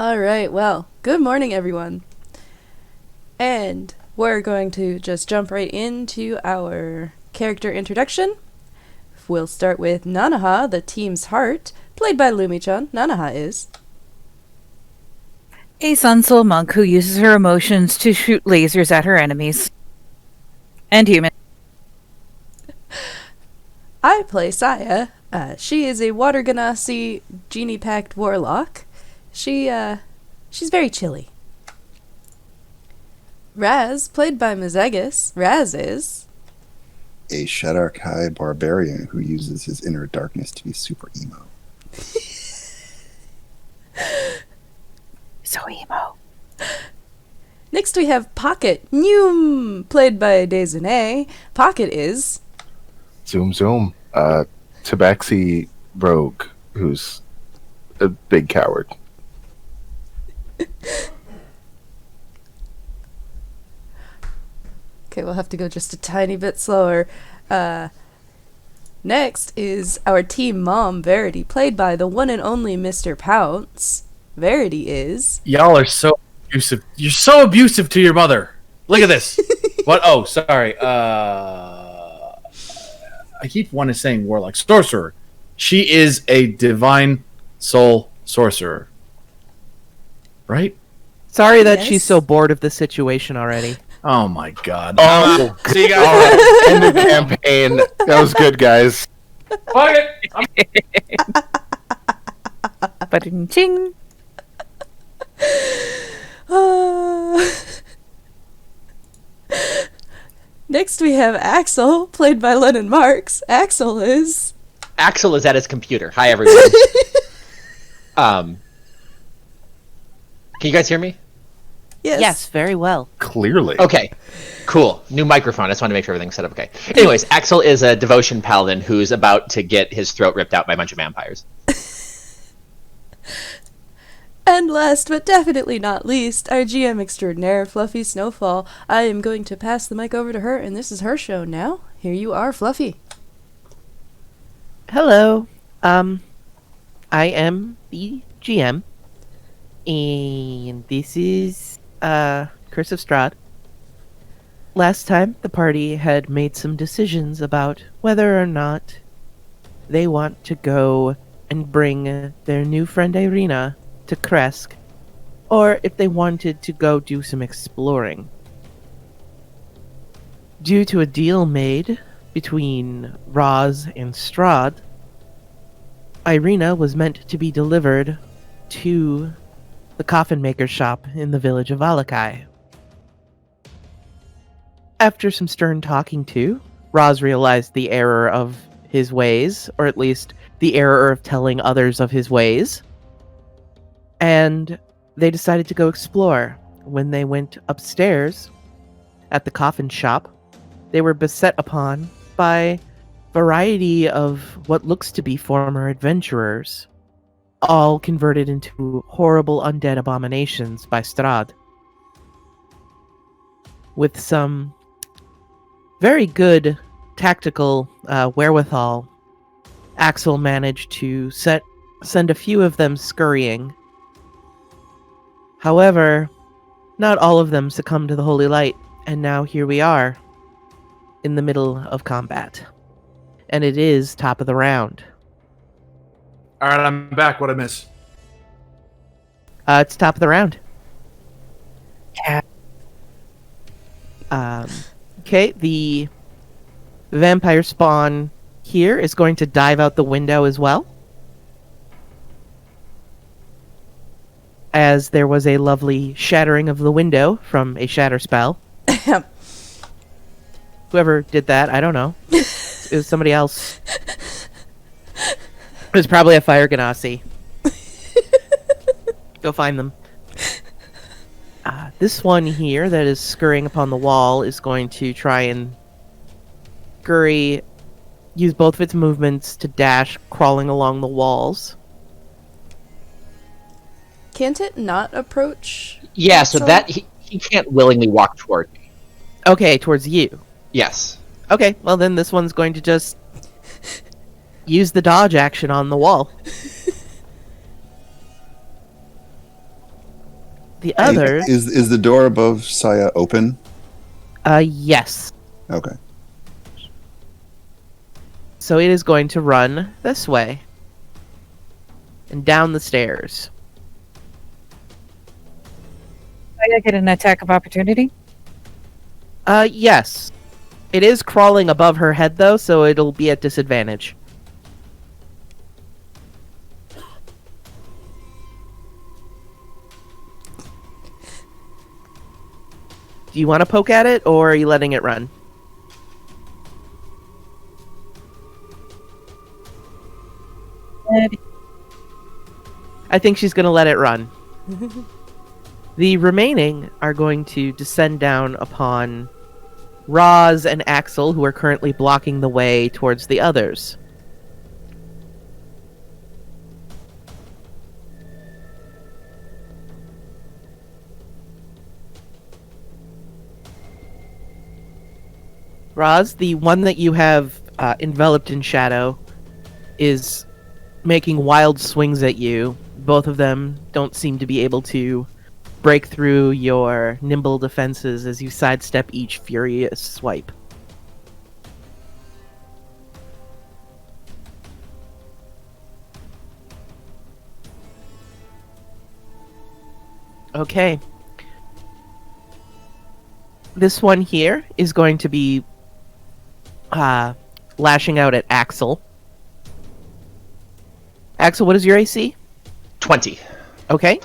Alright, well, good morning, everyone. And we're going to just jump right into our character introduction. We'll start with Nanaha, the team's heart, played by Lumi-chan. Nanaha is A sun-soul monk who uses her emotions to shoot lasers at her enemies. And humans. I play Saya. She is a water ganassi genie-packed warlock. She's very chilly. Raz, played by Mizegus. Raz is a Shadarkai barbarian who uses his inner darkness to be super emo. So emo. Next we have Pocket, Noom, played by Desune. Pocket is Zoom Zoom. Tabaxi rogue who's a big coward. Okay, we'll have to go just a tiny bit slower. Next is our team mom, Verity, played by the one and only Mr. Pounce. Verity is Y'all are so abusive. You're so abusive to your mother. Look at this. What? Oh, sorry. I keep wanting to saying warlock. Sorcerer. She is a divine soul sorcerer. Right? Sorry that Yes. she's so bored of the situation already. Oh my god. Oh, See you guys. all right. End of campaign. That was good, guys. Fuck it. Ba-ding-ching. Next we have Axel, played by Lennon Marks. Axel is Axel is at his computer. Hi, everyone. Can you guys hear me? Yes, very well. Clearly. Okay, cool. New microphone. I just wanted to make sure everything's set up okay. Anyways, Axel is a devotion paladin who's about to get his throat ripped out by a bunch of vampires. And last but definitely not least, our GM extraordinaire, Fluffy Snowfall. I am going to pass the mic over to her, and this is her show now. Here you are, Fluffy. Hello. I am the GM. And this is Curse of Strahd. Last time the party had made some decisions about whether or not they want to go and bring their new friend Irina to Kresk, or if they wanted to go do some exploring. Due to a deal made between Roz and Strahd, Irina was meant to be delivered to the coffin maker's shop in the village of Valakai. After some stern talking to, Roz realized the error of his ways, or at least the error of telling others of his ways, and they decided to go explore. When they went upstairs at the coffin shop, they were beset upon by a variety of what looks to be former adventurers, all converted into horrible undead abominations by Strahd. With some very good tactical wherewithal, Axel managed to send a few of them scurrying. However, not all of them succumbed to the Holy Light, and now here we are, in the middle of combat. And it is top of the round. Alright, I'm back. What'd I miss? It's top of the round. Yeah. Okay, the vampire spawn here is going to dive out the window as well, as there was a lovely shattering of the window from a shatter spell. Whoever did that, I don't know. It was somebody else. It was probably a fire ganassi. Go find them. This one here that is scurrying upon the wall is going to try and use both of its movements to dash, crawling along the walls. Can't it not approach? Yeah, so Axel? that he can't willingly walk toward me. Okay, towards you. Yes. Okay, well then this one's going to just use the dodge action on the wall. The other, Is the door above Saya open? yes. Okay. So it is going to run this way and down the stairs. I get an attack of opportunity. Yes. It is crawling above her head, though, so it'll be at disadvantage. Do you want to poke at it, or are you letting it run? I think she's going to let it run. The remaining are going to descend down upon Roz and Axel, who are currently blocking the way towards the others. Roz, the one that you have enveloped in shadow, is making wild swings at you. Both of them don't seem to be able to break through your nimble defenses as you sidestep each furious swipe. Okay. This one here is going to be lashing out at Axel. Axel, what is your AC? 20. Okay.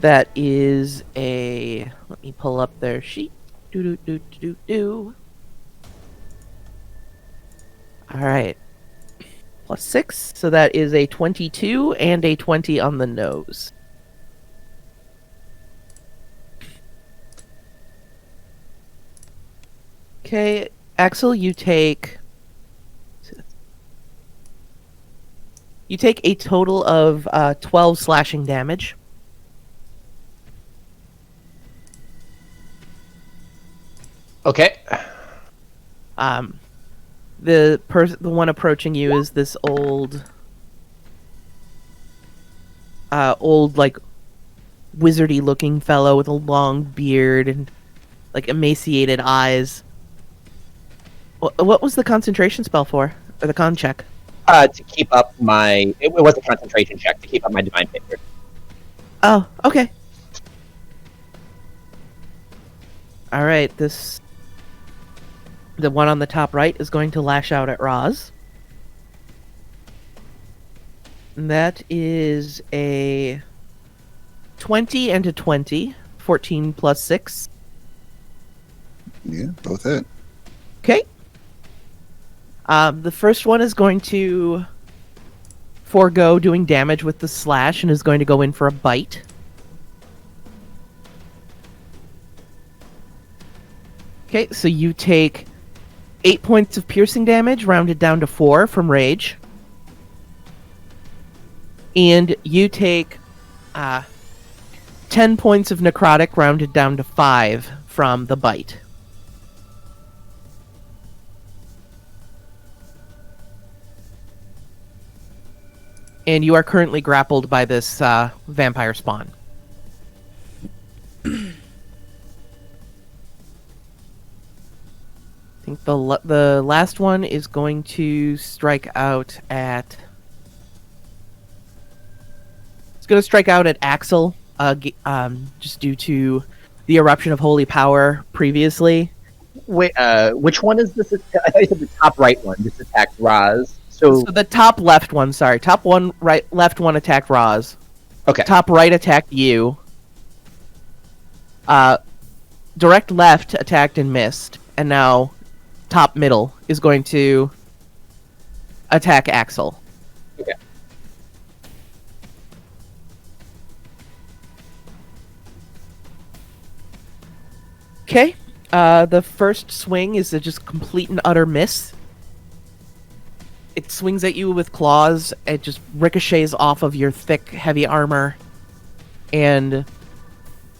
That is a... Let me pull up their sheet. Do. Alright. Plus 6, so that is a 22 and a 20 on the nose. Okay, Axel, you take a total of 12 slashing damage. Okay. The one approaching you is this old like wizardy looking fellow with a long beard and like emaciated eyes. What was the concentration spell for? Or the con check? To keep up my... It was a concentration check to keep up my divine favor. Oh, okay. Alright, the one on the top right is going to lash out at Roz. And that is a 20 and a 20. 14 plus 6. Yeah, both hit. Okay. The first one is going to forego doing damage with the slash and is going to go in for a bite. Okay, so you take 8 points of piercing damage, rounded down to 4 from rage. And you take 10 points of necrotic, rounded down to 5 from the bite. And you are currently grappled by this vampire spawn. I think the last one is going to strike out at... It's going to strike out at Axel, just due to the eruption of holy power previously. Wait, which one is this? I thought you said the top right one just attacked Roz. So the top left one, sorry. Top one, right, left one attacked Roz. okay. Top right attacked you. Direct left attacked and missed. And now top middle is going to attack Axel. Okay. Okay. The first swing is a just complete and utter miss. It swings at you with claws. It just ricochets off of your thick, heavy armor. And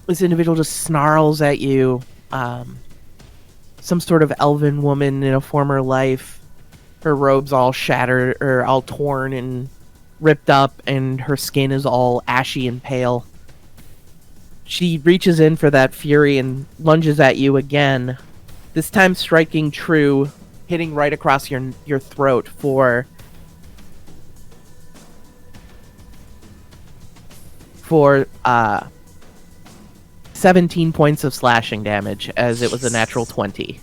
this individual just snarls at you. Some sort of elven woman in a former life. Her robe's all shattered, or all torn and ripped up, and her skin is all ashy and pale. She reaches in for that fury and lunges at you again. This time striking true, hitting right across your throat for 17 points of slashing damage, as it was a natural 20.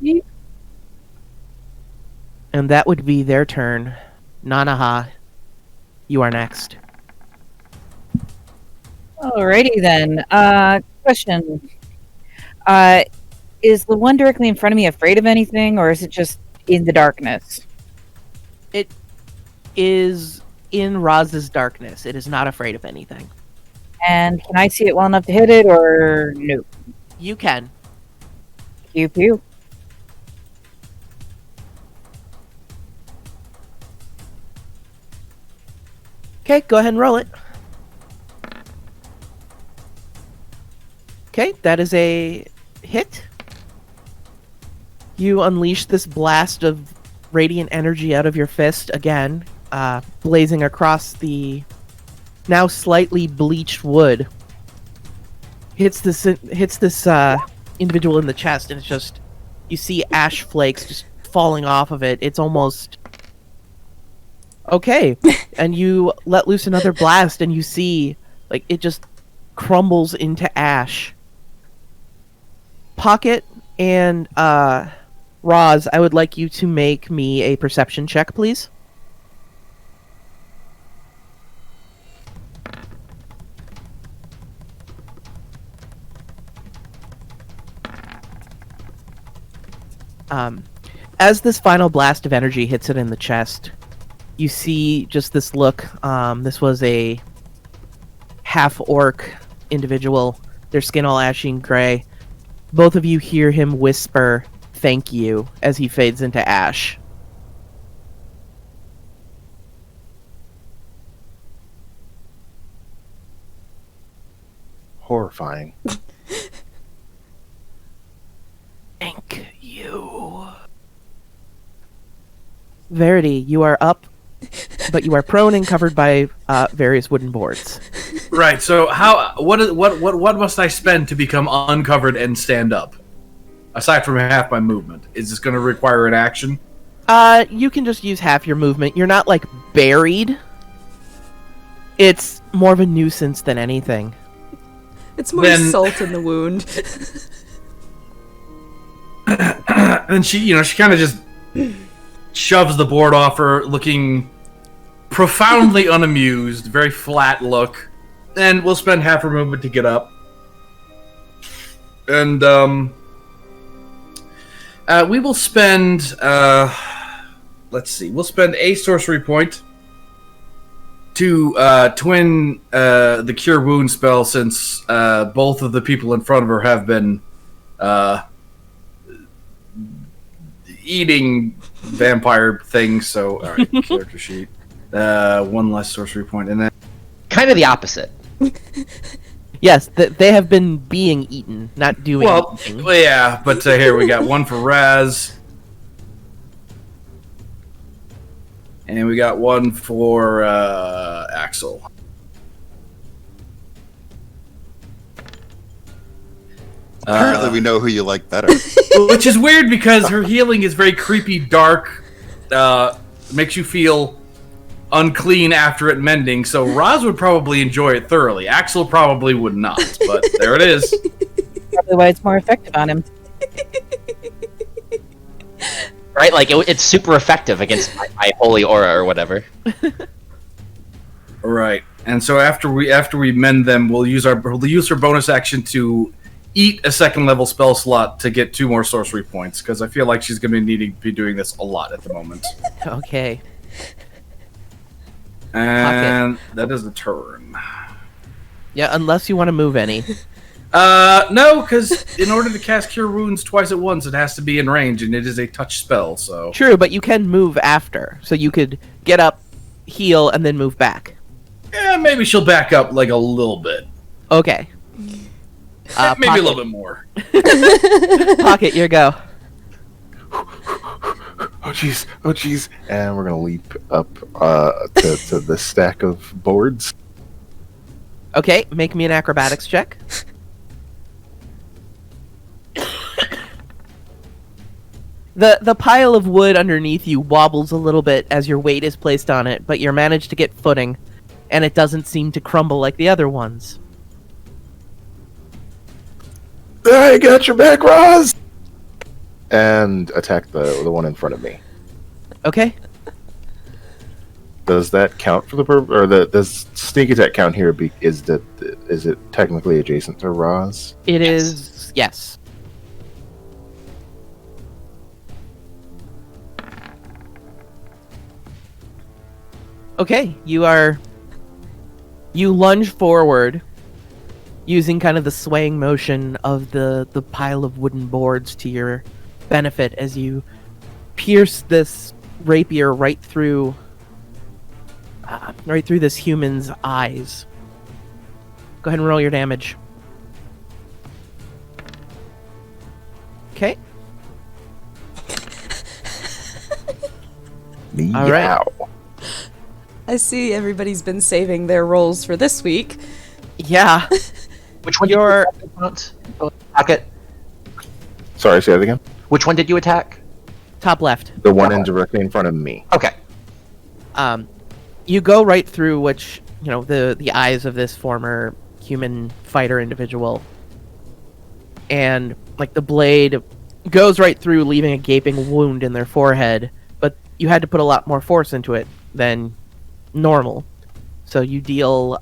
Yeet. And that would be their turn. Nanaha, you are next. Alrighty then. Question. Is the one directly in front of me afraid of anything, or is it just in the darkness? It is in Roz's darkness. It is not afraid of anything. And can I see it well enough to hit it, or no? You can. Pew pew. Okay, go ahead and roll it. Okay, that is a hit. You unleash this blast of radiant energy out of your fist again, blazing across the now slightly bleached wood. Hits this individual in the chest, and it's just, you see ash flakes just falling off of it. It's almost okay. And you let loose another blast, and you see like it just crumbles into ash. Pocket and Roz, I would like you to make me a perception check, please. As this final blast of energy hits it in the chest, you see just this look. This was a half-orc individual, their skin all ashy and gray. Both of you hear him whisper, "Thank you," as he fades into ash. Horrifying. Thank you. Verity, you are up, but you are prone and covered by various wooden boards. Right. So what must I spend to become uncovered and stand up? Aside from half my movement, is this going to require an action? You can just use half your movement. You're not like buried. It's more of a nuisance than anything. It's more Then- salt in the wound. And she kind of just shoves the board off her, looking profoundly unamused, very flat look. And we'll spend half her movement to get up. And we will spend let's see, we'll spend a sorcery point to twin the cure wound spell, since both of the people in front of her have been eating vampire things. So all right, character sheet, one less sorcery point, and then Kind of the opposite. Yes, they have been being eaten, not doing eating. well, yeah, but here we got one for Raz, and we got one for Axel. Apparently, we know who you like better. Which is weird because her healing is very creepy, dark, makes you feel unclean after it mending, so Roz would probably enjoy it thoroughly. Axel probably would not, but there it is. Probably why it's more effective on him. Right? Like, it's super effective against my holy aura or whatever. Right, and so after we mend them, we'll use our bonus action to eat a second level spell slot to get 2 more sorcery points, because I feel like she's going to be doing this a lot at the moment. Okay. And that is the turn. Yeah, unless you want to move any. No, because in order to cast Cure Wounds twice at once, it has to be in range, and it is a touch spell, so... True, but you can move after. So you could get up, heal, and then move back. Yeah, maybe she'll back up, like, a little bit. Okay. Maybe a little bit more. Pocket, your go. Oh jeez, and we're gonna leap up to the stack of boards. Okay, make me an acrobatics check. The pile of wood underneath you wobbles a little bit as your weight is placed on it, but you manage to get footing, and it doesn't seem to crumble like the other ones. I got your back, Roz! And attack the one in front of me. Okay. Does that count for does sneak attack count here? Is it technically adjacent to Roz? It is, yes. Okay, you lunge forward using kind of the swaying motion of the pile of wooden boards to your benefit as you pierce this rapier right through this human's eyes. Go ahead and roll your damage. Okay. All right. Meow. I see everybody's been saving their rolls for this week. Yeah. Which one Your- did you attack it? Sorry, say that again. Which one did you attack? Top left. The one in directly in front of me. Okay. You go right through the eyes of this former human fighter individual, and like the blade goes right through, leaving a gaping wound in their forehead. But you had to put a lot more force into it than normal, so you deal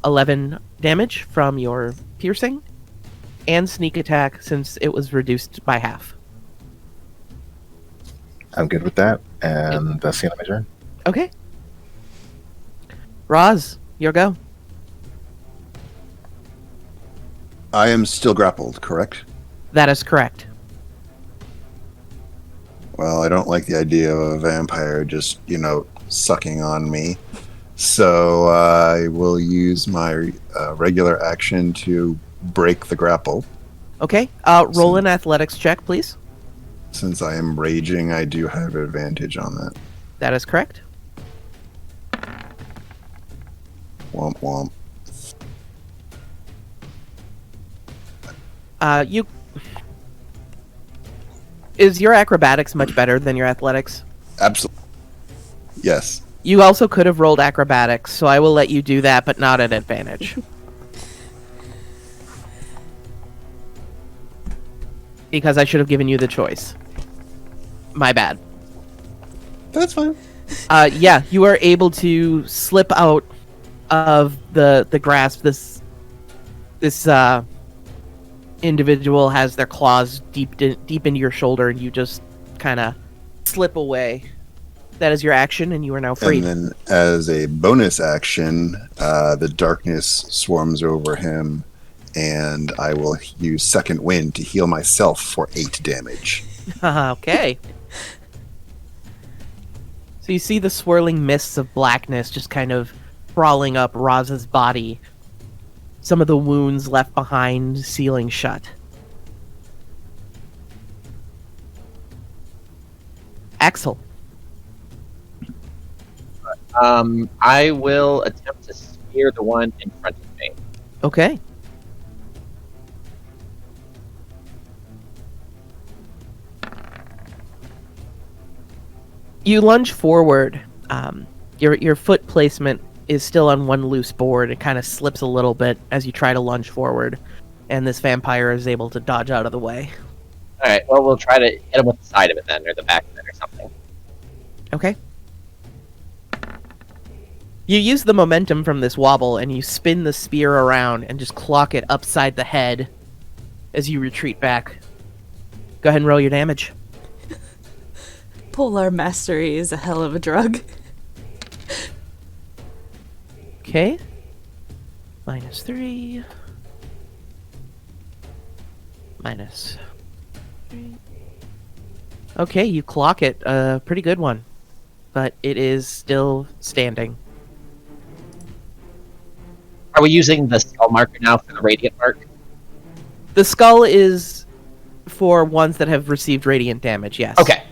11 damage from your piercing and sneak attack since it was reduced by half. I'm good with that, and that's the end of my turn. Okay. Roz, your go. I am still grappled, correct? That is correct. Well, I don't like the idea of a vampire just, sucking on me. So I will use my regular action to break the grapple. Okay. Roll an athletics check, please. Since I am raging, I do have advantage on that. That is correct. Womp womp. Is your acrobatics much better than your athletics? Absolutely. Yes. You also could have rolled acrobatics, so I will let you do that, but not at advantage. Because I should have given you the choice. My bad. That's fine. Yeah, you are able to slip out of the grasp. This individual has their claws deep into your shoulder, and you just kind of slip away. That is your action, and you are now free. And then as a bonus action, the darkness swarms over him, and I will use Second Wind to heal myself for 8 damage. Okay. So you see the swirling mists of blackness just kind of crawling up Roz's body. Some of the wounds left behind sealing shut. Axel. I will attempt to spear the one in front of me. Okay. You lunge forward. Your foot placement is still on one loose board. It kind of slips a little bit as you try to lunge forward, and this vampire is able to dodge out of the way. All right. Well, we'll try to hit him with the side of it then, or the back of it, or something. Okay. You use the momentum from this wobble, and you spin the spear around and just clock it upside the head as you retreat back. Go ahead and roll your damage. Polar mastery is a hell of a drug. Okay. -3. -3. Okay, you clock it. A pretty good one. But it is still standing. Are we using the skull marker now for the radiant mark? The skull is for ones that have received radiant damage, yes. Okay.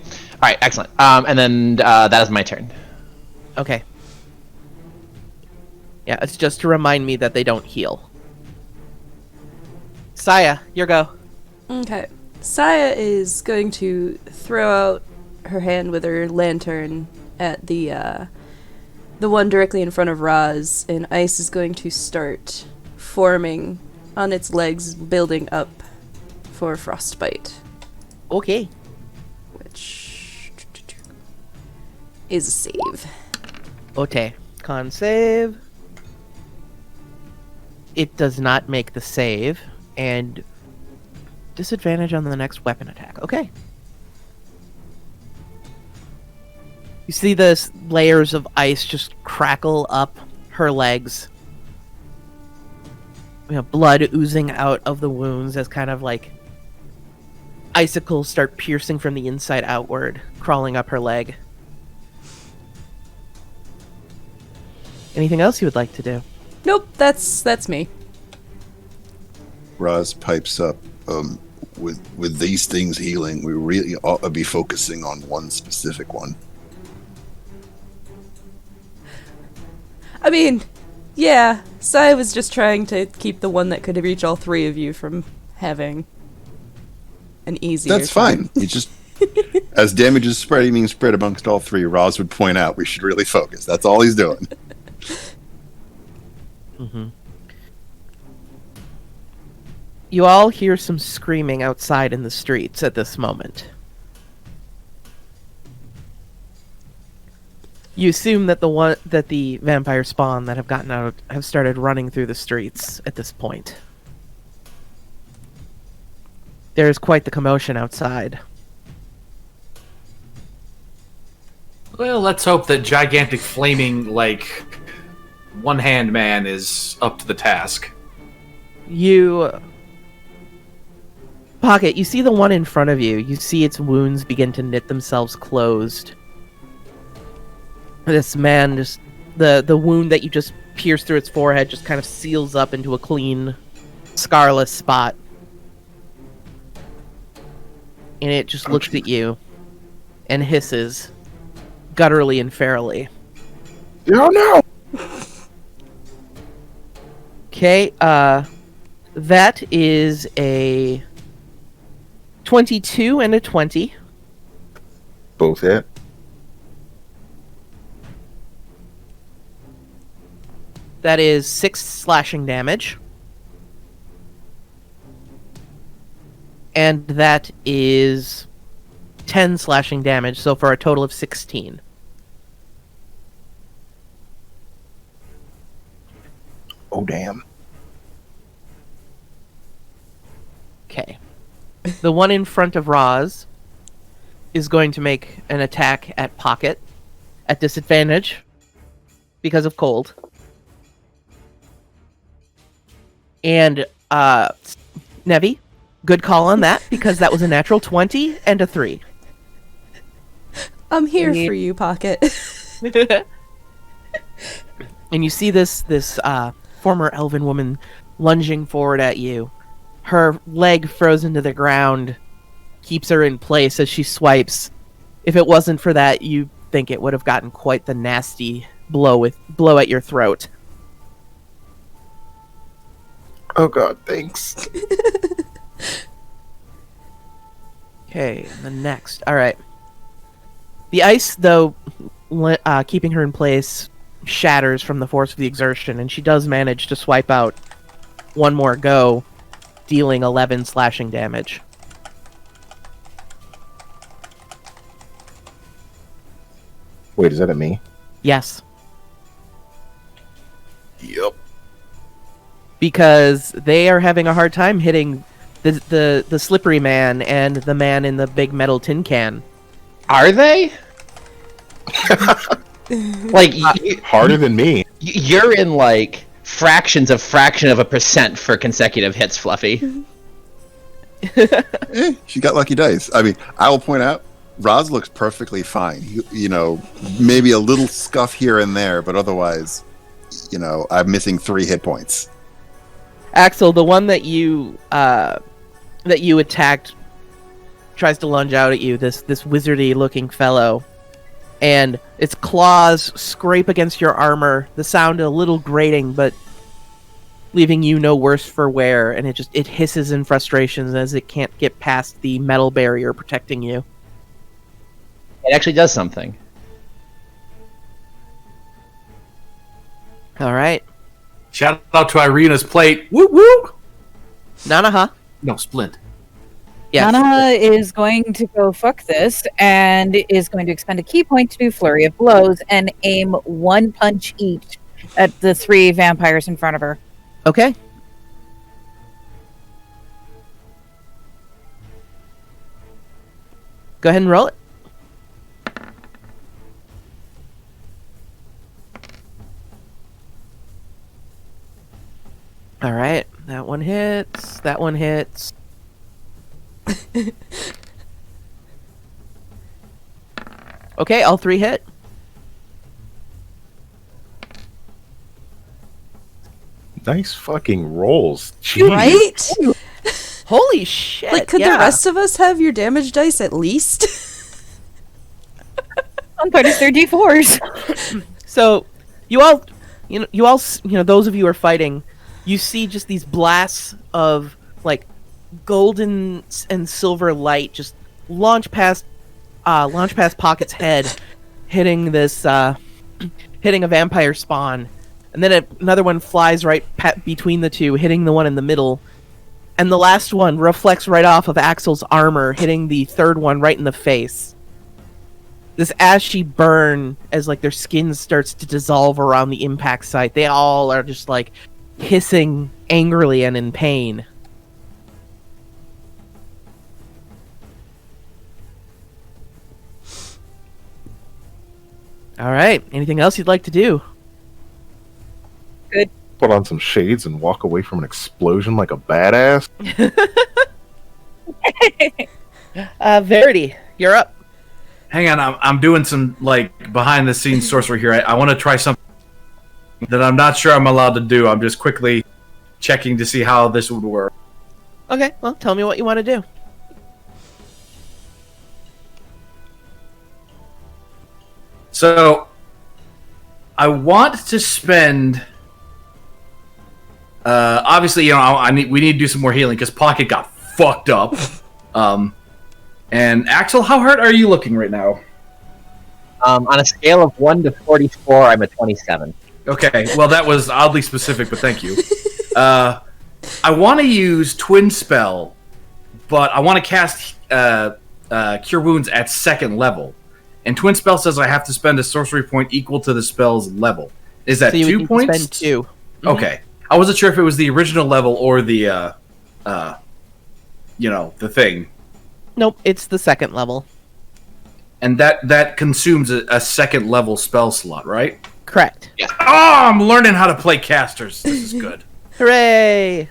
right, excellent. And then that is my turn. Okay. Yeah, it's just to remind me that they don't heal. Saya, your go. Okay. Saya is going to throw out her hand with her lantern at the one directly in front of Roz, and ice is going to start forming on its legs, building up for frostbite, Okay. which is a save. Okay. Con save. It does not make the save, and disadvantage on the next weapon attack. Okay. You see the layers of ice just crackle up her legs. You know, blood oozing out of the wounds as kind of like icicles start piercing from the inside outward, crawling up her leg. Anything else you would like to do? Nope, that's me. Roz pipes up. With these things healing, we really ought to be focusing on one specific one. I mean, yeah, Saya was just trying to keep the one that could reach all three of you from having an easier That's time. fine. You just, as damage is being spread amongst all three, Roz would point out we should really focus. That's all he's doing. Mm-hmm. You all hear some screaming outside in the streets at this moment. You assume that the vampire spawn that have gotten out have started running through the streets at this point. There's quite the commotion outside. Well, let's hope that gigantic flaming, one-hand man is up to the task. Pocket, you see the one in front of you. You see its wounds begin to knit themselves closed. This man just... The wound that you just pierced through its forehead just kind of seals up into a clean, scarless spot. And it just looks at you and hisses, gutturally and ferally. Oh no! Okay, that is a 22 and a 20. Both hit. That is 6 slashing damage. And that is 10 slashing damage, so for a total of 16. Oh damn. Okay. The one in front of Roz is going to make an attack at Pocket at disadvantage because of cold. And Nevi, good call on that because that was a natural 20 and a 3. I'm here Yeah. for you, Pocket. And you see this former elven woman lunging forward at you. Her leg frozen to the ground keeps her in place as she swipes. If it wasn't for that, you think it would have gotten quite the nasty blow at your throat. Oh god, thanks. Okay, and the next. All right. The ice, though, keeping her in place, shatters from the force of the exertion, and she does manage to swipe out one more go, dealing 11 slashing damage. Wait, is that at me? Yes, Yep. because they are having a hard time hitting the slippery man and the man in the big metal tin can. Are they? Like, Harder than me. you're in, like, fraction of a percent for consecutive hits, Fluffy. She got lucky dice. I mean, I will point out, Roz looks perfectly fine. You know, maybe a little scuff here and there, but otherwise, you know, I'm missing 3 hit points. Axel, the one that you attacked tries to lunge out at you, this wizardy-looking fellow. And its claws scrape against your armor, the sound a little grating, but leaving you no worse for wear, and it hisses in frustration as it can't get past the metal barrier protecting you. It actually does something. All right. Shout out to Irina's plate. Woo woo! Nanaha. No, Splint. Yes. Nana is going to go fuck this and is going to expend a key point to do Flurry of Blows and aim one punch each at the 3 vampires in front of her. Okay. Go ahead and roll it. All right. That one hits. That one hits. Okay, all 3 hit. Nice fucking rolls. Jeez. Right? Holy shit. Like, could the rest of us have your damage dice at least? On bonus their D4s. So, those of you who are fighting, you see just these blasts of like golden and silver light just launch past Pocket's head, hitting a vampire spawn, and then another one flies right between the two, hitting the one in the middle, and the last one reflects right off of Axel's armor, hitting the third one right in the face. This ashy burn as like their skin starts to dissolve around the impact site. They all are just like hissing angrily and in pain. All right. Anything else you'd like to do? Put on some shades and walk away from an explosion like a badass. Verity, you're up. Hang on, I'm doing some like behind the scenes sorcery here. I want to try something that I'm not sure I'm allowed to do. I'm just quickly checking to see how this would work. Okay, well, tell me what you want to do. So, I want to spend. Obviously, we need to do some more healing because Pocket got fucked up. And Axel, how hurt are you looking right now? On a scale of 1 to 44, I'm a 27. Okay, well that was oddly specific, but thank you. I want to use Twin Spell, but I want to cast Cure Wounds at 2nd level. And Twin Spell says I have to spend a sorcery point equal to the spell's level. Is that So you 2 would points? spend 2. Okay. I wasn't sure if it was the original level or the, the thing. Nope, it's the 2nd level. And that consumes a 2nd level spell slot, right? Correct. Oh, I'm learning how to play casters. This is good. Hooray! All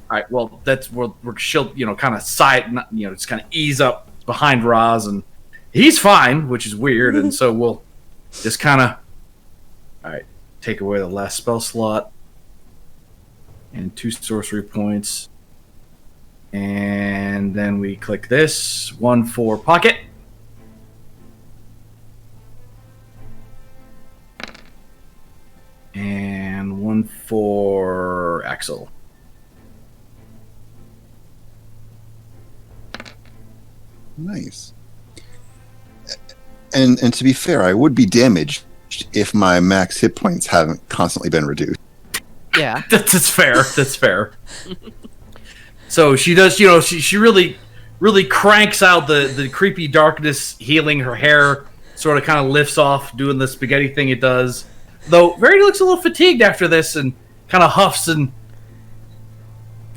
right, well, she'll, kind of just kind of ease up behind Roz, and he's fine, which is weird, and so we'll just kind of, all right, take away the last spell slot, and 2 sorcery points, and then we click this, 1 for Pocket, and 1 for Axel. Nice. And to be fair, I would be damaged if my max hit points haven't constantly been reduced. Yeah. That's fair. That's fair. So she does, she really, really cranks out the creepy darkness, healing her hair, sort of kind of lifts off, doing the spaghetti thing it does. Though Verity looks a little fatigued after this and kind of huffs and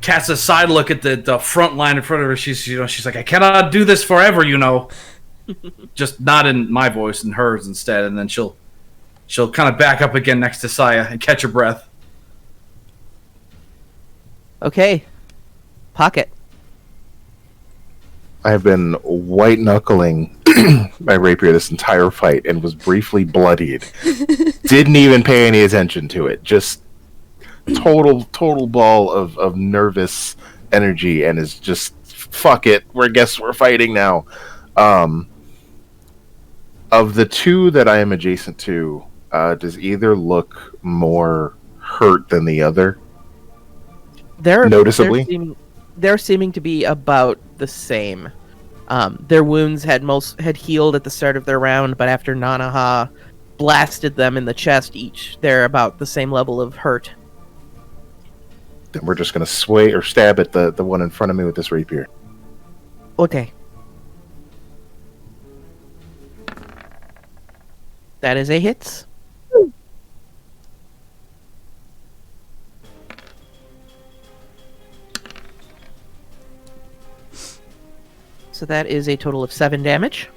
casts a side look at the front line in front of her. She's like, I cannot do this forever, Just not in my voice, in hers instead, and then she'll kind of back up again next to Saya and catch her breath. Okay. Pocket. I have been white knuckling my rapier this entire fight and was briefly bloodied. Didn't even pay any attention to it. Just total ball of nervous energy, and is just fuck it. We're fighting now. Of the two that I am adjacent to, does either look more hurt than the other? Noticeably? They're seeming to be about the same. Their wounds had healed at the start of their round, but after Nanaha blasted them in the chest each, they're about the same level of hurt. Then we're just going to sway or stab at the one in front of me with this rapier. Okay. That is a hit. So that is a total of 7 damage.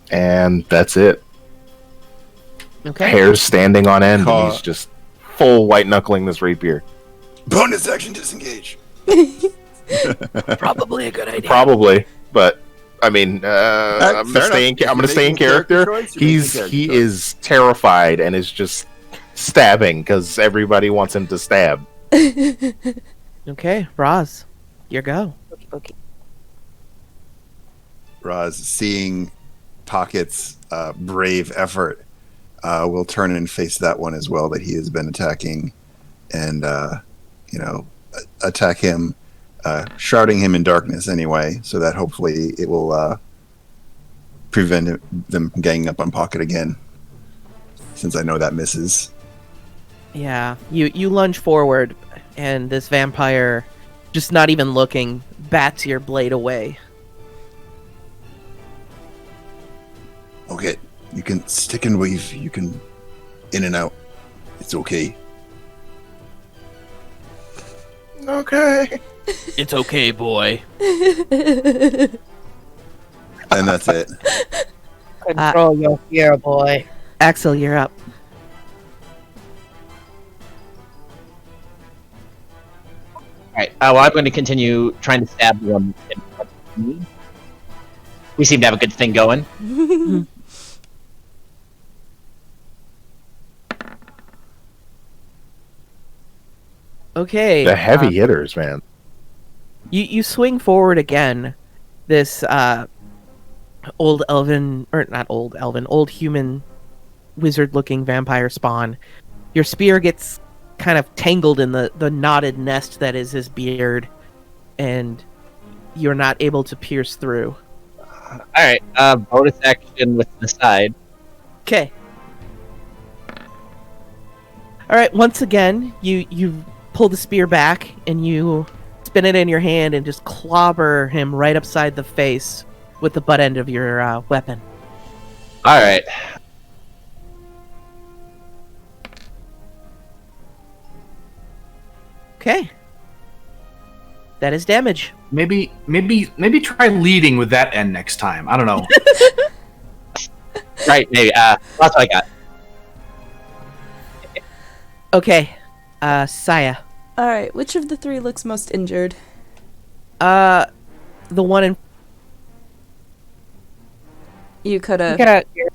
And that's it. Okay. Hair's standing on end, and he's just full white knuckling this rapier. Bonus action disengage. Probably a good idea. Probably, but I mean, I'm gonna stay in character. He is terrified and is just stabbing because everybody wants him to stab. Okay, Roz, your go. Okay. Roz, seeing Pocket's brave effort, will turn and face that one as well that he has been attacking, and attack him, shrouding him in darkness anyway, so that hopefully it will prevent them from ganging up on Pocket again. Since I know that misses. Yeah, you lunge forward, and this vampire, just not even looking, bats your blade away. Okay, you can stick and weave. You can in and out. It's okay. Okay. It's okay, boy. And that's it. Control your fear, boy. Axel, you're up. Alright, well, I'm going to continue trying to stab the one in front of me. We seem to have a good thing going. Okay. The heavy hitters, man. You swing forward again. This old human wizard-looking vampire spawn. Your spear gets kind of tangled in the knotted nest that is his beard, and you're not able to pierce through. Alright, bonus action with the side. Okay. Alright, once again, you pull the spear back, and you spin it in your hand and just clobber him right upside the face with the butt end of your weapon. Alright. Okay. That is damage. Maybe try leading with that end next time. I don't know. Right, maybe. That's what I got. Okay. Saya. Alright, which of the three looks most injured? The one in... You could have... Get out here.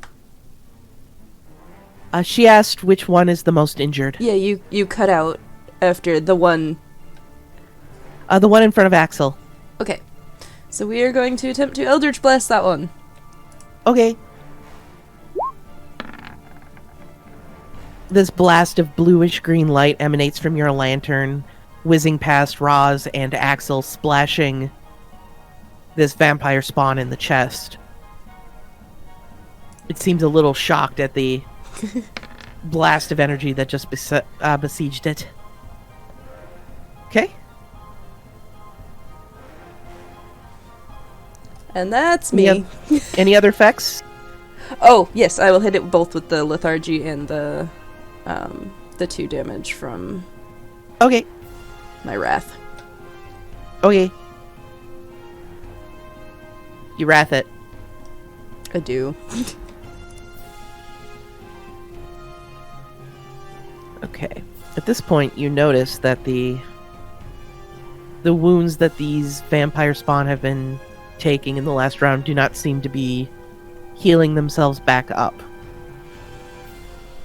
she asked which one is the most injured. Yeah, you cut out after the one... The one in front of Axel. Okay. So we are going to attempt to Eldritch Blast that one. Okay. This blast of bluish-green light emanates from your lantern, whizzing past Roz and Axel, splashing this vampire spawn in the chest. It seems a little shocked at the blast of energy that just besieged it. Okay. And that's me. Any other effects? Oh, yes, I will hit it both with the lethargy and the 2 damage from Okay. my wrath. Okay. You wrath it. I do. Okay. At this point, you notice that the wounds that these vampire spawn have been taking in the last round do not seem to be healing themselves back up.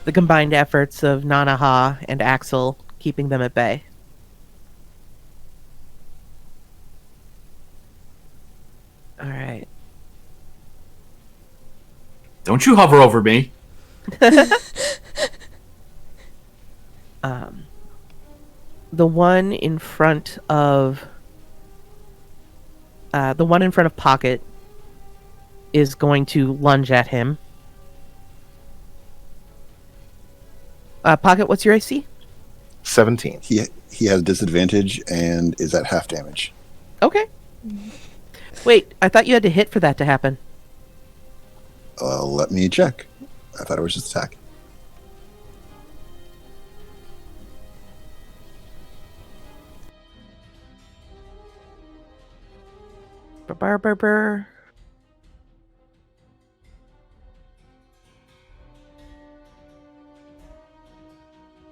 The combined efforts of Nanaha and Axel keeping them at bay. Don't you hover over me. The one in front of Pocket is going to lunge at him. Pocket, what's your AC? 17. He has disadvantage and is at half damage. Okay. Wait, I thought you had to hit for that to happen. Let me check. I thought it was just attack. Burr.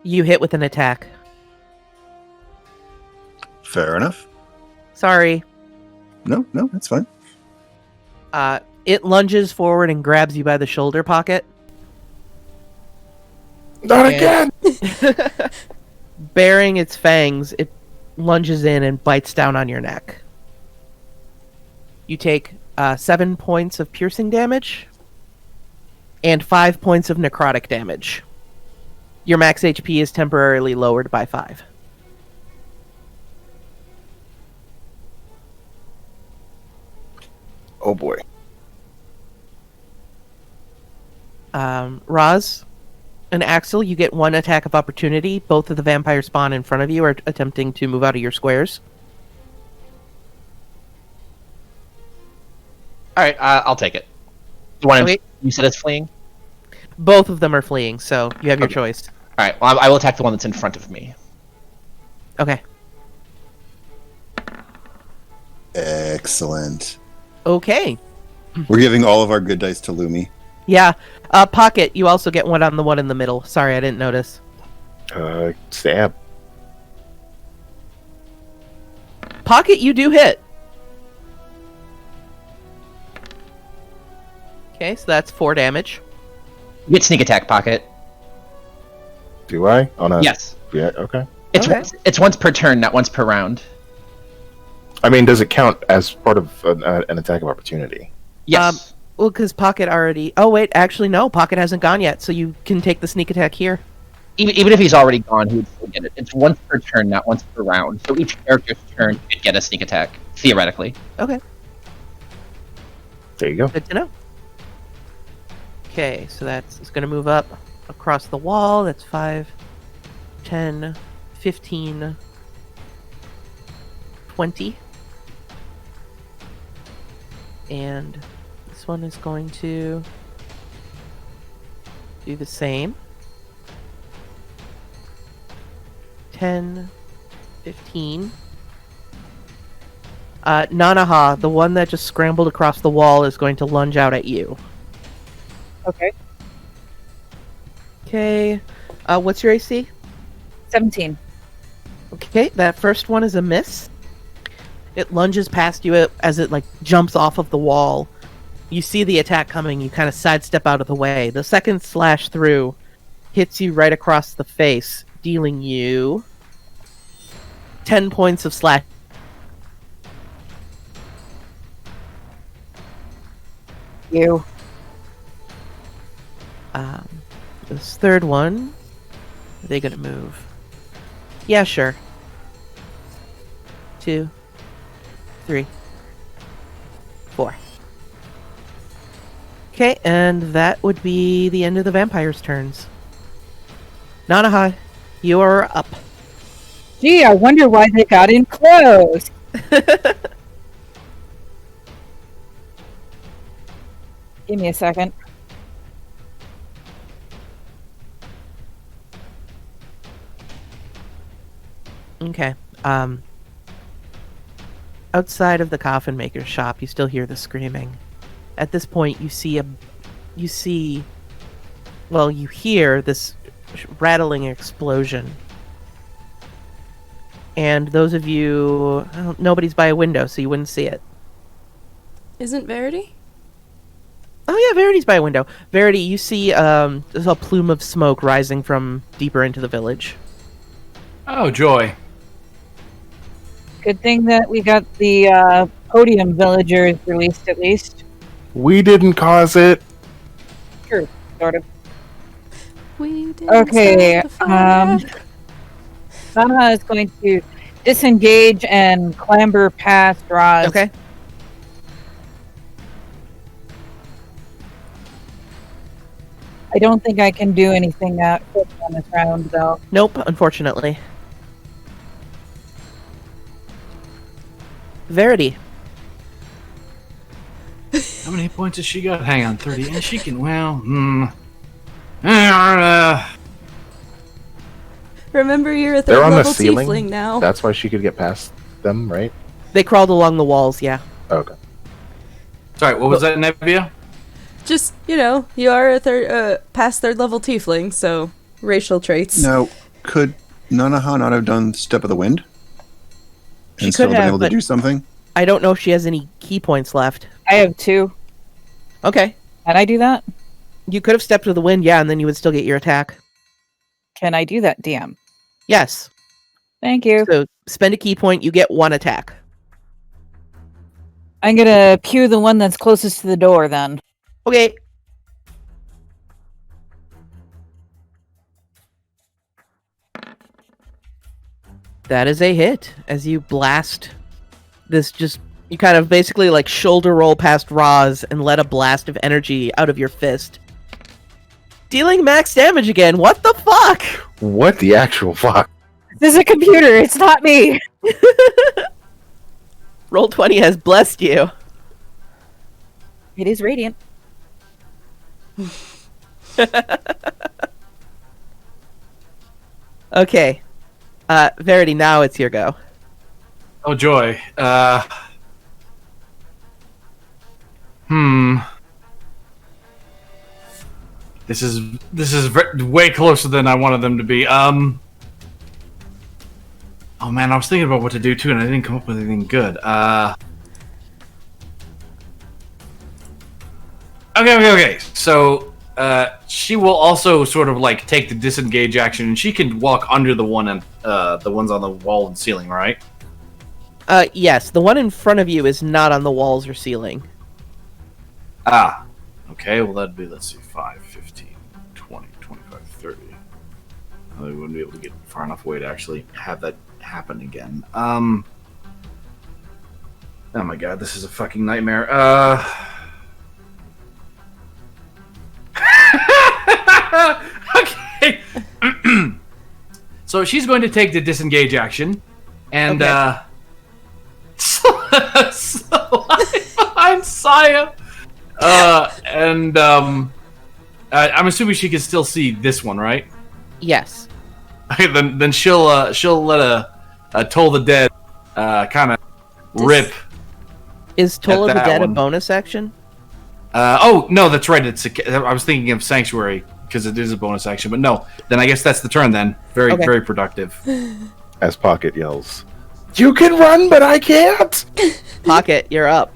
You hit with an attack. Fair enough. Sorry. No, that's fine. It lunges forward and grabs you by the shoulder, Pocket. Not again! Bearing its fangs, it lunges in and bites down on your neck. You take 7 points of piercing damage and 5 points of necrotic damage. Your max HP is temporarily lowered by 5. Oh boy. Roz and Axel, you get 1 attack of opportunity. Both of the vampires spawn in front of you are attempting to move out of your squares. All right, I'll take it. The one you said it's fleeing? Both of them are fleeing, so you have your choice. All right, well, I will attack the one that's in front of me. Okay. Excellent. Okay. We're giving all of our good dice to Lumi. Yeah. Pocket, you also get one on the one in the middle. Sorry, I didn't notice. Stab. Pocket, you do hit. Okay, so that's 4 damage. You get sneak attack, Pocket. Do I? Oh no. Yes. Yeah. Okay. It's once per turn, not once per round. I mean, does it count as part of an attack of opportunity? Yes. Well, because Pocket already... Oh, wait, actually, no. Pocket hasn't gone yet, so you can take the sneak attack here. Even if he's already gone, he would still get it. It's once per turn, not once per round. So each character's turn could get a sneak attack, theoretically. Okay. There you go. Good to know. Okay, so it's going to move up across the wall. That's 5, 10, 15, 20. And this one is going to do the same. 10, 15. Nanaha, the one that just scrambled across the wall, is going to lunge out at you. Okay. Okay. What's your AC? 17. Okay, that first one is a miss. It lunges past you as it jumps off of the wall. You see the attack coming, you kind of sidestep out of the way. The second slash through hits you right across the face, dealing you 10 points of slash. You. This third one, are they gonna move? Yeah, sure. 2, 3, 4. Okay, and that would be the end of the vampires' turns. Nanaha, you are up. Gee, I wonder why they got in close. Give me a second. Okay. Outside of the coffin maker's shop, you still hear the screaming. At this point, you hear this rattling explosion. And those of you, nobody's by a window, so you wouldn't see it. Isn't Verity? Oh yeah, Verity's by a window. Verity, you see there's a plume of smoke rising from deeper into the village. Oh, joy. Good thing that we got the podium villagers released at least. We didn't cause it. Sure, sort of. We didn't Okay, start the fire. Nana is going to disengage and clamber past Roz. Okay. I don't think I can do anything quick on this round, though. Nope, unfortunately. Verity. How many points has she got? Hang on, 30. And she can, Remember, you're a They're third on the level ceiling. tiefling now. That's why she could get past them, right? They crawled along the walls, yeah. Okay. Sorry, what was that, Nevia? Just, you are a past third level tiefling, so racial traits. Now, could Nanaha not have done Step of the Wind? She And still could been have, able to but do something? I don't know if she has any key points left. I have 2. Okay. Can I do that? You could have stepped with the wind, yeah, and then you would still get your attack. Can I do that, DM? Yes. Thank you. So spend a key point, you get 1 attack. I'm gonna pew the one that's closest to the door, then. Okay. That is a hit as you blast this you kind of basically like shoulder roll past Roz and let a blast of energy out of your fist. Dealing max damage again. What the fuck? What the actual fuck? This is a computer, it's not me! Roll20 has blessed you. It is radiant. Okay. Verity, now it's your go. Oh, joy. This is way closer than I wanted them to be. Oh man, I was thinking about what to do too, and I didn't come up with anything good. Okay. So, she will also sort of like take the disengage action, and she can walk under the one and the ones on the wall and ceiling, right? Yes, the one in front of you is not on the walls or ceiling. Ah. Okay, well that'd be, let's see, 5, 15, 20, 25, 30. We wouldn't be able to get far enough away to actually have that happen again. Oh my god, this is a fucking nightmare. Okay. So she's going to take the disengage action, and Okay. So behind Saya. I'm assuming she can still see this one, right? Yes. Okay, then she'll let a Toll the Dead kind of rip. Is Toll of the that Dead one. a bonus action? Oh no, that's right. I was thinking of Sanctuary because it is a bonus action, but no. Then I guess that's the turn. Then very productive. As Pocket yells, "You can run, but I can't." Pocket, you're up.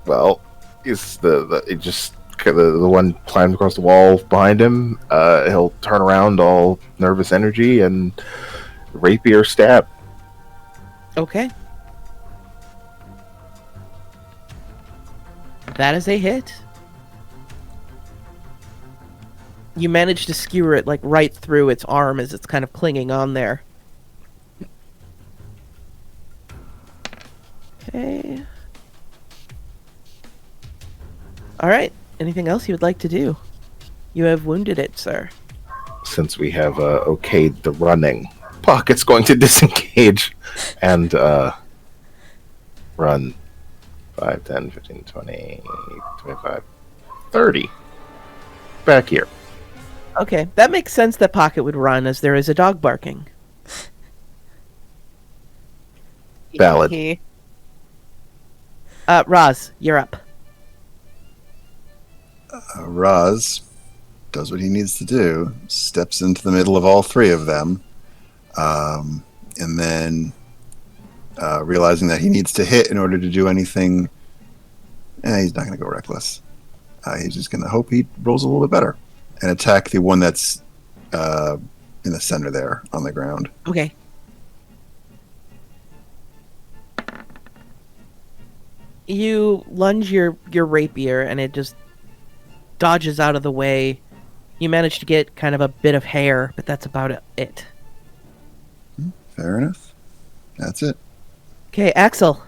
Well, it's the one climbed across the wall behind him. He'll turn around, all nervous energy, and rapier stab. Okay. That is a hit. You manage to skewer it like right through its arm as it's kind of clinging on there. Okay. Alright. Anything else you would like to do? You have wounded it, sir. Since we have okayed the running, Pocket's going to disengage and run 5, 10, 15, 20, 25, 30. Back here. Okay, that makes sense that Pocket would run as there is a dog barking. Valid. Roz, you're up. Raz does what he needs to do, steps into the middle of all 3 of them, and then realizing that he needs to hit in order to do anything, he's not going to go reckless. He's just going to hope he rolls a little bit better and attack the one that's in the center there on the ground. Okay. You lunge your rapier, and it just dodges out of the way. You manage to get kind of a bit of hair, but that's about it. Fair enough. That's it. Okay, Axel.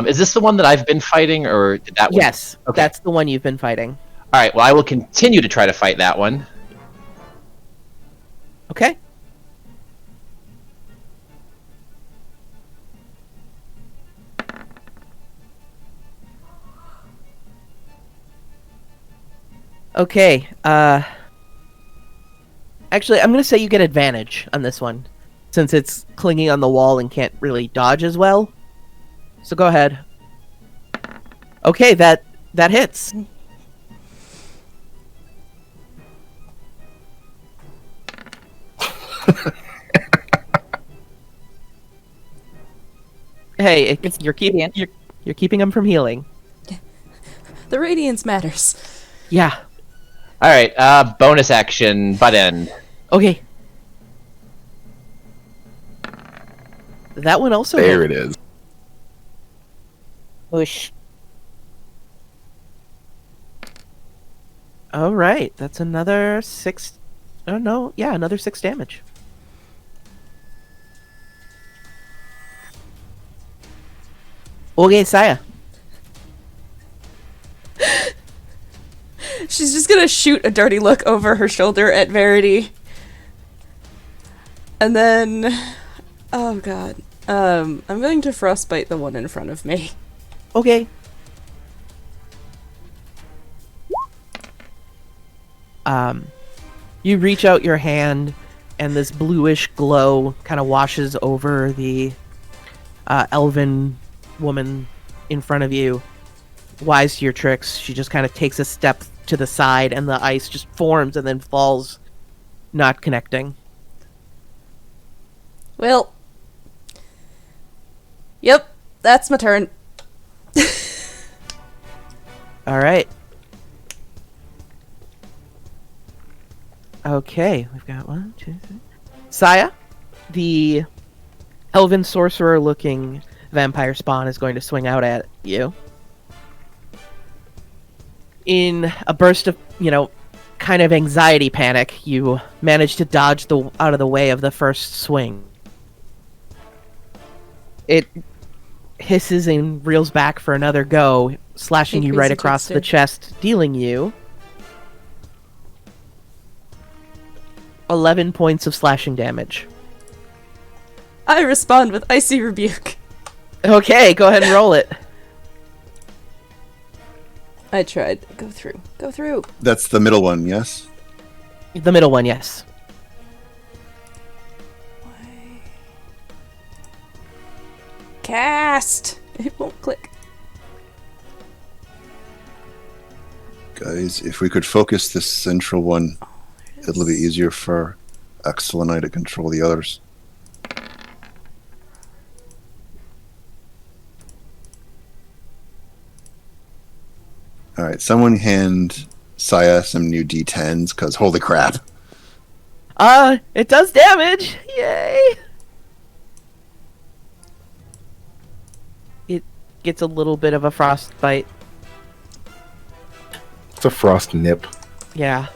Is this the one that I've been fighting, or did that one? Yes, Okay. that's the one you've been fighting. All right. Well, I will continue to try to fight that one. Okay. Okay, actually, I'm gonna say you get advantage on this one, since it's clinging on the wall and can't really dodge as well. So go ahead. Okay, that hits. Hey, you're keeping him from healing. The radiance matters. Yeah. All right. Bonus action. Butt end. Okay. That one also There hit. it is. Whoosh. All right, that's another 6. Oh no, yeah, another 6 damage. Okay, Saya. She's just gonna shoot a dirty look over her shoulder at Verity. And then... Oh god. I'm going to frostbite the one in front of me. Okay. You reach out your hand, and this bluish glow kind of washes over the elven woman in front of you. Wise to your tricks, she just kind of takes a step to the side, and the ice just forms and then falls, not connecting. Well. Yep, that's my turn. All right. Okay, we've got 1, 2, 3. Saya, the elven sorcerer-looking vampire spawn is going to swing out at you. In a burst of, kind of anxiety panic, you manage to dodge out of the way of the first swing. It hisses and reels back for another go, slashing you right Crazy across the trickster. chest, dealing you 11 points of slashing damage. I respond with Icy Rebuke. Okay, go ahead and roll it. I tried. Go through. Go through. That's the middle one, yes? The middle one, yes. Cast! It won't click. Guys, if we could focus this central one, it'll be easier for Axel and I to control the others. Alright, someone hand Saya some new D10s, because holy crap. It does damage! Yay! It gets a little bit of a frostbite. It's a frost nip. Yeah.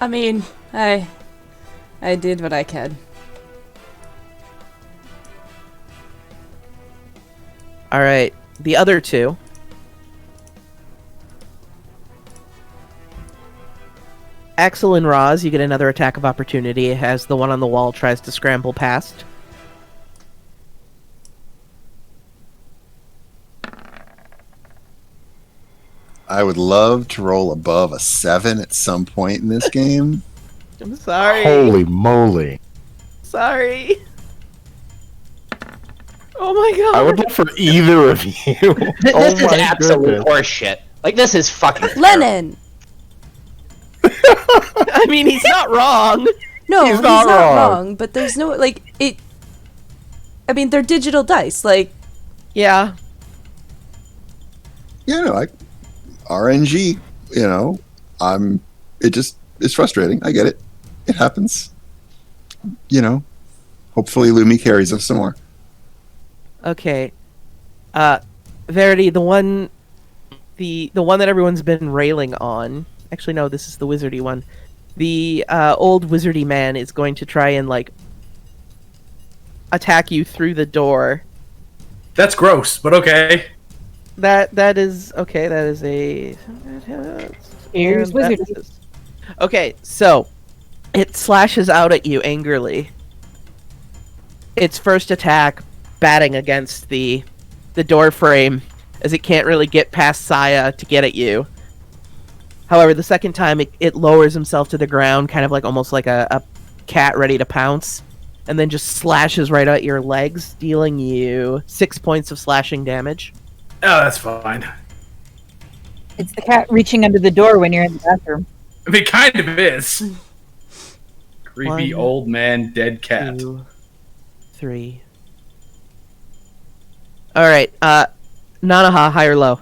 I mean, I did what I could. Alright, the other two. Axel and Roz, you get another attack of opportunity as the one on the wall tries to scramble past. I would love to roll above a 7 at some point in this game. I'm sorry. Holy moly. Sorry. Oh my god. I would love for either of you. This Oh is my absolute goodness. horseshit. Like, this is fucking terrible. Lennon! I mean, he's not wrong. No, He's he's not not wrong. wrong, but there's no, it... I mean, they're digital dice, Yeah. RNG, it's frustrating. I get it. It happens. Hopefully Lumi carries us some more. Okay. Verity, the one that everyone's been railing on. Actually, no, this is the wizardy one. The old wizardy man is going to try and attack you through the door. That's gross, but okay. That is okay. That is a. Here's and that wizardy. is- Okay, so it slashes out at you angrily. Its first attack, batting against the door frame, as it can't really get past Saya to get at you. However, the second time it lowers himself to the ground, kind of almost like a cat ready to pounce, and then just slashes right at your legs, dealing you 6 points of slashing damage. Oh, that's fine. It's the cat reaching under the door when you're in the bathroom. I mean, kind of is. Creepy 1, old man, dead cat. 2, 3. All right, Nanaha, high or low?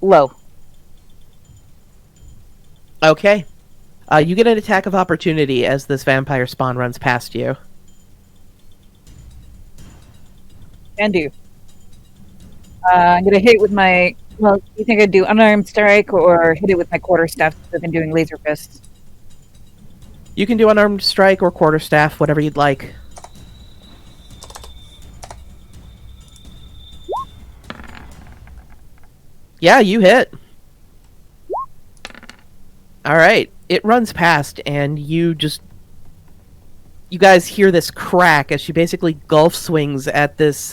Low. Okay. You get an attack of opportunity as this vampire spawn runs past you. Can do. I'm gonna hit it with my. Well, do you think I'd do unarmed strike or hit it with my quarterstaff? I've been doing laser fists. You can do unarmed strike or quarterstaff, whatever you'd like. Yeah, you hit. All right. It runs past, and you guys hear this crack as she basically gulf swings at this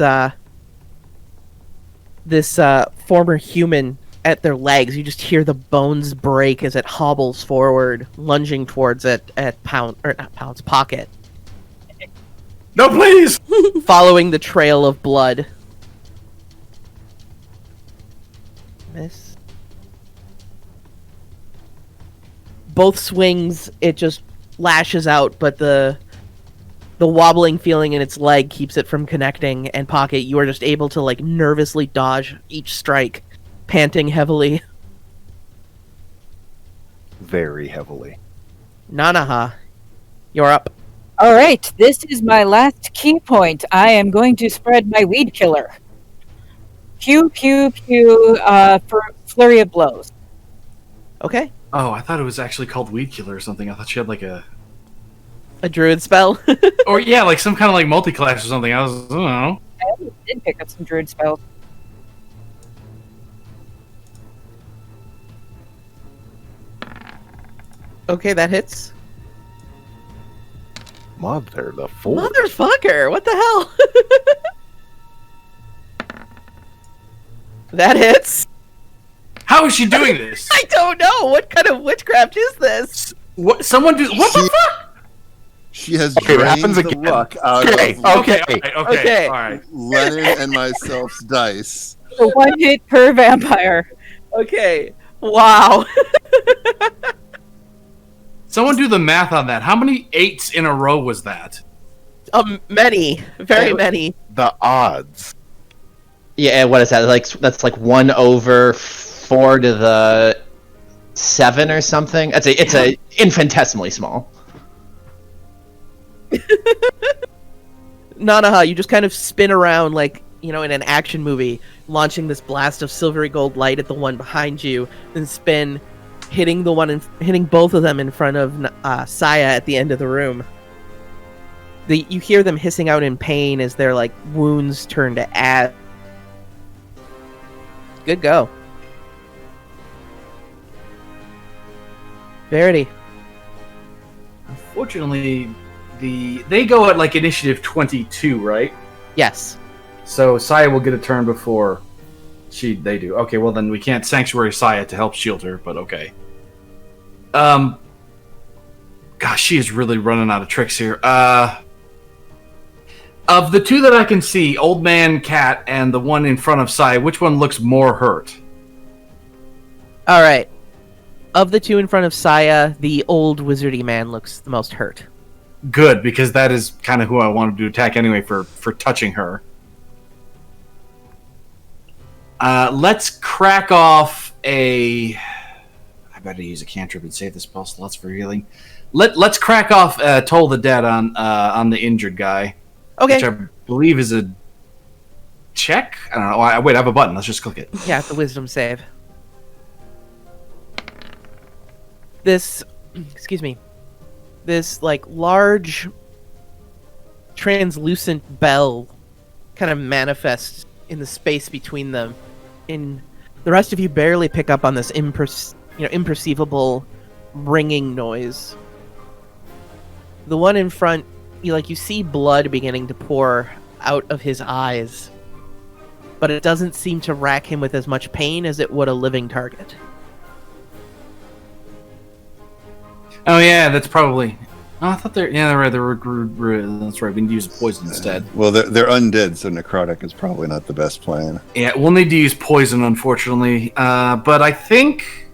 former human at their legs. You just hear the bones break as it hobbles forward, lunging towards it at Pocket, No, please! following the trail of blood. Miss. Both swings, it just lashes out, but the wobbling feeling in its leg keeps it from connecting. And Pocket, you are just able to nervously dodge each strike, panting heavily. Very heavily. Nanaha, you're up. All right, this is my last key point. I am going to spread my weed killer. Pew pew pew. For flurry of blows. Okay. Oh, I thought it was actually called Weed Killer or something. I thought she had A druid spell. or yeah, some kind of multi-class or something. I don't know. I did pick up some druid spells. Okay, that hits. Mother the fool. Motherfucker, what the hell? That hits. How is she doing this? I don't know. What kind of witchcraft is this? What? Someone do? What the fuck? She has Okay, it drained happens the again. luck out Okay, of Okay, Okay. Okay. all right. Lennon and myself's dice. So 1 hit per vampire. Okay. Wow. Someone do the math on that. How many 8s in a row was that? Many. Very many. The odds. Yeah, what is that? That's 1 over 4 to the 7 or something. It's a infinitesimally small. Nanaha, you just kind of spin around in an action movie, launching this blast of silvery gold light at the one behind you, then spin, hitting both of them in front of Saya at the end of the room. You hear them hissing out in pain as their wounds turn to ash. Good go. Verity. Unfortunately, they go at initiative 22, right? Yes. So Saya will get a turn before they do. Okay, well then we can't sanctuary Saya to help shield her, but okay. Gosh, she is really running out of tricks here. Of the two that I can see, Old Man Cat and the one in front of Saya, which one looks more hurt? All right. Of the two in front of Saya, the old wizardy man looks the most hurt. Good, because that is kind of who I wanted to attack anyway for touching her. Let's crack off a... I better use a cantrip and save the spell slots for healing. Let's crack off Toll the Dead on the injured guy. Okay. believe is a check. I don't know. Wait, I have a button. Let's just click it. Yeah, it's a wisdom save. This, excuse me, this like large translucent bell kind of manifests in the space between them. In the rest of you barely pick up on this imperceivable ringing noise. The one in front, you see blood beginning to pour out of his eyes, but it doesn't seem to rack him with as much pain as it would a living target. Oh yeah, that's probably. Oh, I thought they're right. That's right. We can use poison instead. Well, they're undead, so necrotic is probably not the best plan. Yeah, we'll need to use poison, unfortunately. But I think.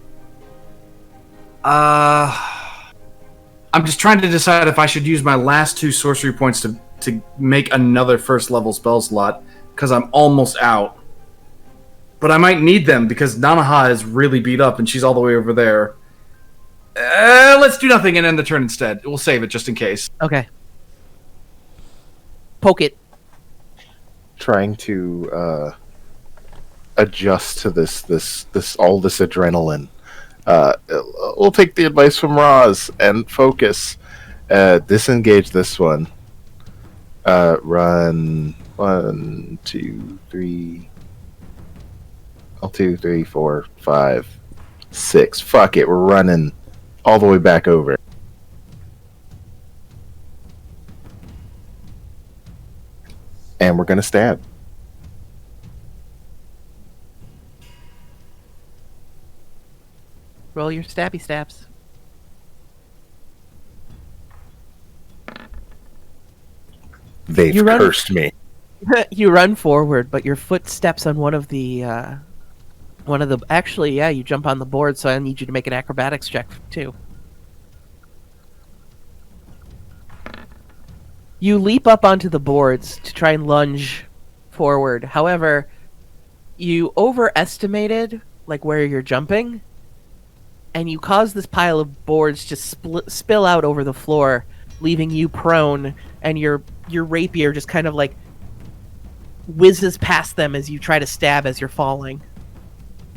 I'm just trying to decide if I should use my last 2 sorcery points to make another first level spell slot, because I'm almost out. But I might need them because Nanaha is really beat up and she's all the way over there. Let's do nothing and end the turn instead. We'll save it just in case. Okay. Poke it. Trying to adjust to this adrenaline. We'll take the advice from Roz and focus. Disengage this one. Run 1, 2, 3. 2, 3, 4, 5, 6. Fuck it, we're running all the way back over. And we're gonna stab. Roll your stabby stabs. They've cursed me. You run forward, but your foot steps on one of the. Actually, yeah, you jump on the board, so I need you to make an acrobatics check too. You leap up onto the boards to try and lunge forward. However, you overestimated where you're jumping, and you cause this pile of boards to spill out over the floor, leaving you prone, and your rapier just kind of whizzes past them as you try to stab as you're falling.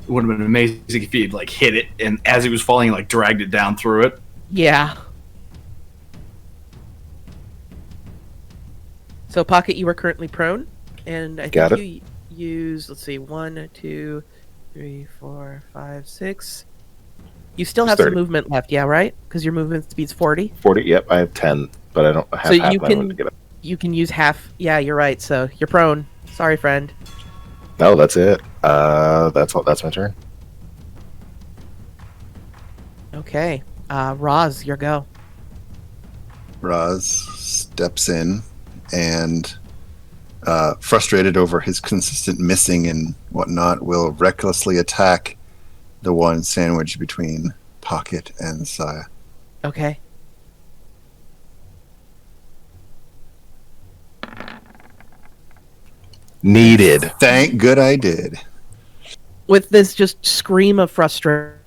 It would have been amazing if he'd hit it, and as he was falling, he dragged it down through it. Yeah. So, Pocket, you are currently prone, and I think you use, let's see, 1, 2, 3, 4, 5, 6. You still have some movement left, yeah, right? Because your movement speed's 40. 40. Yep, I have 10, but I don't have so half you my can movement to get up. You can use half. Yeah, you're right. So you're prone. Sorry, friend. No, that's it. That's my turn. Okay. Roz, your go. Roz steps in and, frustrated over his consistent missing and whatnot, will recklessly attack the one sandwiched between Pocket and Saya. Okay. Needed. Thank good I did. With this just scream of frustration,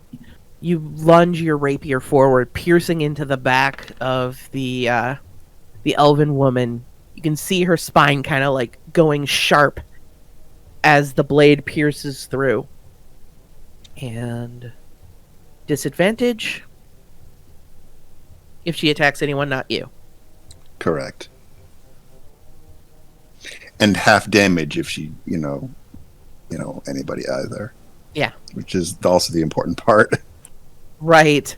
you lunge your rapier forward, piercing into the back of the elven woman. You can see her spine kind of going sharp as the blade pierces through. And disadvantage if she attacks anyone, not you. Correct. And half damage if she, anybody either. Yeah. Which is also the important part. Right.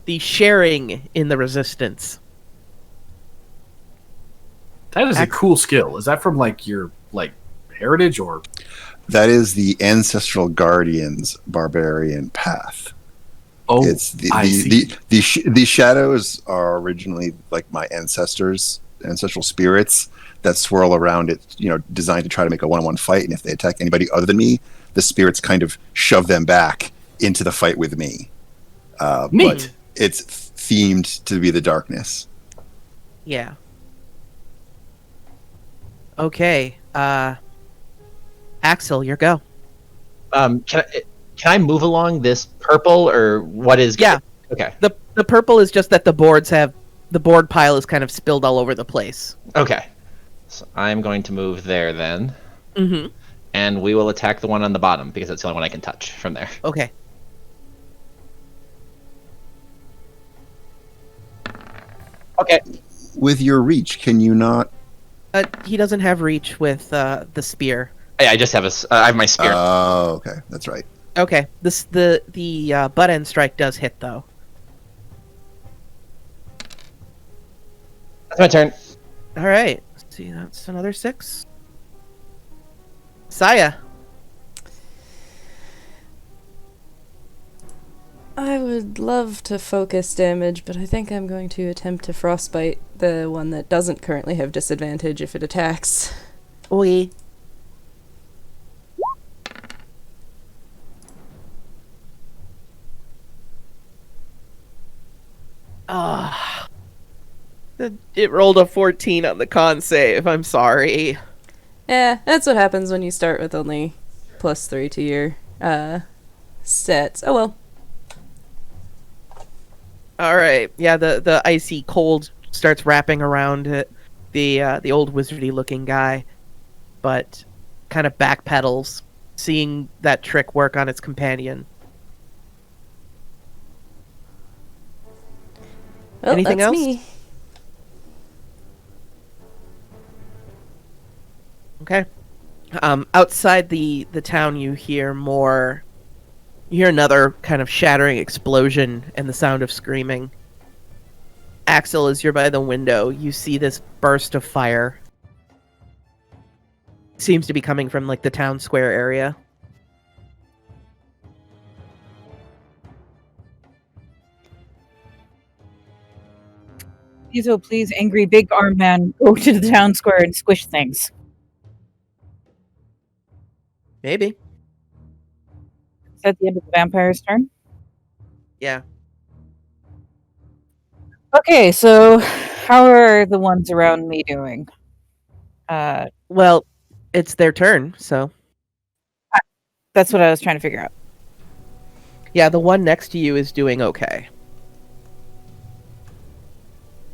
The sharing in the resistance. That is a cool skill. Is that from your heritage or? That is the Ancestral Guardian's barbarian path. Oh, it's the shadows are originally my ancestral spirits that swirl around it, designed to try to make a one-on-one fight. And if they attack anybody other than me, the spirits kind of shove them back into the fight with me. But it's themed to be the darkness. Yeah. Okay. Axel, your go. Can I move along this purple, or what is? Yeah. Okay. The purple is just that the board pile is kind of spilled all over the place. Okay. So I'm going to move there then. Mm-hmm. And we will attack the one on the bottom, because that's the only one I can touch from there. Okay. Okay. With your reach, can you not? He doesn't have reach with the spear. I just have I have my spear. Oh, okay, that's right. Okay. The butt end strike does hit though. That's my turn. All right. Let's see, that's another 6. Saya. I would love to focus damage, but I think I'm going to attempt to frostbite the one that doesn't currently have disadvantage if it attacks. Oi. Ah. It rolled a 14 on the con save. I'm sorry. Yeah, that's what happens when you start with only +3 to your stats. Oh well. All right. Yeah, the icy cold starts wrapping around it, the old wizardy looking guy, but kind of backpedals, seeing that trick work on its companion. Well, Anything that's else? me. Okay. Outside the town, you hear another kind of shattering explosion and the sound of screaming. Axel, as you're by the window, you see this burst of fire. Seems to be coming from like the town square area. Please, angry big arm man, go to the town square and squish things. Maybe. Is that the end of the vampire's turn? Yeah. Okay, so how are the ones around me doing? Well, it's their turn, so That's what I was trying to figure out. yeah, the one next to you is doing okay.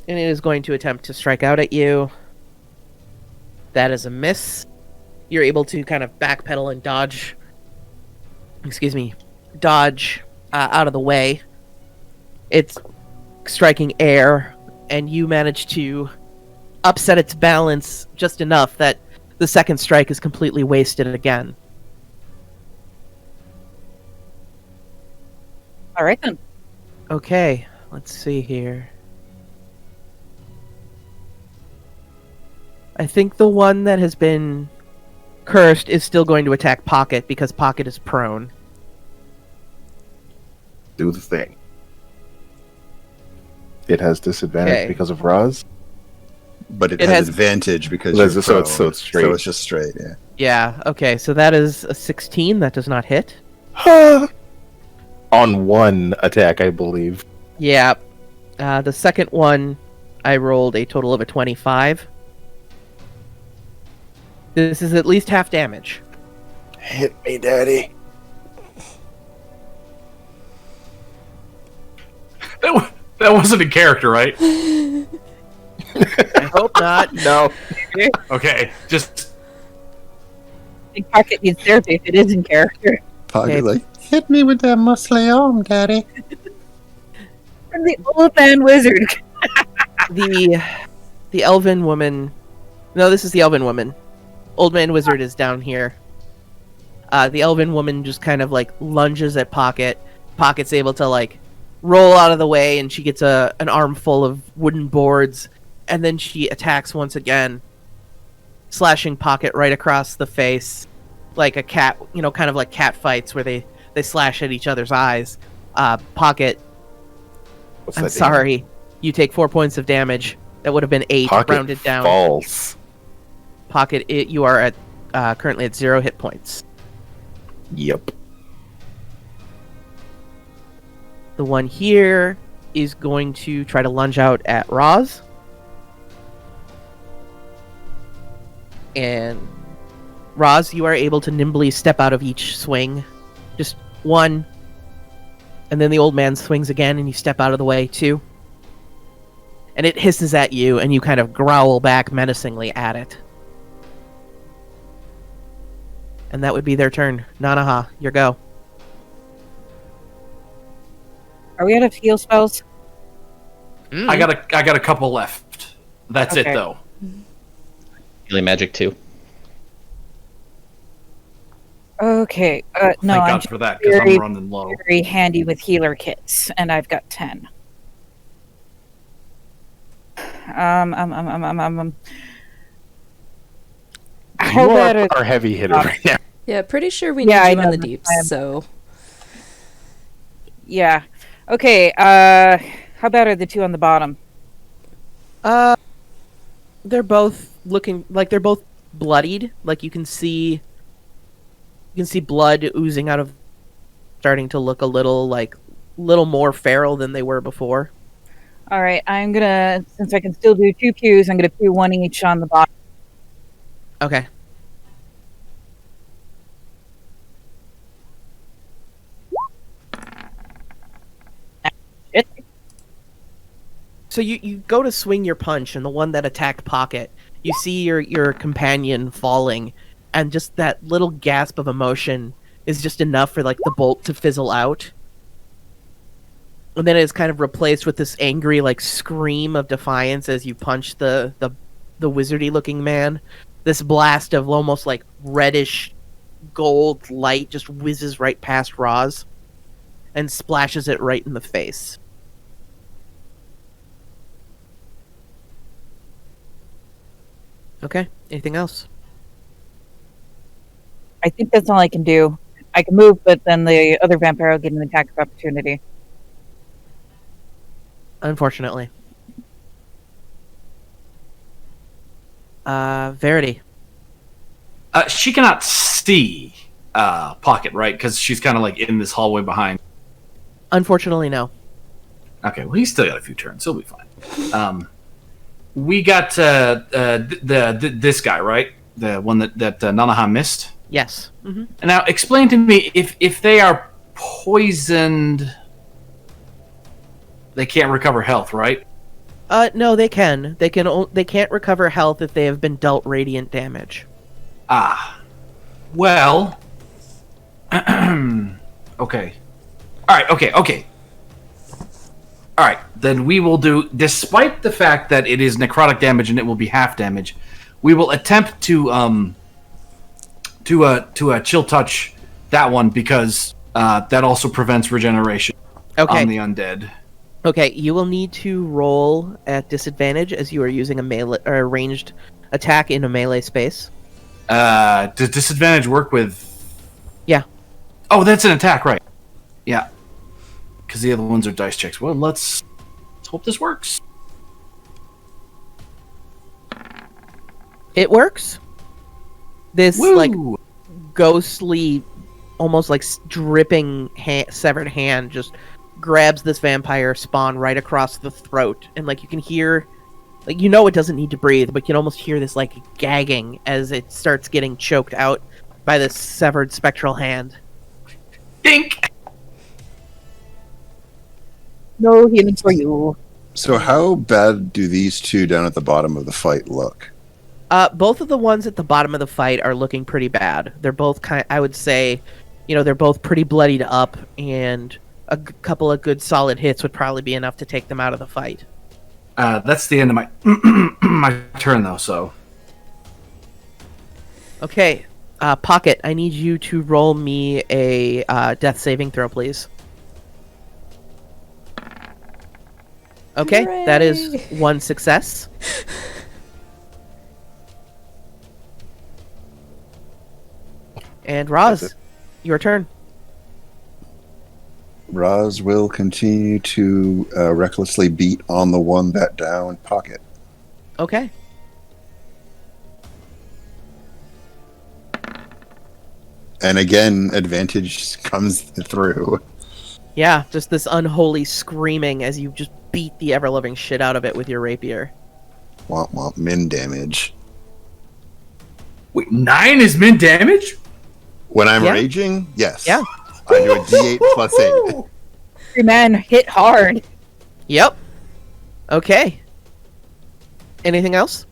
And it is going to attempt to strike out at you. That is a miss. You're able to kind of backpedal and dodge. Dodge out of the way. It's striking air, and you manage to upset its balance just enough that the second strike is completely wasted again. All right then. Okay, let's see here. I think the one that has been cursed is still going to attack Pocket because Pocket is prone. Do the thing. It has disadvantage Okay. because of Roz. But it It has has- advantage because So you're it's- so it's- prone, so it's straight. So it's just straight, yeah. Yeah, okay, so that is a 16. That does not hit. On one attack, I believe. Yeah. The second one, I rolled a total of a 25. This is at least half damage. Hit me, Daddy. That wasn't a character, right? I hope not. No. Okay, just I think Pocket needs therapy if it is in character. Pocket Okay. like, hit me with that muscly arm, Daddy. From the old man wizard. The elven woman. No, this is the elven woman. Old man wizard is down here. The elven woman just kind of like lunges at Pocket. Pocket's able to like roll out of the way, and she gets an armful of wooden boards, and then she attacks once again, slashing Pocket right across the face, like a cat. You know, kind of like cat fights where they slash at each other's eyes. Pocket, What's I'm that sorry. You take 4 points of damage. That would have been 8, Pocket rounded down. falls. Pocket, you are at currently at 0 hit points. Yep. The one here is going to try to lunge out at Roz. And Roz, you are able to nimbly step out of each swing. Just one. And then the old man swings again, and you step out of the way, too. And it hisses at you, and you kind of growl back menacingly at it. And that would be their turn. Nanaha, your go. Are we out of heal spells? I got a couple left. That's it Okay. though. Healing magic too. Okay. No, Thank I'm God just for that because very, I'm running low. very handy with healer kits, and I've got 10. How You bad are are our heavy hitter right now. Yeah, pretty sure we Yeah, need I you on know, the that's deeps, why I'm- so... Yeah. Okay, how bad are the two on the bottom? They're both looking like they're both bloodied. Like you can see blood oozing out of, starting to look a little more feral than they were before. Alright, I'm gonna, since I can still do 2 pews, I'm gonna pew 1 each on the bottom. Okay. Shit. So you go to swing your punch, and the one that attacked Pocket, you see your companion falling, and just that little gasp of emotion is just enough for like the bolt to fizzle out. And then it's kind of replaced with this angry like scream of defiance as you punch the wizardy looking man. This blast of almost like reddish gold light just whizzes right past Roz and splashes it right in the face. Okay, anything else? I think that's all I can do. I can move, but then the other vampire will get an attack of opportunity. Unfortunately. Verity. She cannot see Pocket, right? Because she's kind of like in this hallway behind. Unfortunately, no. Okay, well, he's still got a few turns. He'll be fine. We got this guy, right? The one that Nanaha missed. Yes. Mm-hmm. And now, explain to me if they are poisoned, they can't recover health, right? No, they can. They can't recover health if they have been dealt radiant damage. Ah. Well. Okay. All right. Okay. All right. Then we will do, despite the fact that it is necrotic damage and it will be half damage, we will attempt to chill touch that one because that also prevents regeneration on the undead. Okay, you will need to roll at disadvantage as you are using a melee or a ranged attack in a melee space. Does disadvantage work with? Yeah. Oh, that's an attack, right? Yeah. Because the other ones are dice checks. Well, let's hope this works. It works. This Woo! like ghostly, almost like dripping severed hand just grabs this vampire spawn right across the throat, and like you can hear, like you know it doesn't need to breathe, but you can almost hear this like gagging as it starts getting choked out by this severed spectral hand. Dink! No healing for you. So how bad do these two down at the bottom of the fight look? Both of the ones at the bottom of the fight are looking pretty bad. They're both I would say, they're both pretty bloodied up, and a couple of good solid hits would probably be enough to take them out of the fight. That's the end of my my turn, though. So. Okay, Pocket, I need you to roll me a death saving throw, please. Okay, Hooray! that is one success. And Roz, your turn. Roz will continue to recklessly beat on the one that downed Pocket. Okay. And again, advantage comes through. Yeah, just this unholy screaming as you just beat the ever-loving shit out of it with your rapier. Womp womp, min damage. Wait, 9 is min damage? When I'm Yeah. raging, yes. Yeah. I do a d8 plus 8. Every man hit hard. Yep. Okay. Anything else?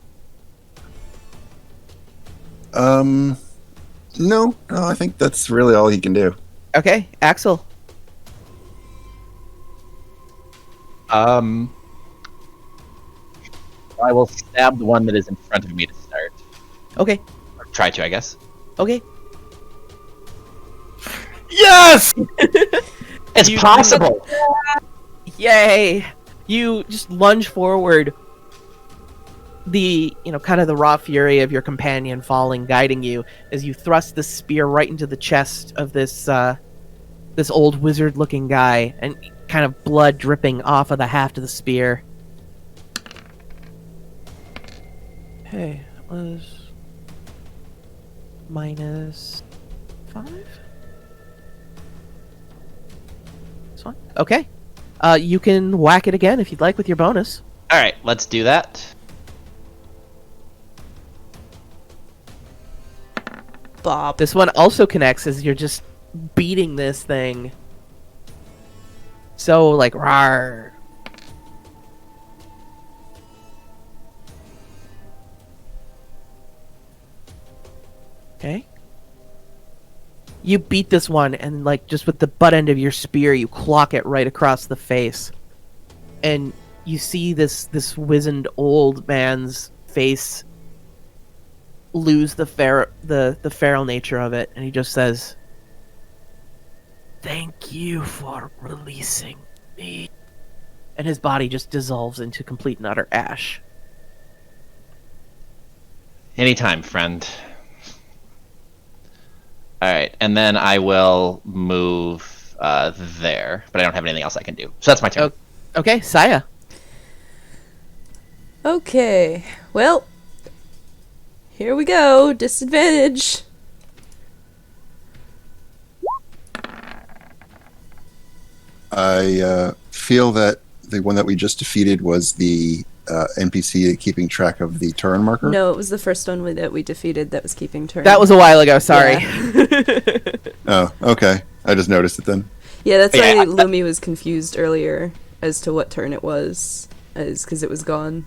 No, I think that's really all he can do. Okay, Axel. I will stab the one that is in front of me to start. Okay, Or try to, I guess. okay. Yes! It's You- possible! Yay! You just lunge forward. The, kind of the raw fury of your companion falling, guiding you as you thrust the spear right into the chest of this old wizard-looking guy, and kind of blood dripping off of the haft of the spear. Hey, that was -5. This one? Okay. You can whack it again if you'd like with your bonus. Alright, let's do that. Bob. This one also connects as you're just beating this thing. So, like, rawr. Okay. You beat this one, and, like, just with the butt end of your spear, you clock it right across the face. And you see this wizened old man's face lose the feral nature of it, and he just says, "Thank you for releasing me." And his body just dissolves into complete and utter ash. Anytime, friend. Alright, and then I will move there, but I don't have anything else I can do. So that's my turn. Okay, Saya. Okay, well, here we go. Disadvantage. I feel that the one that we just defeated was the NPC keeping track of the turn marker. No, it was the first one that we defeated that was keeping turn. That was a while ago, sorry. Yeah, Oh, okay. I just noticed it then. yeah, that's Yeah. why Lumi was confused earlier as to what turn it was, is because it was gone.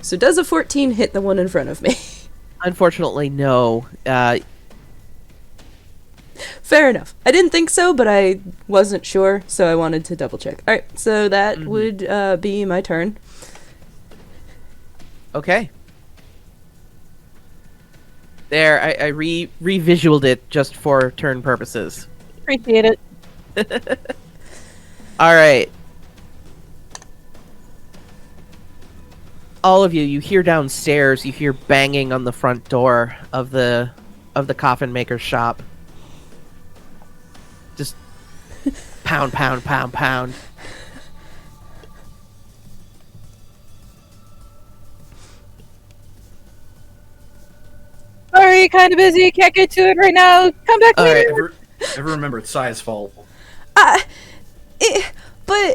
So does a 14 hit the one in front of me? Unfortunately, no. Fair enough. I didn't think so, but I wasn't sure, so I wanted to double check. Alright, so that would be my turn. Okay. There, I re-visualed it just for turn purposes. Appreciate it. Alright. All of you hear downstairs, you hear banging on the front door of the coffin maker's shop. Just pound, pound, pound, pound. Sorry, kind of busy. Can't get to it right now. Come back All right. later. Ever remember it's Saya's fault. But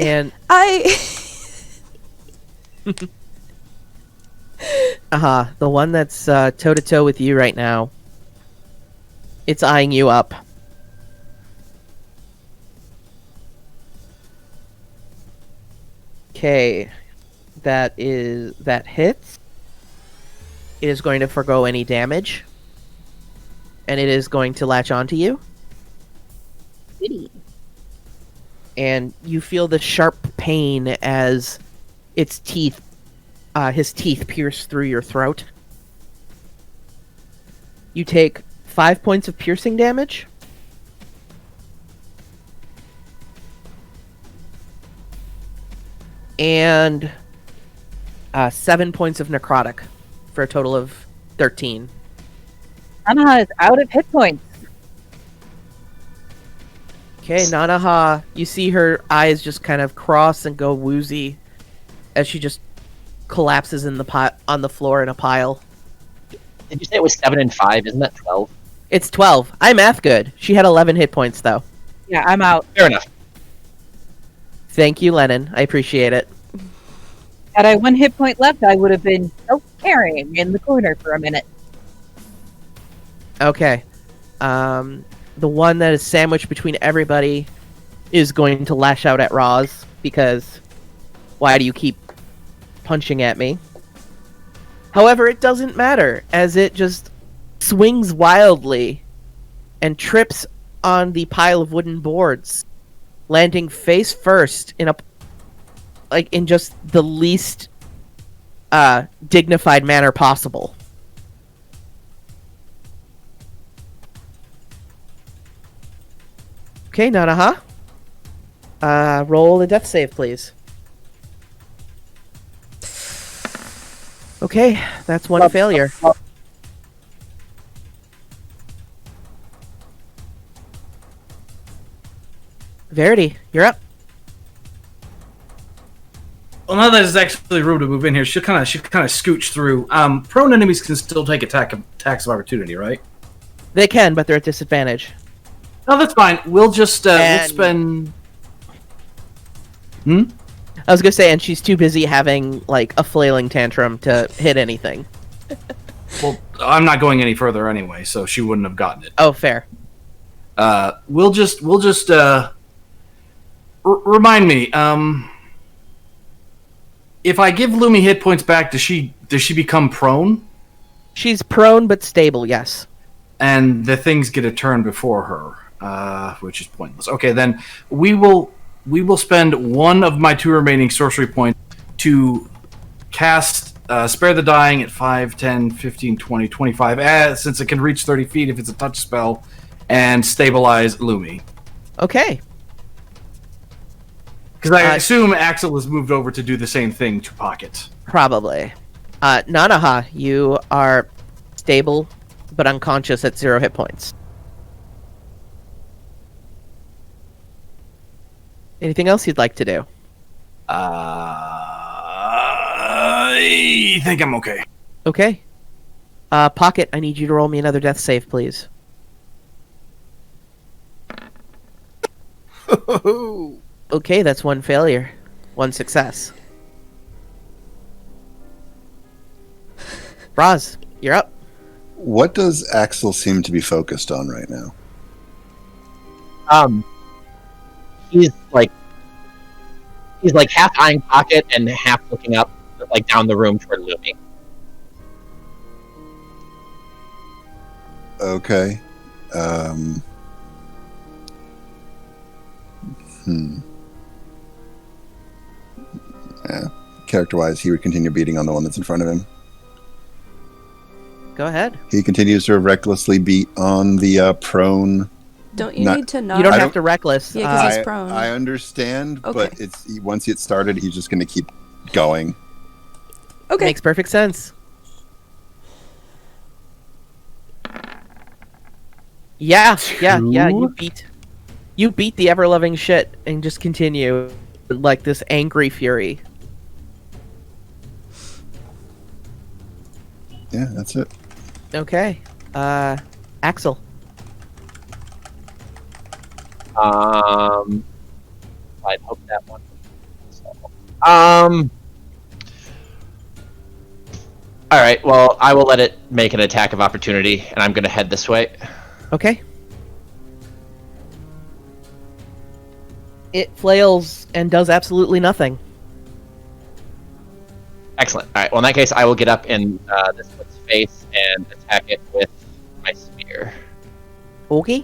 And I... the one that's toe to toe with you right now. It's eyeing you up. Okay, that hits. It is going to forgo any damage, and it is going to latch onto you. Goody. And you feel the sharp pain as its teeth, his teeth pierce through your throat. You take 5 points of piercing damage. And 7 points of necrotic for a total of 13. Anaha is out of hit points. Okay, Nanaha, you see her eyes just kind of cross and go woozy as she just collapses in on the floor in a pile. Did you say it was 7 and 5? Isn't that 12? It's 12. I'm math good. She had 11 hit points, though. Yeah, I'm out. Fair enough. Thank you, Lennon. I appreciate it. Had I 1 hit point left, I would have been self-carrying in the corner for a minute. Okay. The one that is sandwiched between everybody is going to lash out at Roz, because why do you keep punching at me? However, it doesn't matter, as it just swings wildly and trips on the pile of wooden boards, landing face first in just the least dignified manner possible. Okay, Nanaha. Roll a death save, please. Okay, that's one failure. Verity, you're up. Well, now that it's actually room to move in here, she'll kind of scooch through. Prone enemies can still take attacks of opportunity, right? They can, but they're at disadvantage. No, that's fine. We'll just we'll spend. I was gonna say, and she's too busy having like a flailing tantrum to hit anything. Well, I'm not going any further anyway, so she wouldn't have gotten it. Oh, fair. We'll just remind me. If I give Lumi hit points back, does she become prone? She's prone but stable, yes. And the things get a turn before her, which is pointless. Okay, then we will spend one of my 2 remaining sorcery points to cast Spare the Dying at 5, 10, 15, 20, 25, since it can reach 30 feet if it's a touch spell, and stabilize Lumi. Okay. Because I assume Axel has moved over to do the same thing to Pocket. Probably. Nanaha, you are stable but unconscious at 0 hit points. Anything else you'd like to do? I think I'm okay. Okay. Pocket, I need you to roll me another death save, please. Okay, that's 1 failure. 1 success. Roz, you're up. What does Axel seem to be focused on right now? He's half eyeing Pocket and half looking up, like down the room toward Lumi. Okay. Yeah. Character-wise, he would continue beating on the one that's in front of him. Go ahead. He continues to recklessly beat on the prone. Don't you need to not? You don't have to reckless. Yeah, 'cause he's prone. I understand, Okay. but once it's started, he's just going to keep going. Okay. Makes perfect sense. Yeah. You beat the ever-loving shit and just continue like this angry fury. Yeah, that's it. Okay. Axel. I'd hope that one. All right. Well, I will let it make an attack of opportunity, and I'm going to head this way. Okay. It flails and does absolutely nothing. Excellent. All right. Well, in that case, I will get up in this one's face and attack it with my spear. Okay.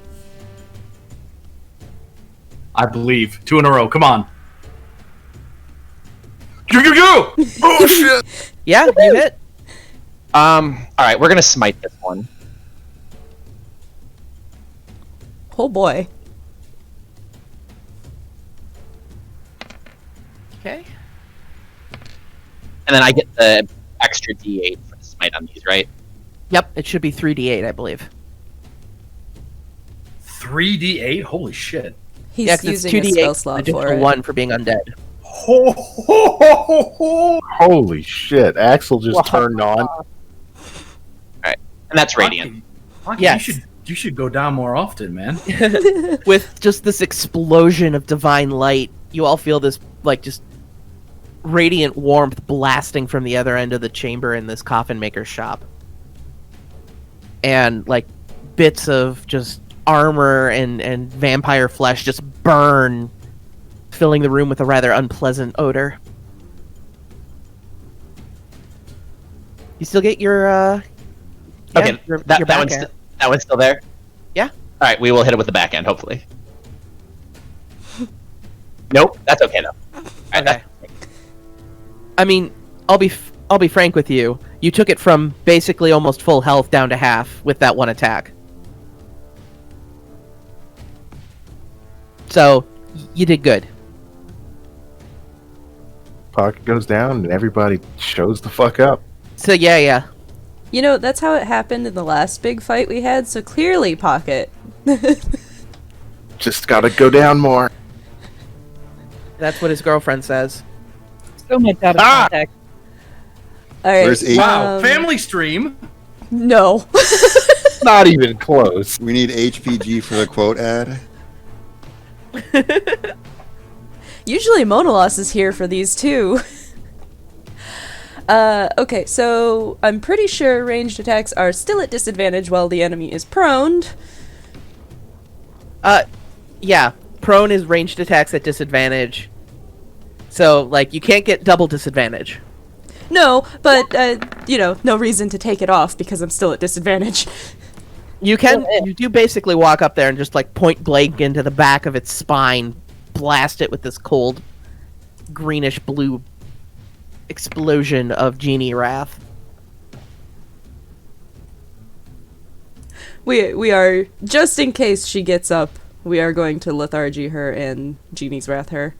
I believe 2 in a row. Come on. Go! Oh, shit! Yeah, you hit. All right. We're gonna smite this one. Oh boy. Okay. And then I get the extra D8 for the smite on these, right? Yep, it should be 3d8, I believe. 3d8? Holy shit. He's Yeah, 'cause it's using a 2d8 spell slot additional for it. 1 for being undead. Holy shit! Axel just turned on. And that's radiant. Lucky, Yes. you should go down more often, man. With just this explosion of divine light, you all feel this, like, just radiant warmth blasting from the other end of the chamber in this coffin maker's shop. And, like, bits of just armor and vampire flesh just burn, filling the room with a rather unpleasant odor. You still get your Okay, your that backhand. one's still there? Yeah. All right, we will hit it with the backhand, hopefully. Nope, that's okay, though. All right, Okay. I mean, I'll be frank with you. You took it from basically almost full health down to half with that one attack. So, you did good. Pocket goes down and everybody shows the fuck up. So, yeah. You know, that's how it happened in the last big fight we had, so clearly Pocket. Just gotta go down more. That's what his girlfriend says. So much out of context. Alright. Where's H? Wow, family stream. No. Not even close. We need HPG for the quote ad. Usually Monolos is here for these too. Okay, so I'm pretty sure ranged attacks are still at disadvantage while the enemy is prone. Yeah. Prone is ranged attacks at disadvantage. So, like, you can't get double disadvantage. No, but, no reason to take it off because I'm still at disadvantage. You do basically walk up there and just, like, point blank into the back of its spine, blast it with this cold, greenish blue explosion of genie wrath. We are, just in case she gets up, we are going to lethargy her and Genie's Wrath her.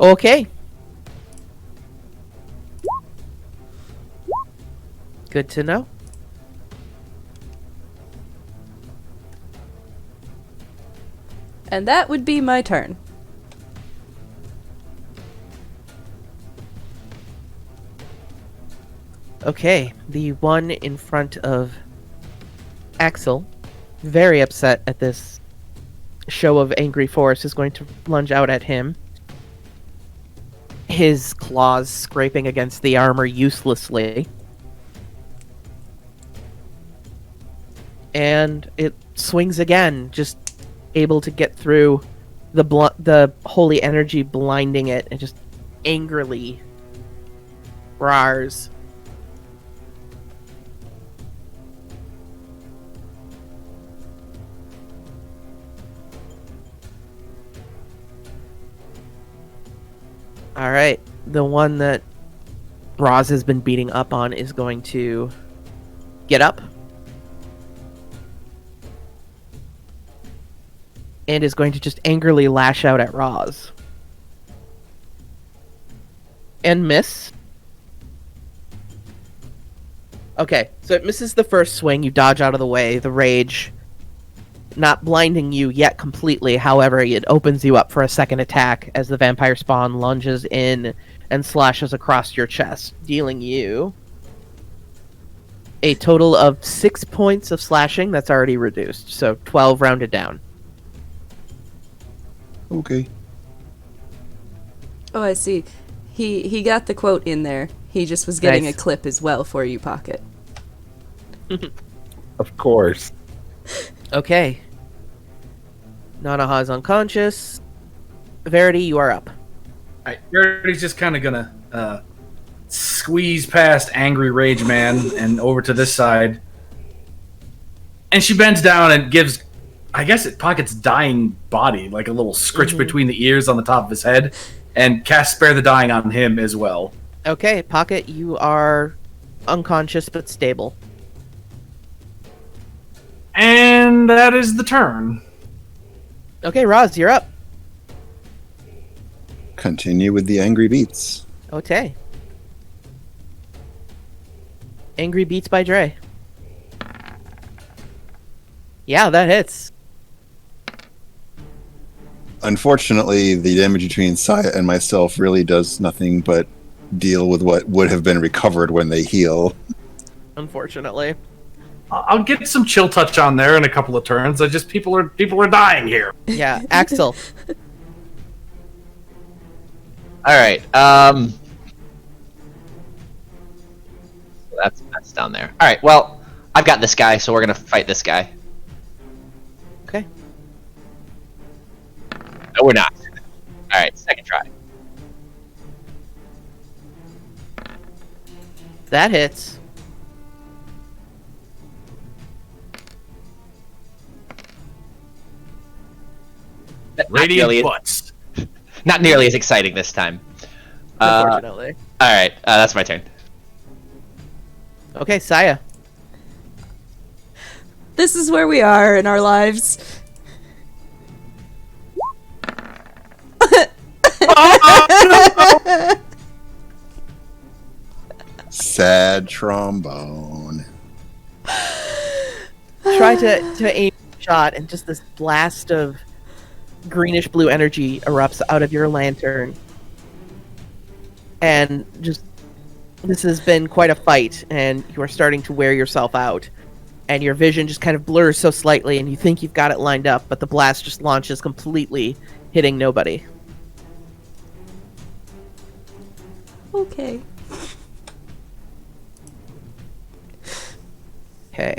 Okay. Good to know. And that would be my turn. Okay, the one in front of Axel, very upset at this show of angry force, is going to lunge out at him. His claws scraping against the armor uselessly. And it swings again, just able to get through the holy energy blinding it, and just angrily roars. Alright, the one that Roz has been beating up on is going to get up. And is going to just angrily lash out at Roz. And miss. Okay, so it misses the first swing, you dodge out of the way, the rage not blinding you yet completely, however, it opens you up for a second attack as the vampire spawn lunges in and slashes across your chest, dealing you a total of 6 points of slashing. That's already reduced, so 12 rounded down. Okay. Oh, I see. He got the quote in there. He just was getting Nice. a clip as well for you, Pocket. Of course. Okay. Nanaha is unconscious. Verity, you are up. Alright, Verity's just kind of gonna squeeze past Angry Rage Man and over to this side. And she bends down and gives, I guess it Pocket's dying body, like a little scritch between the ears on the top of his head, and cast Spare the Dying on him as well. Okay, Pocket, you are unconscious but stable. And that is the turn. Okay, Roz, you're up. Continue with the angry beats. Okay. Angry Beats by Dre. Yeah, that hits. Unfortunately, the damage between Saya and myself really does nothing but deal with what would have been recovered when they heal. Unfortunately. I'll get some chill touch on there in a couple of turns. I just people are dying here. Yeah, Axel. All right. That's down there. All right. Well, I've got this guy, so we're gonna fight this guy. Okay. No, we're not. All right. Second try. That hits. Radiant butts. Not nearly as exciting this time. Unfortunately. All right, that's my turn. Okay, Saya. This is where we are in our lives. Sad trombone. Try to aim a shot, and just this blast of greenish blue energy erupts out of your lantern. And just, this has been quite a fight, and you are starting to wear yourself out. And your vision just kind of blurs so slightly, and you think you've got it lined up, but the blast just launches completely, hitting nobody. Okay. Okay.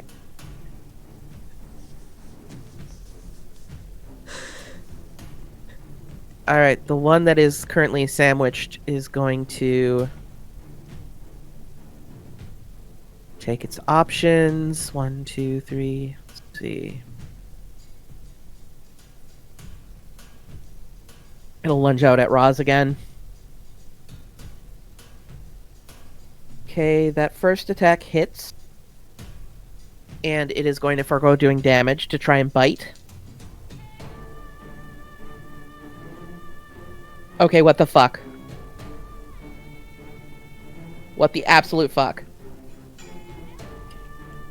Alright, the one that is currently sandwiched is going to take its options. 1, 2, 3. Let's see. It'll lunge out at Roz again. Okay, that first attack hits. And it is going to forego doing damage to try and bite. Okay, what the fuck? What the absolute fuck?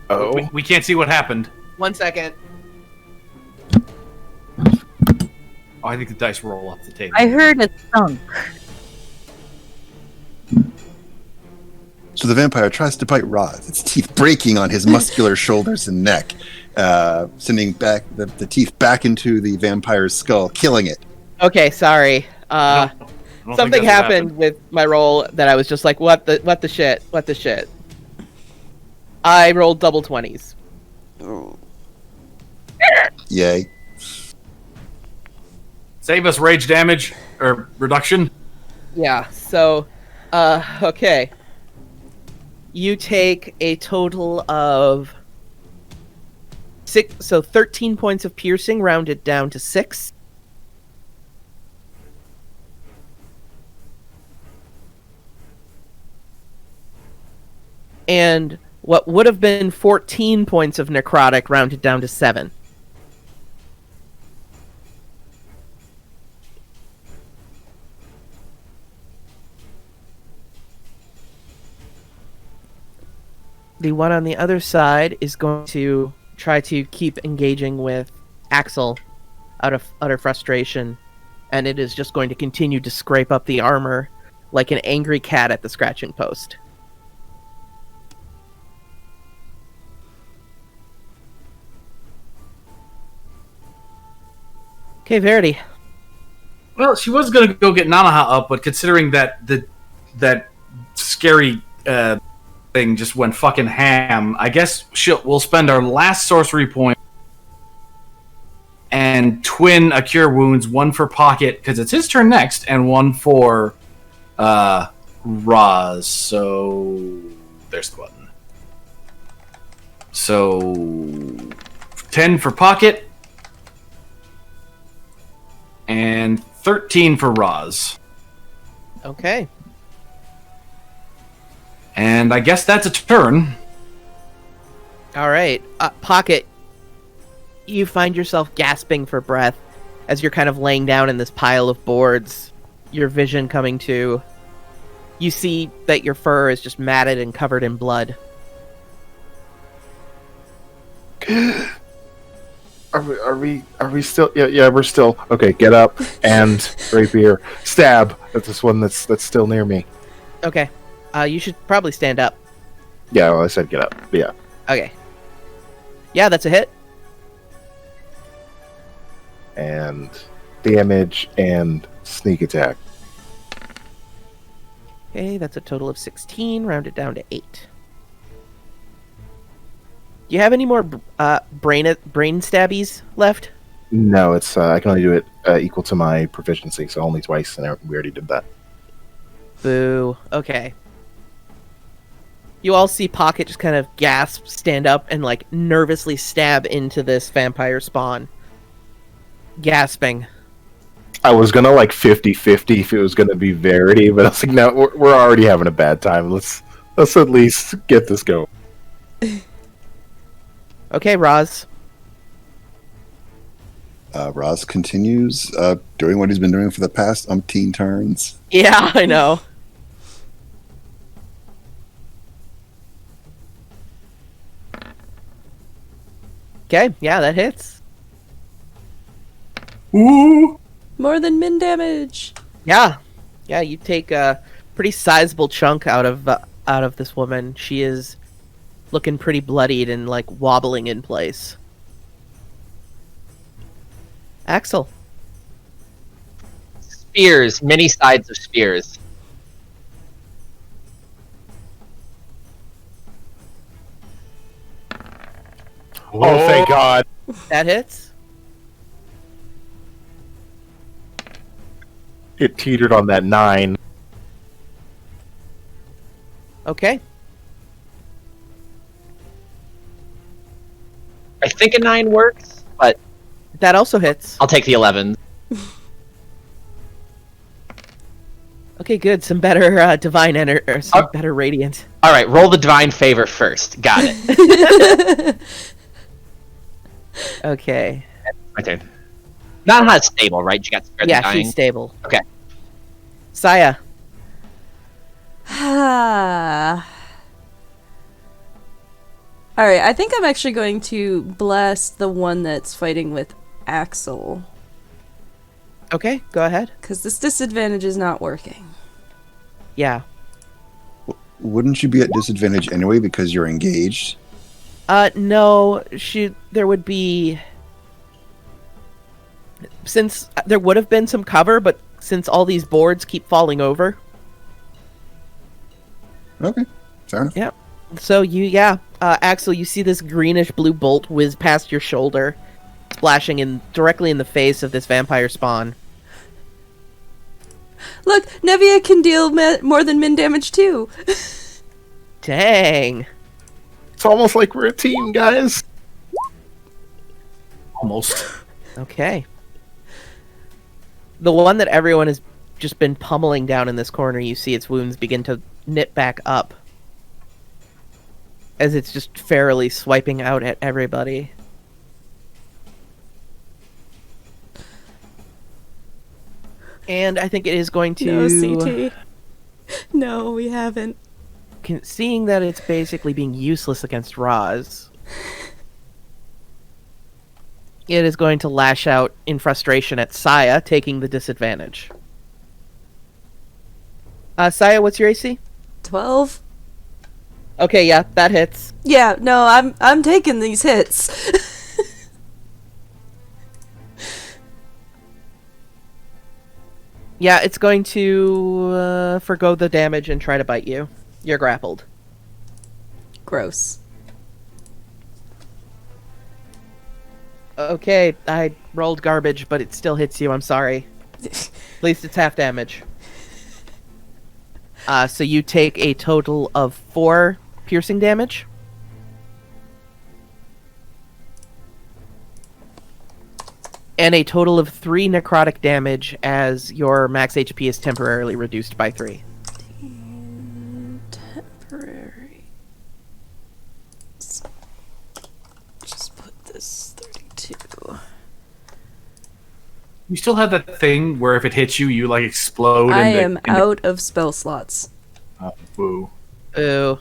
Oh. We can't see what happened. 1 second. Oh, I think the dice roll off the table. I heard a thunk. So the vampire tries to bite Roz, its teeth breaking on his muscular shoulders and neck, sending back the teeth back into the vampire's skull, killing it. Okay, sorry. I don't think Something that's what happened with my roll that I was just like, what the shit? I rolled double 20s. Yay. Save us rage damage or reduction. Yeah, so, okay. You take a total of 13 points of piercing, rounded down to 6. And what would have been 14 points of necrotic, rounded down to 7. The one on the other side is going to try to keep engaging with Axel out of utter frustration, and it is just going to continue to scrape up the armor like an angry cat at the scratching post. Okay, Verity. Well, she was gonna go get Nanaha up, but considering that that scary thing just went fucking ham, I guess we'll spend our last sorcery point and twin a cure wounds, one for Pocket because it's his turn next, and one for Roz. So there's the button. So 10 for Pocket and 13 for Roz. Okay. And I guess that's a turn. All right. Pocket, you find yourself gasping for breath as you're kind of laying down in this pile of boards, your vision coming to. You see that your fur is just matted and covered in blood. Are we still? Yeah, we're still. Okay, get up and rapier stab at this one that's still near me. Okay. You should probably stand up. Yeah, well, I said get up. But yeah. Okay. Yeah, that's a hit. And damage and sneak attack. Okay, that's a total of 16, rounded down to 8. Do you have any more brain stabbies left? No, it's I can only do it equal to my proficiency, so only twice, and we already did that. Boo. Okay. You all see Pocket just kind of gasp, stand up, and like nervously stab into this vampire spawn. Gasping. I was gonna like 50-50 if it was gonna be Verity, but I was like, no, we're already having a bad time. Let's at least get this going. Okay, Roz. Roz continues doing what he's been doing for the past umpteen turns. Yeah, I know. Okay, yeah, that hits. Ooh. More than min damage. Yeah, you take a pretty sizable chunk out of this woman. She is looking pretty bloodied and like wobbling in place. Axel. Spears, many sides of spears. Oh, thank God! That hits. It teetered on that 9. Okay. I think a 9 works, but That also hits. I'll take the 11. Okay, good. Some better divine energy, or some better radiant. All right, roll the divine favor first. Got it. Okay. My turn. Not how it's stable, right? You got scared Yeah, of dying. she's stable. Okay. Saya. Alright, I think I'm actually going to blast the one that's fighting with Axel. Okay, go ahead. Because this disadvantage is not working. Yeah. Wouldn't you be at disadvantage anyway because you're engaged? No, there would be... Since there would have been some cover, but since all these boards keep falling over... Okay, fair enough. Yeah. So Axel, you see this greenish blue bolt whiz past your shoulder, splashing directly in the face of this vampire spawn. Look, Nevia can deal more than min damage too. Dang. It's almost like we're a team, guys. Almost. Okay. The one that everyone has just been pummeling down in this corner, you see its wounds begin to knit back up as it's just fairly swiping out at everybody. And I think it is going to... No, CT. No, we haven't. Seeing that it's basically being useless against Roz, it is going to lash out in frustration at Saya, taking the disadvantage. Saya, what's your AC? 12? Okay, yeah, that hits. Yeah, no, I'm taking these hits. Yeah, it's going to forgo the damage and try to bite you. You're grappled. Gross. Okay, I rolled garbage, but it still hits you. I'm sorry. At least it's half damage. So you take a total of 4 piercing damage. And a total of 3 necrotic damage as your max HP is temporarily reduced by 3. Temporary. Just put this 32. You still have that thing where if it hits you, you like explode. I am out of spell slots. Oh, boo. Ooh.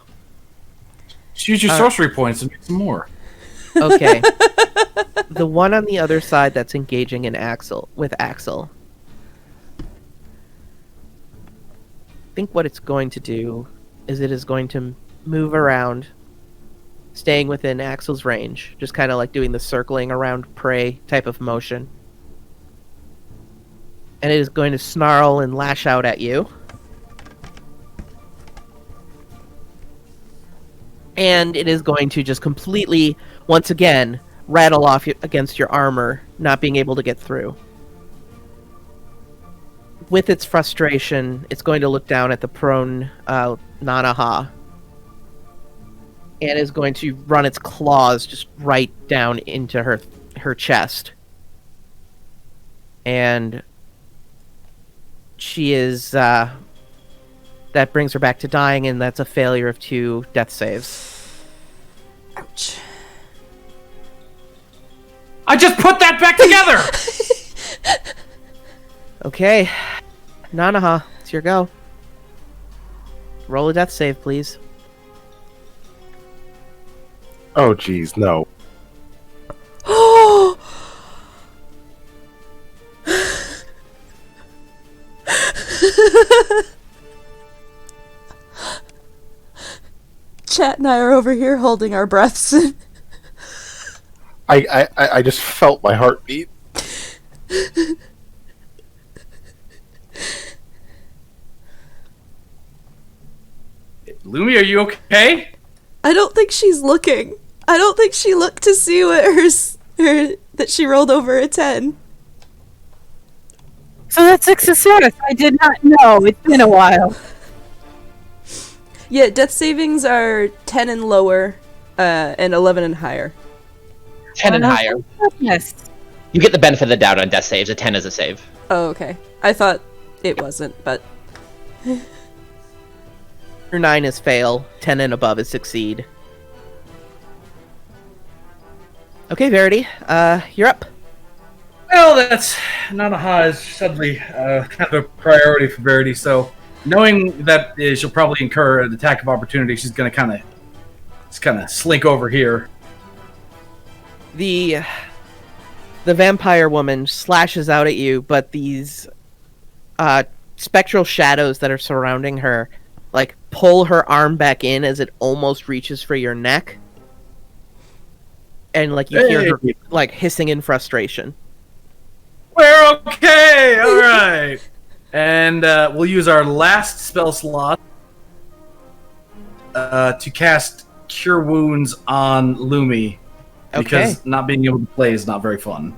Just use your sorcery points and make some more. Okay. The one on the other side that's engaging with Axel. I think what it's going to do is it is going to move around, staying within Axel's range, just kind of like doing the circling around prey type of motion. And it is going to snarl and lash out at you. And it is going to just completely, once again, rattle off against your armor, not being able to get through. With its frustration, it's going to look down at the prone Nanaha and is going to run its claws just right down into her chest. And she is that brings her back to dying, and that's a failure of 2 death saves. Ouch. I just put that back together! Okay, Nanaha, it's your go. Roll a death save, please. Oh, geez, no. Chat and I are over here holding our breaths. I just felt my heartbeat. Lumi, are you okay? I don't think she's looking. I don't think she looked to see what her that she rolled over a 10. So that's 6 success. I did not know. It's been a while. Yeah, death savings are 10 and lower, and 11 and higher. 10 and higher. Goodness. You get the benefit of the doubt on death saves. A 10 is a save. Oh, okay. I thought it wasn't, but... Your 9 is fail, 10 and above is succeed. Okay, Verity, you're up. Well, that's Nanaha is suddenly kind of a priority for Verity, so knowing that she'll probably incur an attack of opportunity, she's going to kind of slink over here. The vampire woman slashes out at you, but these spectral shadows that are surrounding her like pull her arm back in as it almost reaches for your neck. And like you hear her like hissing in frustration. We're okay! Alright! And we'll use our last spell slot to cast Cure Wounds on Lumi. Because not being able to play is not very fun.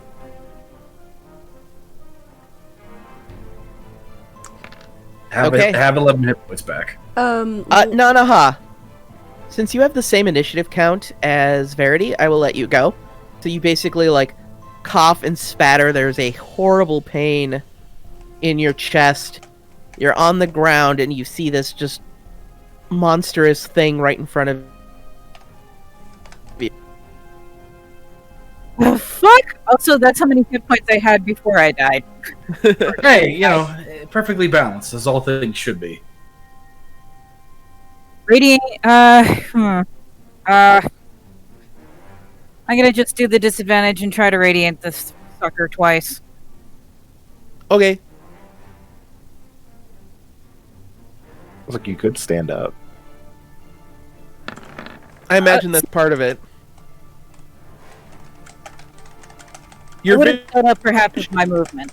Have 11 hit points back. Nanaha, since you have the same initiative count as Verity, I will let you go. So you basically like cough and spatter. There's a horrible pain in your chest. You're on the ground and you see this just monstrous thing right in front of you. Oh, fuck! Also, that's how many hit points I had before I died. Hey, perfectly balanced, as all things should be. Radiant, I'm gonna just do the disadvantage and try to radiant this sucker twice. Okay. Looks like you could stand up. I imagine that's part of it. I would have set up perhaps with my movement.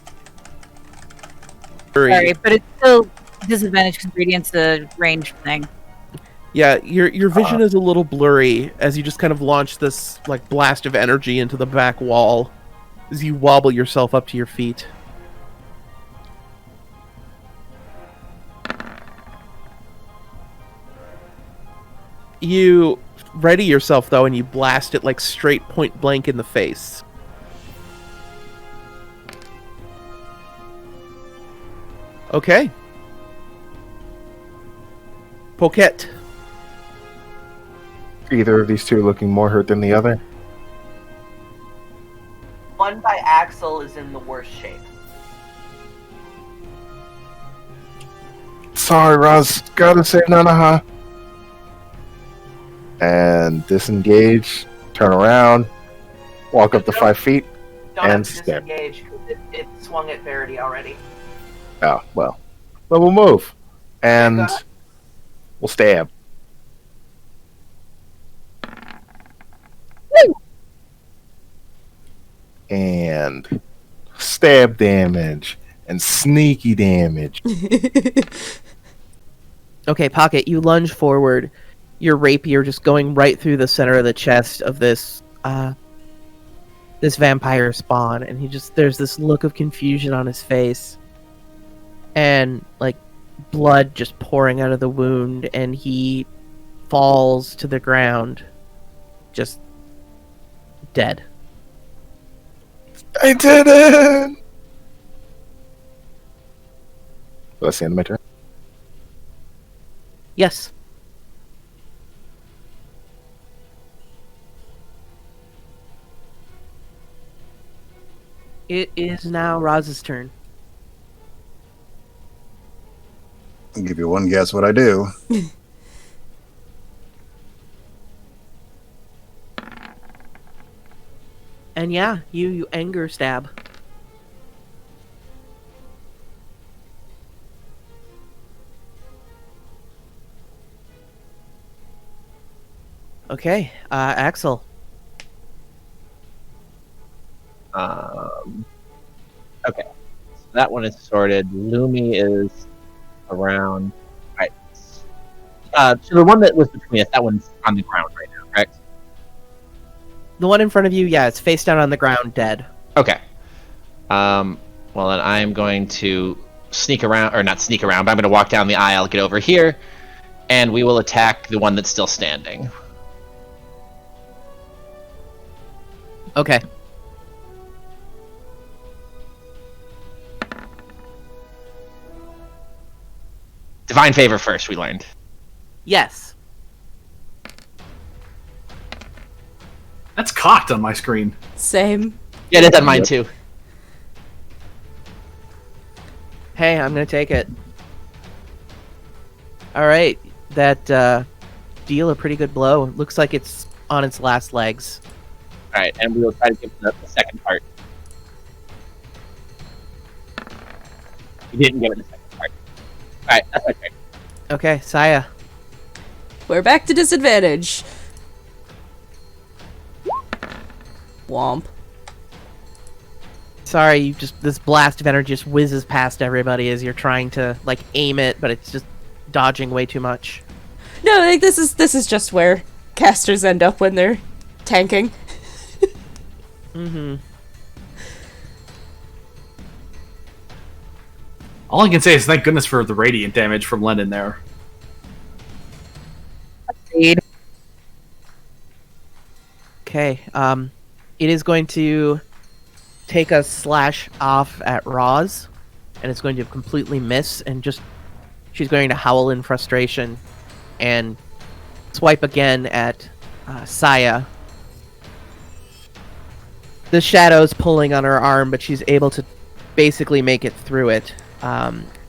Sorry, Sorry, but it's still disadvantage because radiant's a ranged thing. Yeah, your vision is a little blurry as you just kind of launch this like blast of energy into the back wall as you wobble yourself up to your feet. You ready yourself though, and you blast it like straight point blank in the face. Okay. Pocket. Either of these two looking more hurt than the other? One by Axel is in the worst shape. Sorry, Roz. Gotta save Nanaha. And disengage. Turn around. Walk up to 5 feet. And stab. Disengage because it swung at Verity already. Oh, well. Then we'll move. And we'll stab. And stab damage. And sneaky damage. Okay, Pocket, you lunge forward, your rapier just going right through the center of the chest of this this vampire spawn, and there's this look of confusion on his face. And like blood just pouring out of the wound, and he falls to the ground, just dead. I did it! That's the end of my turn. Yes. It is now Roz's turn. I'll give you one guess what I do. And yeah, you anger stab. Okay, Axel. Okay. So that one is sorted. Lumi is around. Right. So the one that was between us, that one's on the ground right now, correct? The one in front of you, yeah, it's face down on the ground, dead. Okay. Well, then I'm going to sneak around, or not sneak around, but I'm going to walk down the aisle, get over here, and we will attack the one that's still standing. Okay. Divine favor first, we learned. Yes. That's cocked on my screen. Same. Yeah, it is on mine too. Hey, I'm gonna take it. Alright, that deal a pretty good blow. Looks like it's on its last legs. Alright, and we will try to give the second part. We didn't give it the second part. Alright, that's my turn. Okay, Saya. We're back to disadvantage. Womp. Sorry, this blast of energy just whizzes past everybody as you're trying to like aim it, but it's just dodging way too much. No, like this is just where casters end up when they're tanking. Mm-hmm. All I can say is thank goodness for the radiant damage from Lennon there. Okay, it is going to take a slash off at Roz, and it's going to completely miss, and she's going to howl in frustration, and swipe again at Saya. The shadow's pulling on her arm, but she's able to basically make it through it.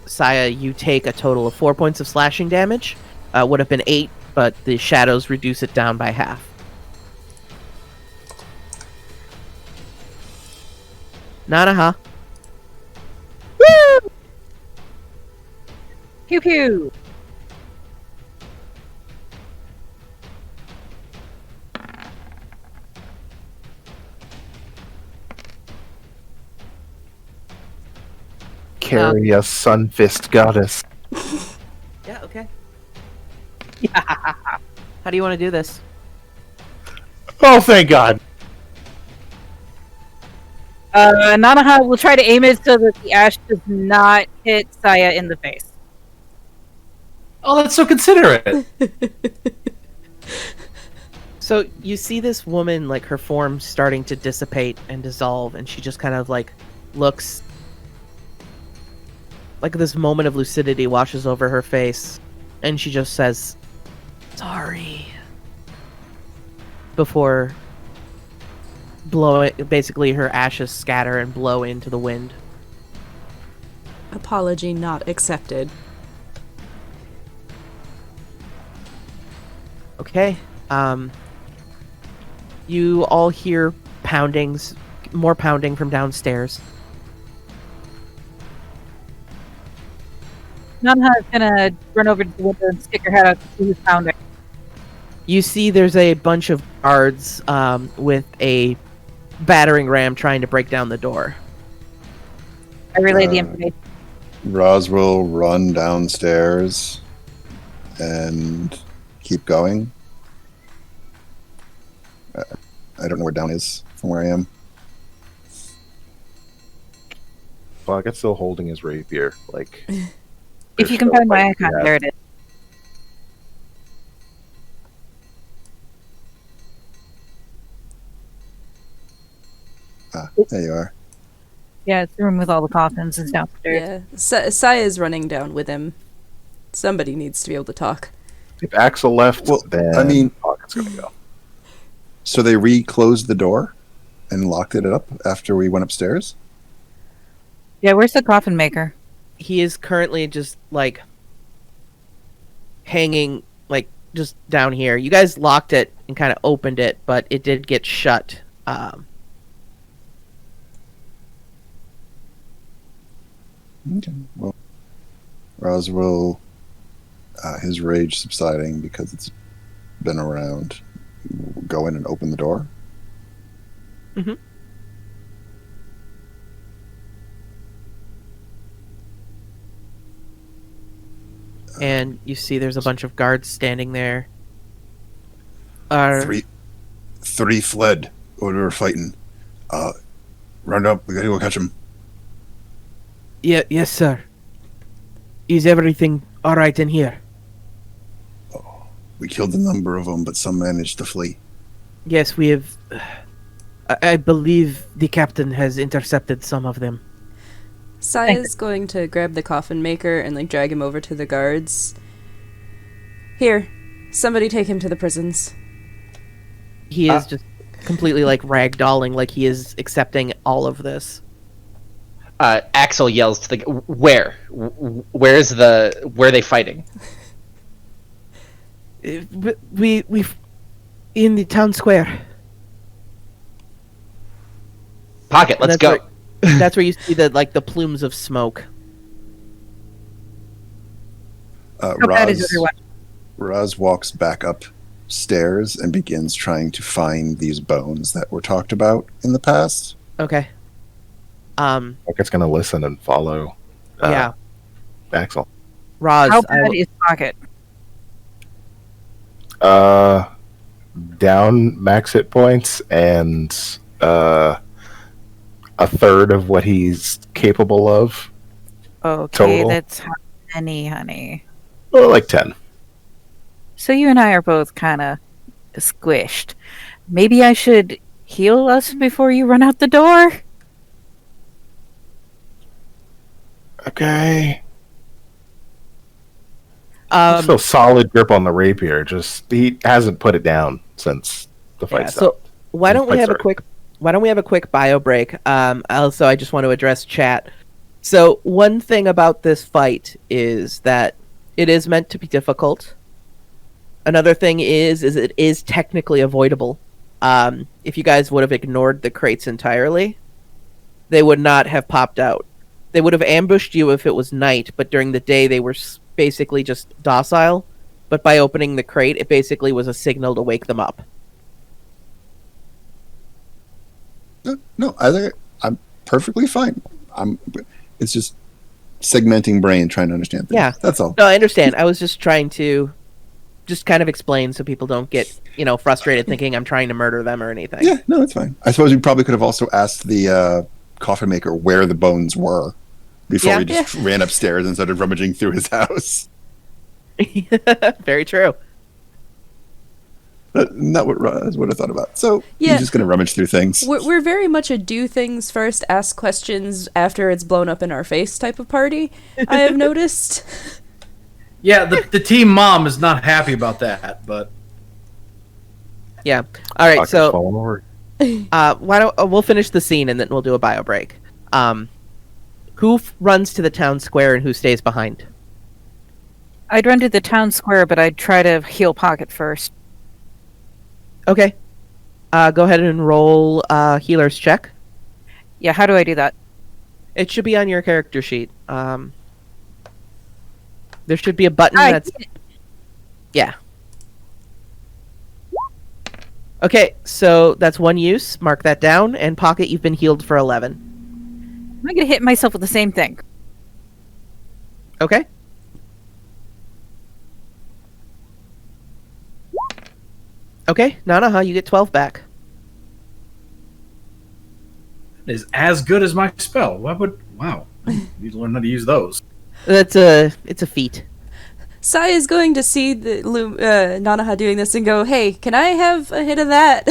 Saya, you take a total of 4 points of slashing damage. Would have been 8, but the shadows reduce it down by half. Nanaha. Woo! Pew pew. Carry a sun-fist goddess. Yeah, okay. How do you want to do this? Oh, thank God. Nanaha will try to aim it so that the ash does not hit Saya in the face. Oh, that's so considerate. So you see this woman, like her form starting to dissipate and dissolve, and she just kind of like looks like this moment of lucidity washes over her face, and she just says, "Sorry," before basically her ashes scatter and blow into the wind. Apology not accepted. Okay. You all hear poundings, more pounding from downstairs. Nanaha is gonna run over to the window and stick her head out to see who's pounding. You see there's a bunch of guards with a battering ram trying to break down the door. I relay the information. Roz will run downstairs and keep going. I don't know where down is from where I am. Fuck, it's still holding his rapier. Like, If you can find my icon, there it is. There you are. Yeah, it's the room with all the coffins is downstairs. Yeah. Saya's running down with him. Somebody needs to be able to talk. If Axel left, Well, then I mean- Pocket's gonna go. So they reclosed the door and locked it up after we went upstairs? Yeah, where's the coffin maker? He is currently just like hanging, like just down here. You guys locked it and kind of opened it, but it did get shut. Okay. Well, Roswell, his rage subsiding because it's been around, go in and open the door. Mhm. And you see there's a bunch of guards standing there. Three fled when we were fighting. Round up. We gotta go catch them. Yeah, yes, sir. Is everything all right in here? We killed a number of them, but some managed to flee. Yes, we have. I believe the captain has intercepted some of them. Saya's going to grab the coffin maker and like drag him over to the guards. Here, somebody take him to the prisons. He is just completely like ragdolling, like he is accepting all of this. Axel yells to the where? Where are they fighting? We in the town square. Pocket, let's go. That's where you see the plumes of smoke. How bad is everyone? Raz walks back upstairs and begins trying to find these bones that were talked about in the past. Okay. Pocket's gonna listen and follow. Yeah. Axel. Roz, How bad is Pocket? Down max hit points and a third of what he's capable of. Okay, Total. that's honey. Well, like 10. So you and I are both kind of squished. Maybe I should heal us before you run out the door? Okay. Still solid grip on the rapier. Just he hasn't put it down since the fight yeah, stopped. so why don't we have a quick bio break? Also, I just want to address chat. So one thing about this fight is that it is meant to be difficult. Another thing is it is technically avoidable. If you guys would have ignored the crates entirely, they would not have popped out. They would have ambushed you if it was night, but during the day they were basically just docile. But by opening the crate, it basically was a signal to wake them up. No, I think I'm perfectly fine. It's just segmenting brain, trying to understand things. Yeah. That's all. No, I understand. I was just trying to kind of explain so people don't get, frustrated thinking I'm trying to murder them or anything. Yeah, no, it's fine. I suppose we probably could have also asked the coffin maker where the bones were before we just ran upstairs and started rummaging through his house. Very true. Not what Raz would have thought about. So Yeah. he's just going to rummage through things. We're very much a do things first, ask questions after it's blown up in our face type of party, I have noticed. Yeah, the team mom is not happy about that, but Yeah. All right, Pocket's so falling over. why don't we'll finish the scene and then we'll do a bio break. Who runs to the town square and who stays behind? I'd run to the town square, but I'd try to heal Pocket first. Okay. Go ahead and roll healer's check. Yeah, how do I do that? It should be on your character sheet. There should be a button that's... Yeah. Okay, so that's one use. Mark that down. And Pocket, you've been healed for 11. I'm going to hit myself with the same thing. Okay. Okay, Nanaha, you get 12 back. it is as good as my spell. Wow. I need to learn how to use those. It's a feat. Sai is going to see the Nanaha doing this and go, hey, can I have a hit of that?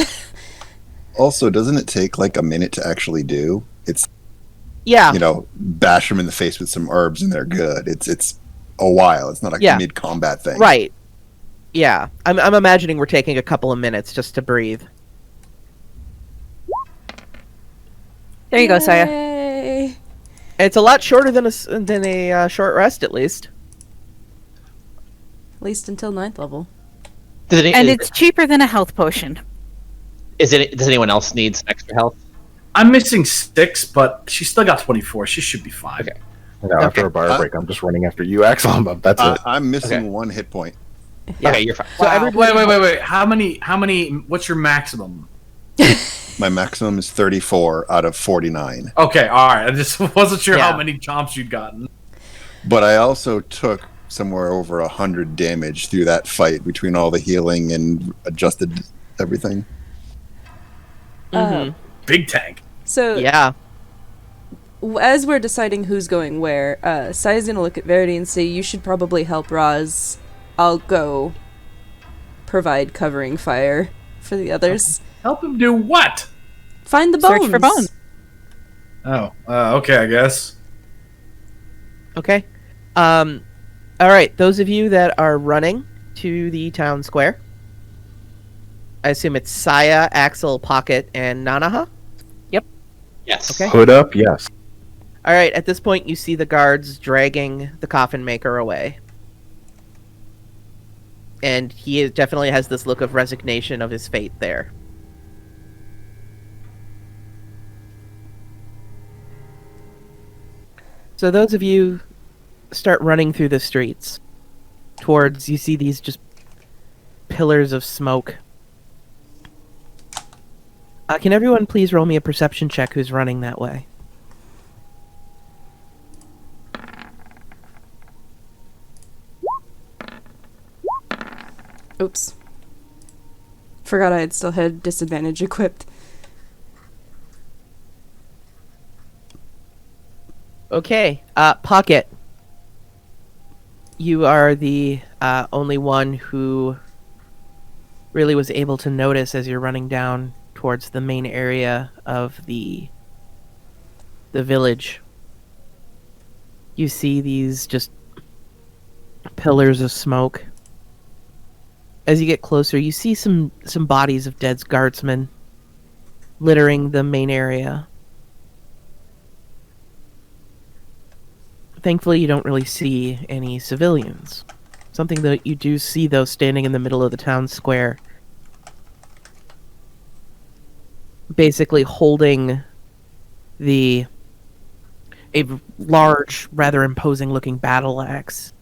Also, doesn't it take like a minute to actually do? It's Yeah. bash them in the face with some herbs and they're good. It's a while. It's not a Yeah. mid-combat thing. Right. Yeah. I'm imagining we're taking a couple of minutes just to breathe. There you go, Saya. Yay. It's a lot shorter than a short rest, at least. At least until 9th level. And it's cheaper than a health potion. Does anyone else need some extra health? I'm missing 6, but she's still got 24. She should be fine. Okay. After a bar break, I'm just running after you, Axel. That's it. I'm missing Okay. 1 hit point. Yeah. Okay, you're fine. So Wait. How many? What's your maximum? My maximum is 34 out of 49. Okay, all right. I just wasn't sure Yeah. how many chomps you'd gotten. But I also took somewhere over 100 damage through that fight between all the healing and adjusted everything. Big tank. So Yeah. as we're deciding who's going where, Saya's gonna look at Verity and say, "You should probably help Roz. I'll go provide covering fire for the others. Help him do what? Find the bones. Search for bones. Oh, okay, I guess. Okay. All right. Those of you that are running to the town square, I assume it's Saya, Axel, Pocket, and Nanaha. Yes. Okay. Hood up, yes. All right. At this point, you see the guards dragging the coffin maker away, and he definitely has this look of resignation of his fate there. So those of you start running through the streets towards, you see these just pillars of smoke. Can everyone please roll me a perception check who's running that way? Oops. Forgot I had still had disadvantage equipped. Okay, Pocket. You are the only one who really was able to notice as you're running down towards the main area of the village. You see these just pillars of smoke. As you get closer, you see some bodies of dead guardsmen littering the main area. Thankfully, you don't really see any civilians. Something that you do see, though, standing in the middle of the town square, basically holding a large, rather imposing-looking battle axe.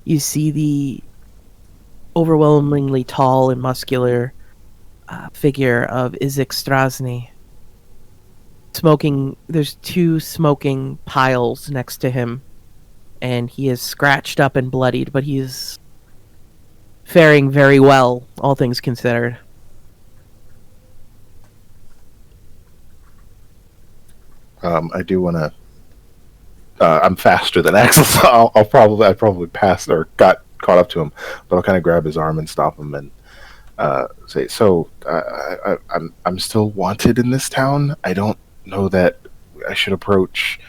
You see the overwhelmingly tall and muscular figure of Izek Strasny. There's 2 smoking piles next to him, and he is scratched up and bloodied, but he is faring very well, all things considered. I do want to. I'm faster than Axel, so I probably passed or got caught up to him, but I'll kind of grab his arm and stop him and say, "So, I'm still wanted in this town. I don't know that I should approach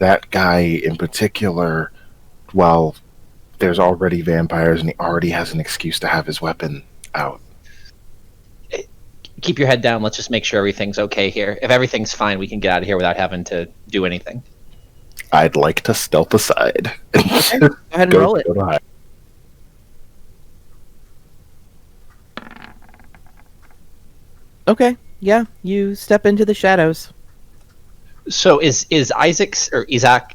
that guy in particular while there's already vampires and he already has an excuse to have his weapon out." Keep your head down. Let's just make sure everything's okay here. If everything's fine, we can get out of here without having to do anything. I'd like to stealth aside. Go ahead and roll it. go to hide. Okay, yeah, you step into the shadows. So is Isaac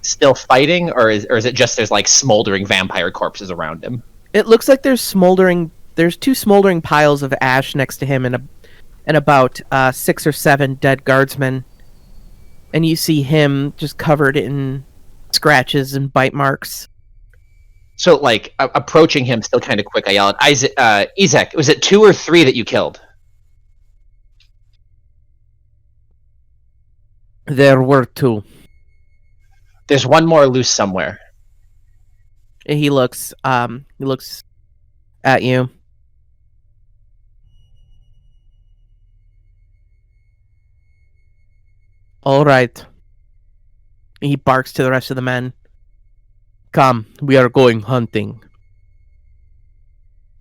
still fighting, or is it just there's like smoldering vampire corpses around him? It looks like there's 2 smoldering piles of ash next to him and about 6 or 7 dead guardsmen. And you see him just covered in scratches and bite marks. So like approaching him still kind of quick, I yell at Isaac, was it 2 or 3 that you killed? There were 2. There's one more loose somewhere. And he looks at you. All right. He barks to the rest of the men. Come, we are going hunting.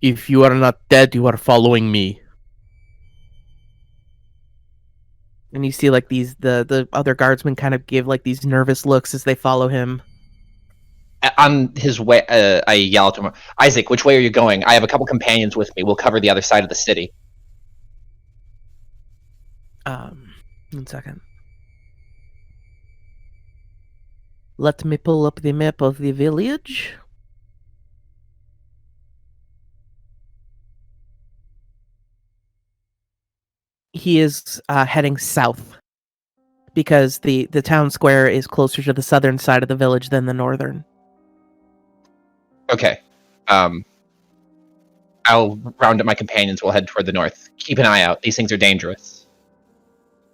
If you are not dead, you are following me. And you see like the other guardsmen kind of give like these nervous looks as they follow him. On his way, I yell to him, Isaac, which way are you going? I have a couple companions with me. We'll cover the other side of the city. 1 second. Let me pull up the map of the village. He is heading south because the town square is closer to the southern side of the village than the northern. Okay. I'll round up my companions. We'll head toward the north. Keep an eye out. These things are dangerous.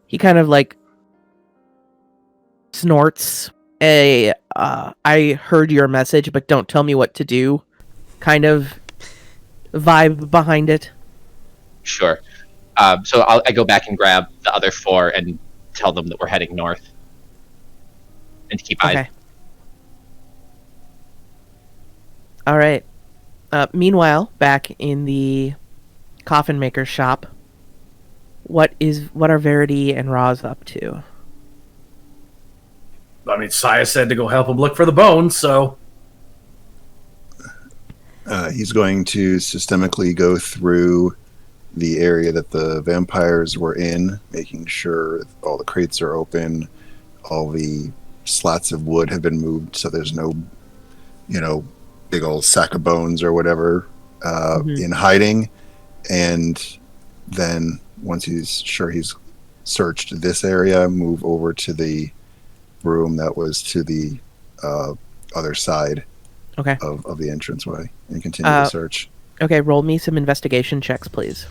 He kind of like snorts I heard your message, but don't tell me what to do kind of vibe behind it. Sure. So I go back and grab the other 4 and tell them that we're heading north. And to keep eyes. Okay. All right. Meanwhile, back in the coffin maker's shop, what are Verity and Roz up to? I mean, Saya said to go help him look for the bones, so... He's going to systemically go through the area that the vampires were in, making sure all the crates are open, all the slats of wood have been moved, so there's no, big old sack of bones or whatever in hiding. And then once he's sure he's searched this area, move over to the room that was to the other side of the entranceway and continue the search. Okay, roll me some investigation checks, please.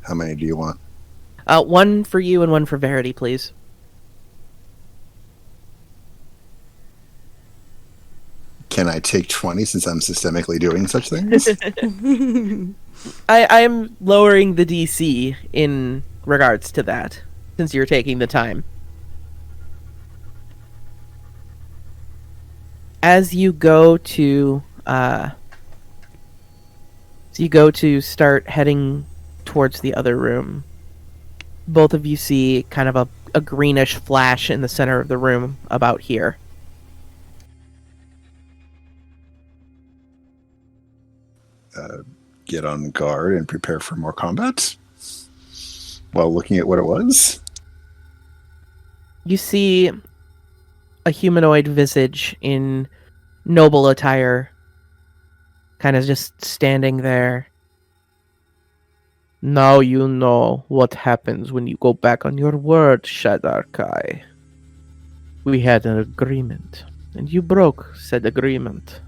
How many do you want? 1 for you and 1 for Verity, please. Can I take 20 since I'm systemically doing such things? I am lowering the DC in regards to that, since you're taking the time. As you go to start heading towards the other room, both of you see kind of a greenish flash in the center of the room about here. Get on guard and prepare for more combat while looking at what it was. You see a humanoid visage in noble attire, kind of just standing there. Now you know what happens when you go back on your word, Shadarkai. We had an agreement, and you broke said agreement.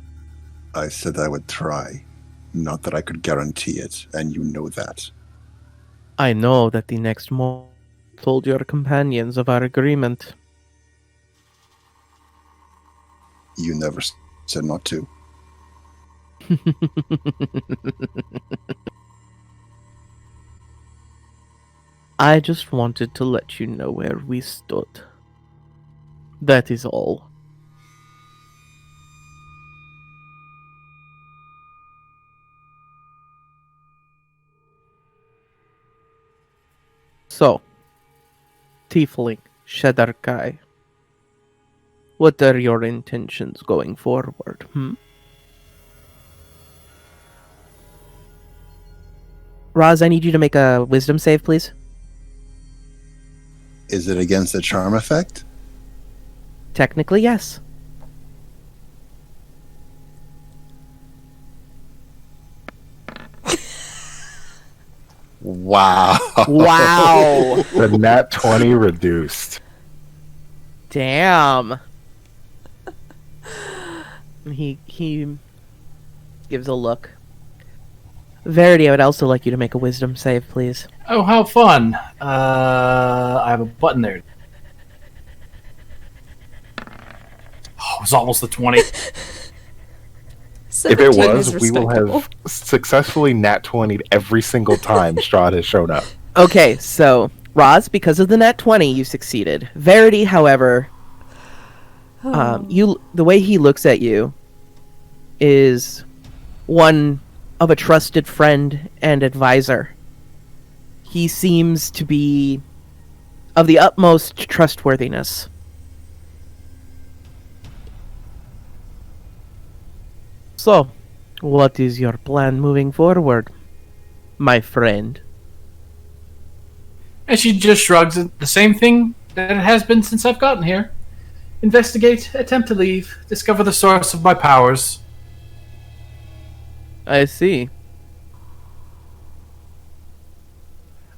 I said I would try, not that I could guarantee it, and you know that. I know that the next morning told your companions of our agreement. You never said not to. I just wanted to let you know where we stood. That is all. So, Tiefling, Shadarkai, what are your intentions going forward, Roz, I need you to make a wisdom save, please. Is it against the charm effect? Technically, yes. Wow. Wow. The nat 20 reduced. Damn. He gives a look. Verity, I would also like you to make a wisdom save, please. Oh, how fun. I have a button there. Oh, it was almost the 20. If it 17 is was, we will respectable. have successfully nat 20'd every single time Strahd has shown up. Okay, so Roz, because of the nat 20, you succeeded. Verity, however, the way he looks at you is one of a trusted friend and advisor. He seems to be of the utmost trustworthiness. So, what is your plan moving forward, my friend? And she just shrugs. The same thing that it has been since I've gotten here. Investigate, attempt to leave, discover the source of my powers. I see.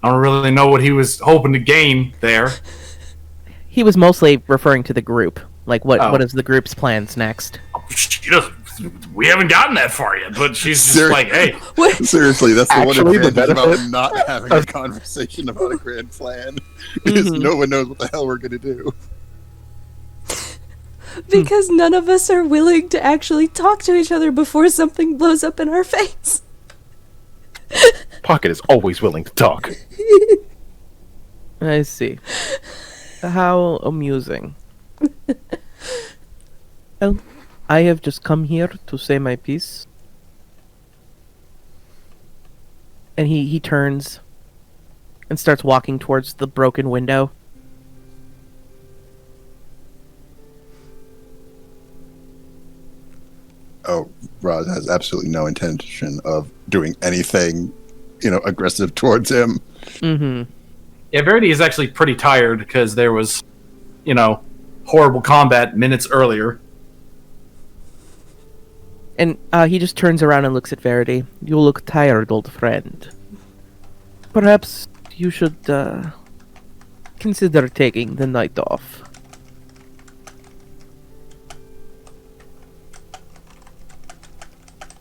I don't really know what he was hoping to gain there. He was mostly referring to the group. Like, what Oh. is the group's plans next? We haven't gotten that far yet, but she's just Sir- like, hey, Seriously, that's the one Actually, the advantage about benefit not having a conversation about a grand plan is Mhm. no one knows what the hell we're gonna do. Because none of us are willing to actually talk to each other before something blows up in our face. Pocket is always willing to talk. I see. How amusing. Well, I have just come here to say my piece. And he turns and starts walking towards the broken window. Oh, Roz has absolutely no intention of doing anything, aggressive towards him. Mm-hmm. yeah, Verity is actually pretty tired because there was, horrible combat minutes earlier. And he just turns around and looks at Verity. You look tired, old friend. Perhaps you should consider taking the night off.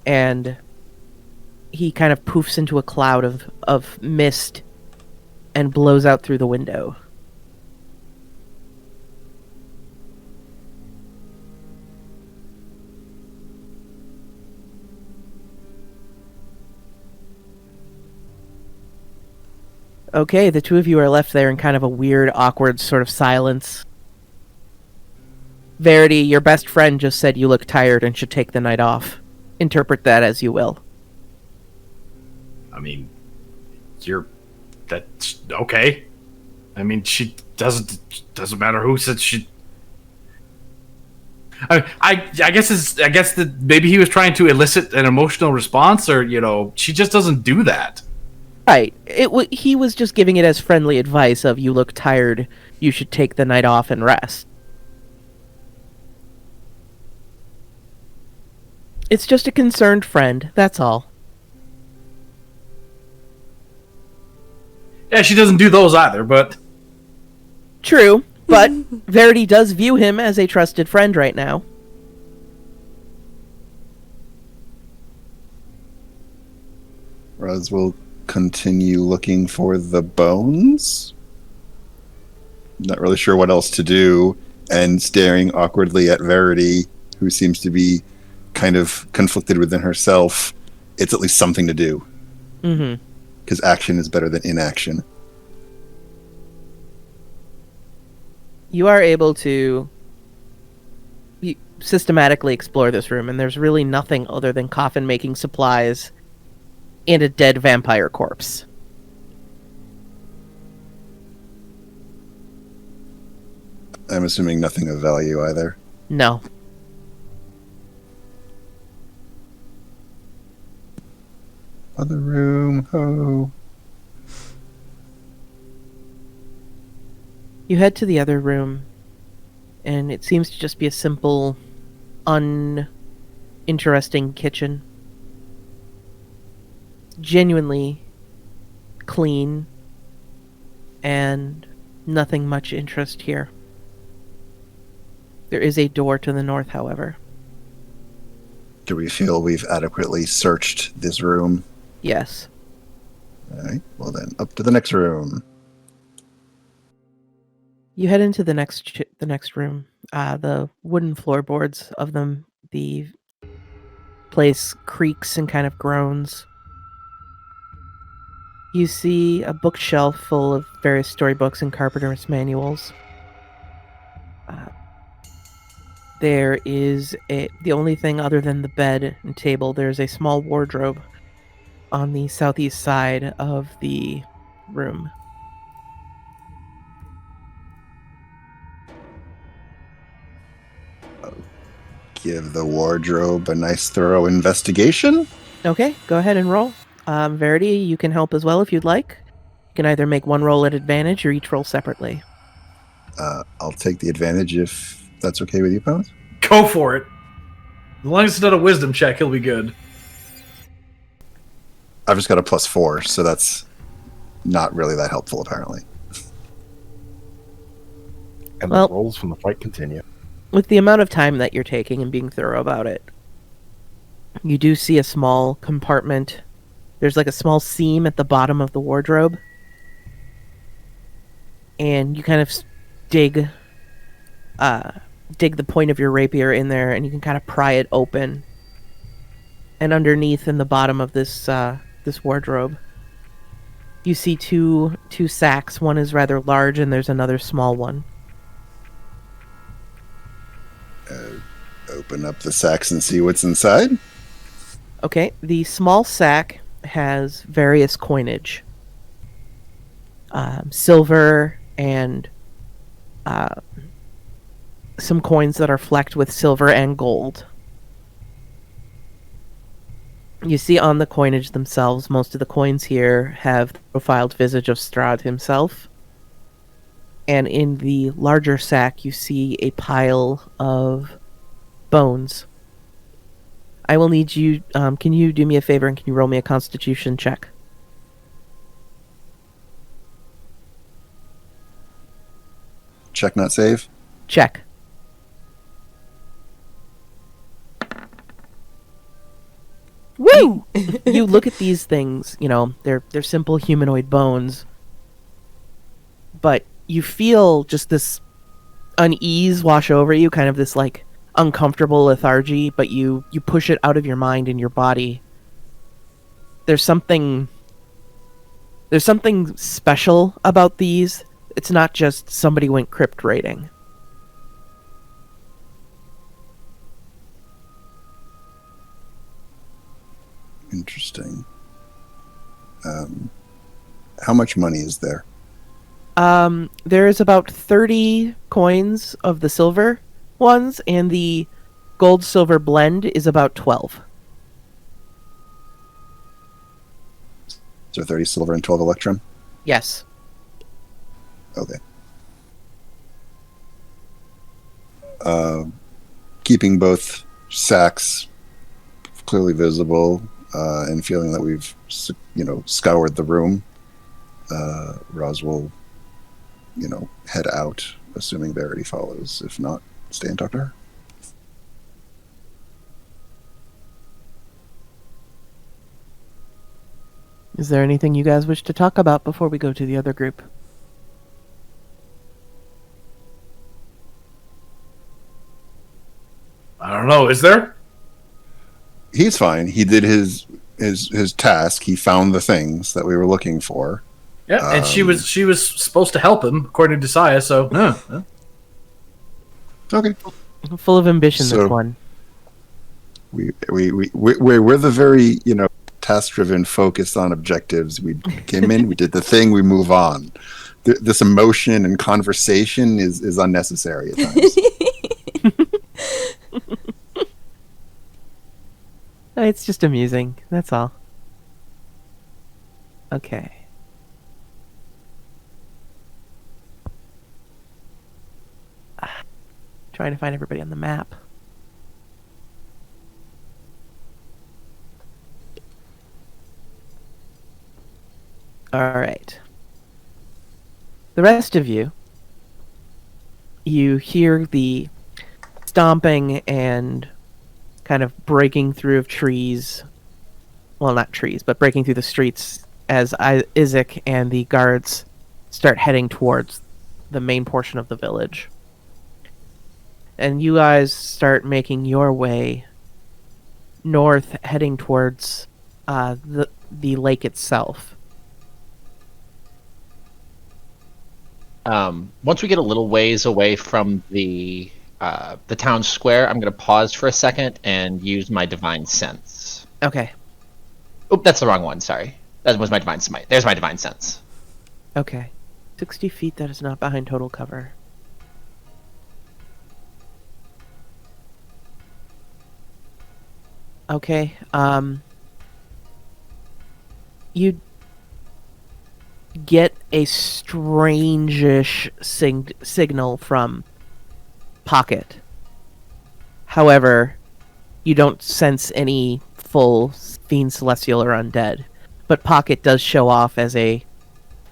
And he kind of poofs into a cloud of mist and blows out through the window. Okay, the two of you are left there in kind of a weird, awkward sort of silence. Verity, your best friend just said you look tired and should take the night off. Interpret that as you will. I mean, that's okay. I mean, she doesn't matter who said she. I guess that maybe he was trying to elicit an emotional response, or she just doesn't do that. Right. He was just giving it as friendly advice of you look tired, you should take the night off and rest. It's just a concerned friend, that's all. Yeah, she doesn't do those either, but True, but Verity does view him as a trusted friend right now. Roz will continue looking for the bones. Not really sure what else to do, and staring awkwardly at Verity, who seems to be kind of conflicted within herself. It's at least something to do. Mm-hmm. Because action is better than inaction. You are able to systematically explore this room, and there's really nothing other than coffin-making supplies and a dead vampire corpse. I'm assuming nothing of value either. No. Other room, ho. You head to the other room, and it seems to just be a simple, uninteresting kitchen. Genuinely clean, and nothing much interest here. There is a door to the north, however. Do we feel we've adequately searched this room? Yes. Alright, well then, up to the next room. You head into the next room. The wooden floorboards of the place creaks and kind of groans. You see a bookshelf full of various storybooks and carpenter's manuals. There is the only thing other than the bed and table, there's a small wardrobe on the southeast side of the room. Give the wardrobe a nice thorough investigation. Okay, go ahead and roll. Verity, you can help as well if you'd like. You can either make one roll at advantage or each roll separately. I'll take the advantage if that's okay with you, Pounce. Go for it. As long as it's not a wisdom check, he'll be good. I've just got a +4, so that's not really that helpful, apparently. And Well- the rolls from the fight continue. With the amount of time that you're taking and being thorough about it, you do see a small compartment. There's like a small seam at the bottom of the wardrobe. And you kind of dig the point of your rapier in there, and you can kind of pry it open. And underneath, in the bottom of this wardrobe, you see two sacks. One is rather large, and there's another small one. Open up the sacks and see what's inside. Okay, the small sack has various coinage. Silver and some coins that are flecked with silver and gold. You see on the coinage themselves, most of the coins here have the profiled visage of Strahd himself. And in the larger sack, you see a pile of bones. I will need you... can you do me a favor and can you roll me a constitution check? Check, not save. Check. Woo! You look at these things, you know, they're simple humanoid bones. But you feel just this unease wash over you, kind of this like uncomfortable lethargy, but you push it out of your mind and your body. There's something special about these. It's not just somebody went crypt raiding. Interesting. How much money is there? There is about 30 coins of the silver ones, and the gold-silver blend is about 12. So 30 silver and 12 electrum? Yes. Okay. Keeping both sacks clearly visible and feeling that we've, scoured the room, Roz will, head out, assuming Verity follows. If not, stay and talk to her. Is there anything you guys wish to talk about before we go to the other group? I don't know. Is there? He's fine. He did his task. He found the things that we were looking for. Yeah, and she was supposed to help him, according to Saya. So, Okay. Full of ambition, So- this one. We're the very, task-driven, focused on objectives. We came in, we did the thing, we move on. This emotion and conversation is unnecessary at times. It's just amusing, that's all. Okay. Trying to find everybody on the map. Alright. The rest of you, you hear the stomping and kind of breaking through of trees. Well, not trees, but breaking through the streets as Isaac and the guards start heading towards the main portion of the village. And you guys start making your way north, heading towards the lake itself. Once we get a little ways away from the town square, I'm going to pause for a second and use my divine sense. Okay. Oh, that's the wrong one. Sorry, that was my divine smite. There's my divine sense. Okay. 60 feet, that is not behind total cover. Okay, you get a strange-ish signal from Pocket. However, you don't sense any full Fiend Celestial or Undead. But Pocket does show off as a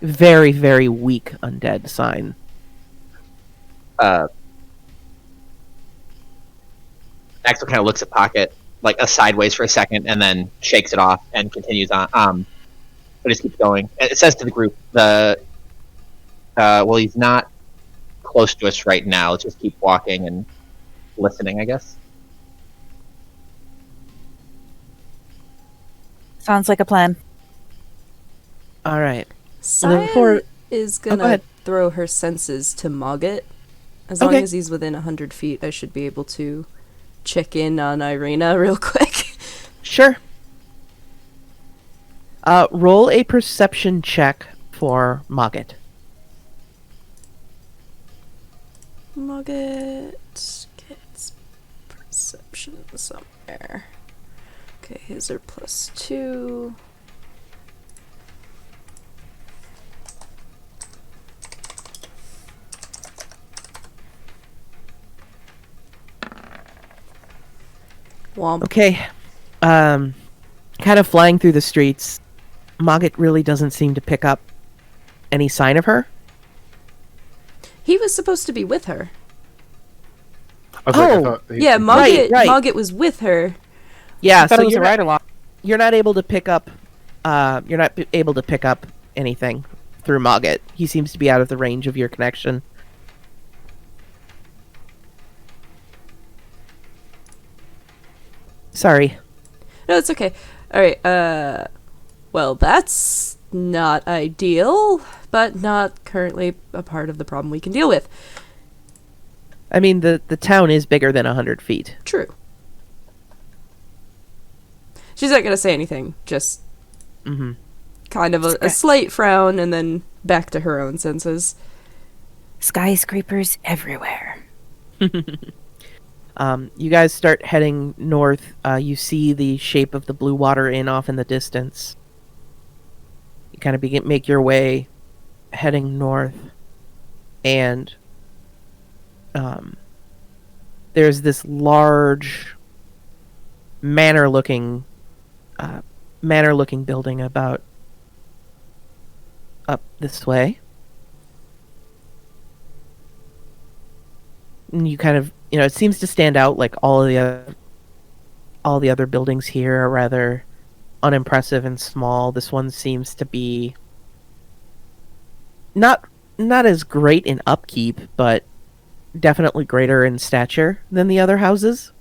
very, very weak Undead sign. Axel kind of looks at Pocket, like sideways for a second, and then shakes it off and continues on. But just keeps going. It says to the group, well, he's not close to us right now. Let's just keep walking and listening, I guess. Sounds like a plan. All right. Saya is go gonna ahead. throw her senses to Mogget. As long Okay. as he's within 100 feet, I should be able to check in on Irina real quick. Sure. Roll a perception check for Mogget. Mogget gets perception somewhere. Okay, his are +2. Womp. Okay. Kind of flying through the streets, Mogget really doesn't seem to pick up any sign of her. He was supposed to be with her. I was like, I Oh, thought he- Yeah, Mogget, right. Mogget was with her. Yeah, I thought so it was a you're not, ride-along. you're not able to pick up. You're not able to pick up anything through Mogget. He seems to be out of the range of your connection. Sorry. No, it's okay. Alright, well, that's not ideal, but not currently a part of the problem we can deal with. I mean, the town is bigger than 100 feet. True. She's not gonna say anything, just Mm-hmm. kind of a slight frown and then back to her own senses. Skyscrapers everywhere. You guys start heading north. You see the shape of the Blue Water Inn off in the distance. You kind of make your way heading north, and there's this large manor-looking building about up this way. And you kind of, it seems to stand out like all the other buildings here are rather unimpressive and small. This one seems to be not as great in upkeep, but definitely greater in stature than the other houses.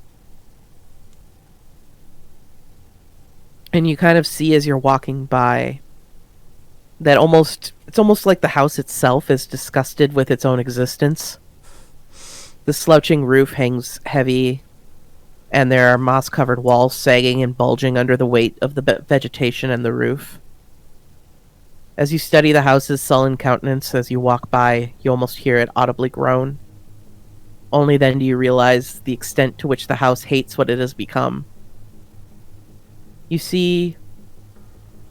And you kind of see as you're walking by that it's almost like the house itself is disgusted with its own existence. The slouching roof hangs heavy, and there are moss-covered walls sagging and bulging under the weight of the vegetation and the roof. As you study the house's sullen countenance as you walk by, you almost hear it audibly groan. Only then do you realize the extent to which the house hates what it has become. You see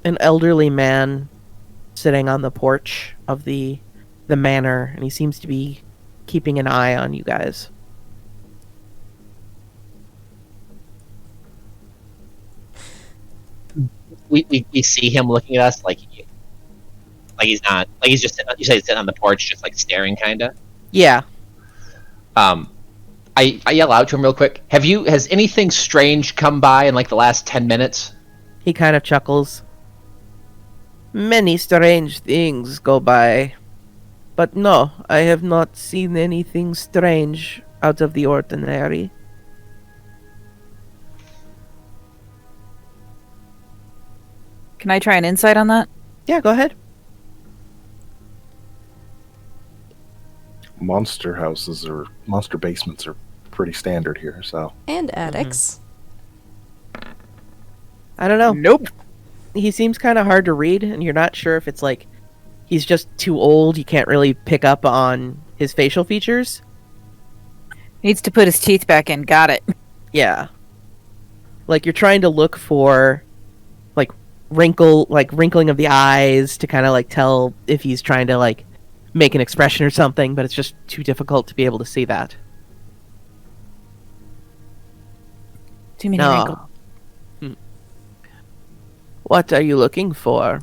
an elderly man sitting on the porch of the manor, and he seems to be keeping an eye on you guys. We see him looking at us like he's not, like he's just you say he's sitting on the porch just like staring kind of. Yeah. I yell out to him real quick. Has anything strange come by in like the last 10 minutes? He kind of chuckles. Many strange things go by. But no, I have not seen anything strange out of the ordinary. Can I try an insight on that? Yeah, go ahead. Monster houses or monster basements are pretty standard here, so. And attics. I don't know. Nope. He seems kind of hard to read, and you're not sure if it's like he's just too old. You can't really pick up on his facial features. Needs to put his teeth back in. Got it. Yeah. Like you're trying to look for like wrinkling of the eyes to kind of like tell if he's trying to like make an expression or something, but it's just too difficult to be able to see that. Too many No. wrinkles. What are you looking for?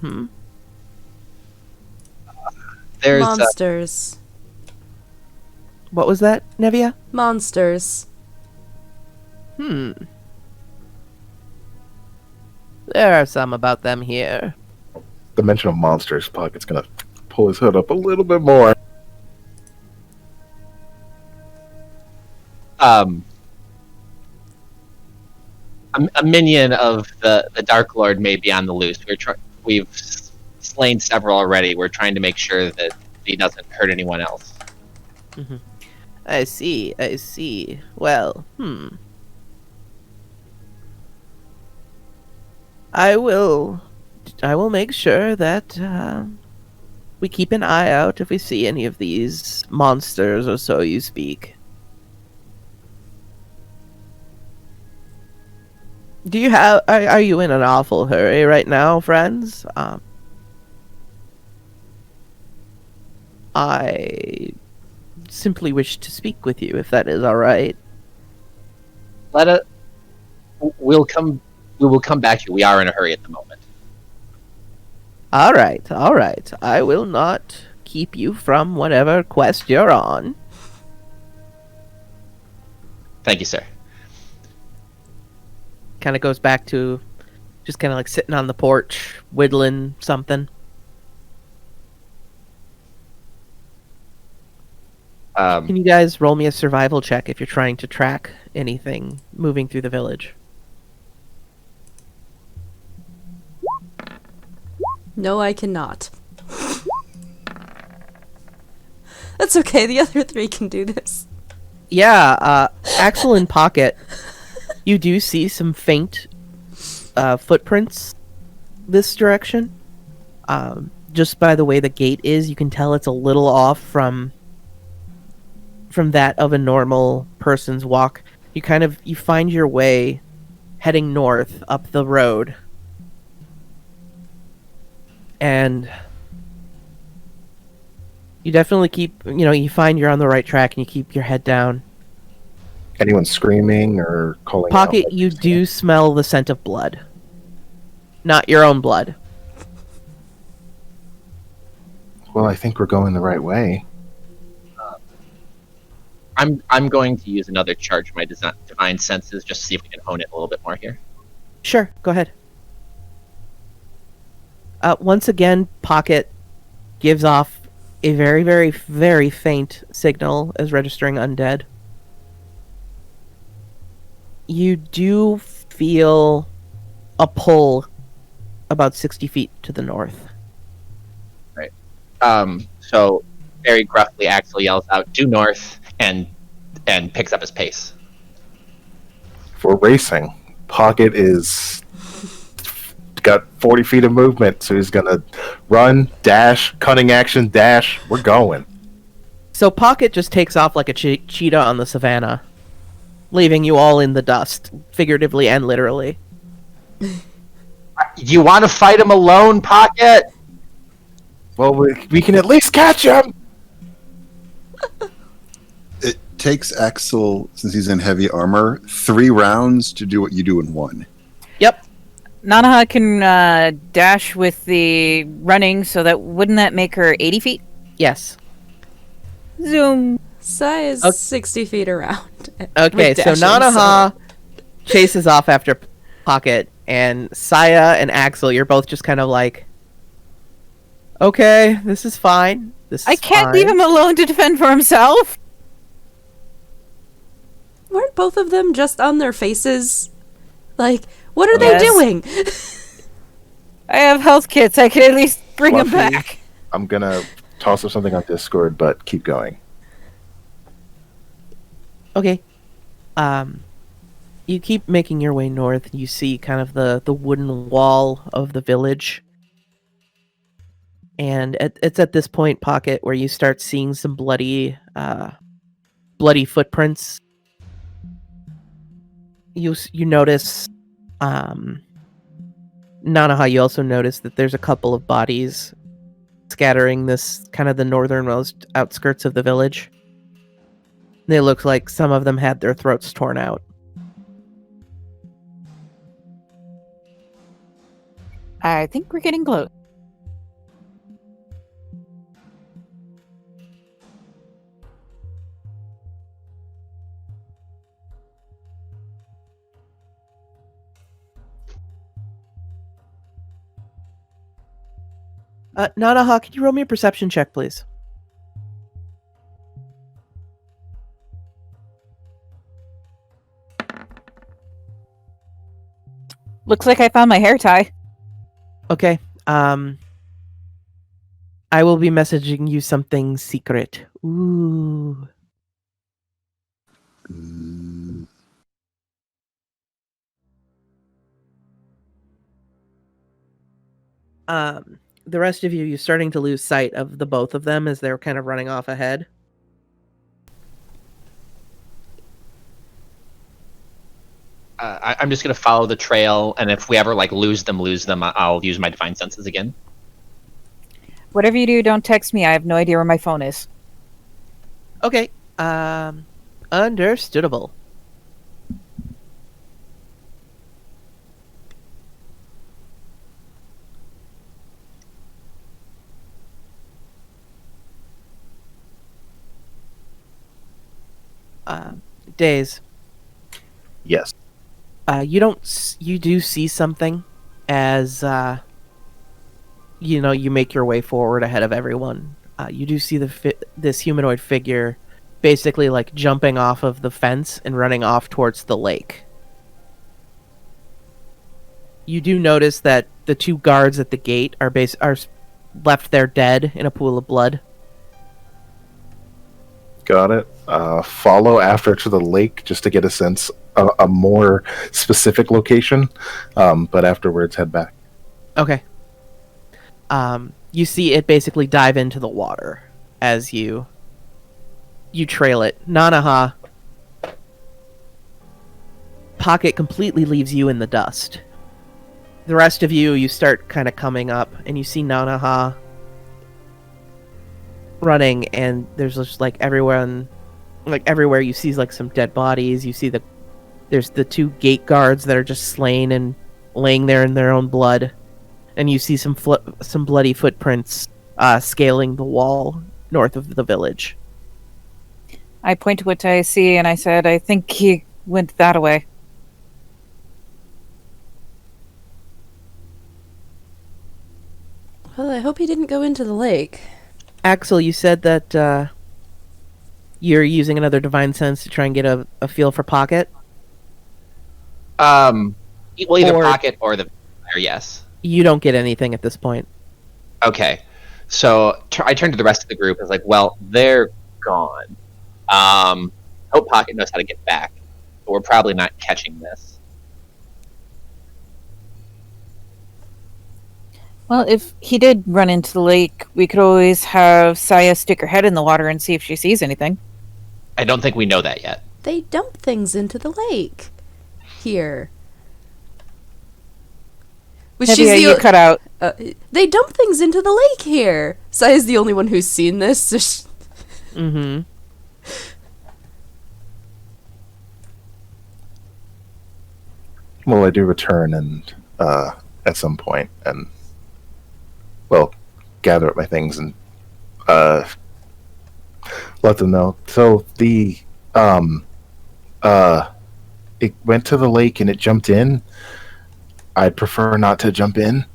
There's Monsters. What was that, Nevia? Monsters. There are some about them here. The mention of monsters, Pocket's gonna pull his hood up a little bit more. A minion of the Dark Lord may be on the loose. We've slain several already. We're trying to make sure that he doesn't hurt anyone else. I see. Well, I will make sure that we keep an eye out if we see any of these monsters or so you speak. Do you have? Are you in an awful hurry right now, friends? I simply wish to speak with you, if that is all right. We will come back to you. We are in a hurry at the moment. All right. I will not keep you from whatever quest you're on. Thank you, sir. Kind of goes back to just kind of like sitting on the porch, whittling something. Can you guys roll me a survival check if you're trying to track anything moving through the village? No, I cannot. That's okay, the other three can do this. Yeah, Axel and Pocket, you do see some faint footprints this direction. Just by the way the gate is, you can tell it's a little off from that of a normal person's walk. You find your way heading north up the road. And you definitely keep, you find you're on the right track and you keep your head down. Anyone screaming or calling out? Pocket, you do smell the scent of blood. Not your own blood. Well, I think we're going the right way. I'm going to use another charge of my divine senses just to see if we can hone it a little bit more here. Sure, go ahead. Once again, Pocket gives off a very, very, very faint signal as registering undead. You do feel a pull about 60 feet to the north. Right. So very gruffly, Axel yells out, "Due north," and picks up his pace. For racing, Pocket is got 40 feet of movement, so he's gonna run, dash, cunning action, dash. We're going. So Pocket just takes off like a cheetah on the savannah, leaving you all in the dust, figuratively and literally. You want to fight him alone, Pocket? Well, we can at least catch him. It takes Axel, since he's in heavy armor, 3 rounds to do what you do in 1. Yep. Nanaha can dash with the running, so wouldn't that make her 80 feet? Yes. Zoom. Sai is Okay. 60 feet around. Okay, with so dashing, Nanaha chases off after Pocket, and Saya and Axel, you're both just kind of like, okay, this is fine. I can't leave him alone to defend for himself. Weren't both of them just on their faces? Like, what are Yes. they doing? I have health kits. I can at least bring them Fluffy. back. I'm gonna toss up something on Discord, but keep going. Okay. You keep making your way north. You see kind of the wooden wall of the village. And it's at this point, Pocket, where you start seeing some bloody footprints. You notice, Nanaha, you also notice that there's a couple of bodies scattering this kind of the northernmost outskirts of the village. They look like some of them had their throats torn out. I think we're getting close. Nanaha, can you roll me a perception check, please? Looks like I found my hair tie. Okay. I will be messaging you something secret. Ooh. Mm, The rest of you, you're starting to lose sight of the both of them as they're kind of running off ahead. I'm just gonna follow the trail, and if we ever lose them, I'll use my divine senses again. Whatever you do, don't text me. I have no idea where my phone is. Okay. Understandable. Days. Yes. You do see something as you make your way forward ahead of everyone. You do see this humanoid figure basically jumping off of the fence and running off towards the lake. You do notice that the two guards at the gate are left there dead in a pool of blood. Got it. Follow after to the lake just to get a sense of a more specific location, but afterwards head back. Okay. You see it basically dive into the water as you trail it. Nanaha, Pocket completely leaves you in the dust. The rest of you start kind of coming up, and you see Nanaha running, and there's just everywhere you see some dead bodies. You see there's the two gate guards that are just slain and laying there in their own blood, and you see some bloody footprints scaling the wall north of the village. I point to what I see and I said, I think he went that way. Well, I hope he didn't go into the lake. Axel, you said that you're using another divine sense to try and get a feel for Pocket. Well, either Or- Pocket or the fire, yes. You don't get anything at this point. Okay, so I turn to the rest of the group and was well, they're gone. Hope Pocket knows how to get back, but we're probably not catching this. Well, if he did run into the lake, we could always have Saya stick her head in the water and see if she sees anything. I don't think we know that yet. They dump things into the lake. Here. Which Maybe you cut out. They dump things into the lake here. Saya's the only one who's seen this. So Mm-hmm. Well, I do return and at some point and gather up my things and let them know. So it went to the lake and it jumped in. I'd prefer not to jump in.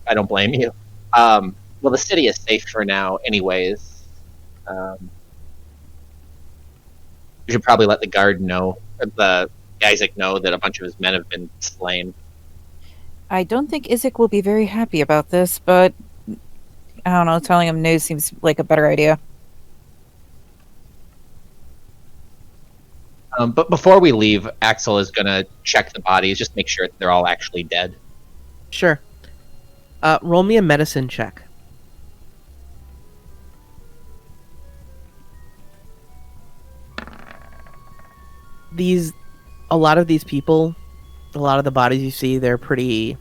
I don't blame you. Well, the city is safe for now, anyways. We should probably let the guard know, or the Isaac know, that a bunch of his men have been slain. I don't think Isaac will be very happy about this, but I don't know, telling him no seems like a better idea. But before we leave, Axel is gonna check the bodies, just make sure that they're all actually dead. Sure. Roll me a medicine check. A lot of these people, a lot of the bodies you see, they're pretty,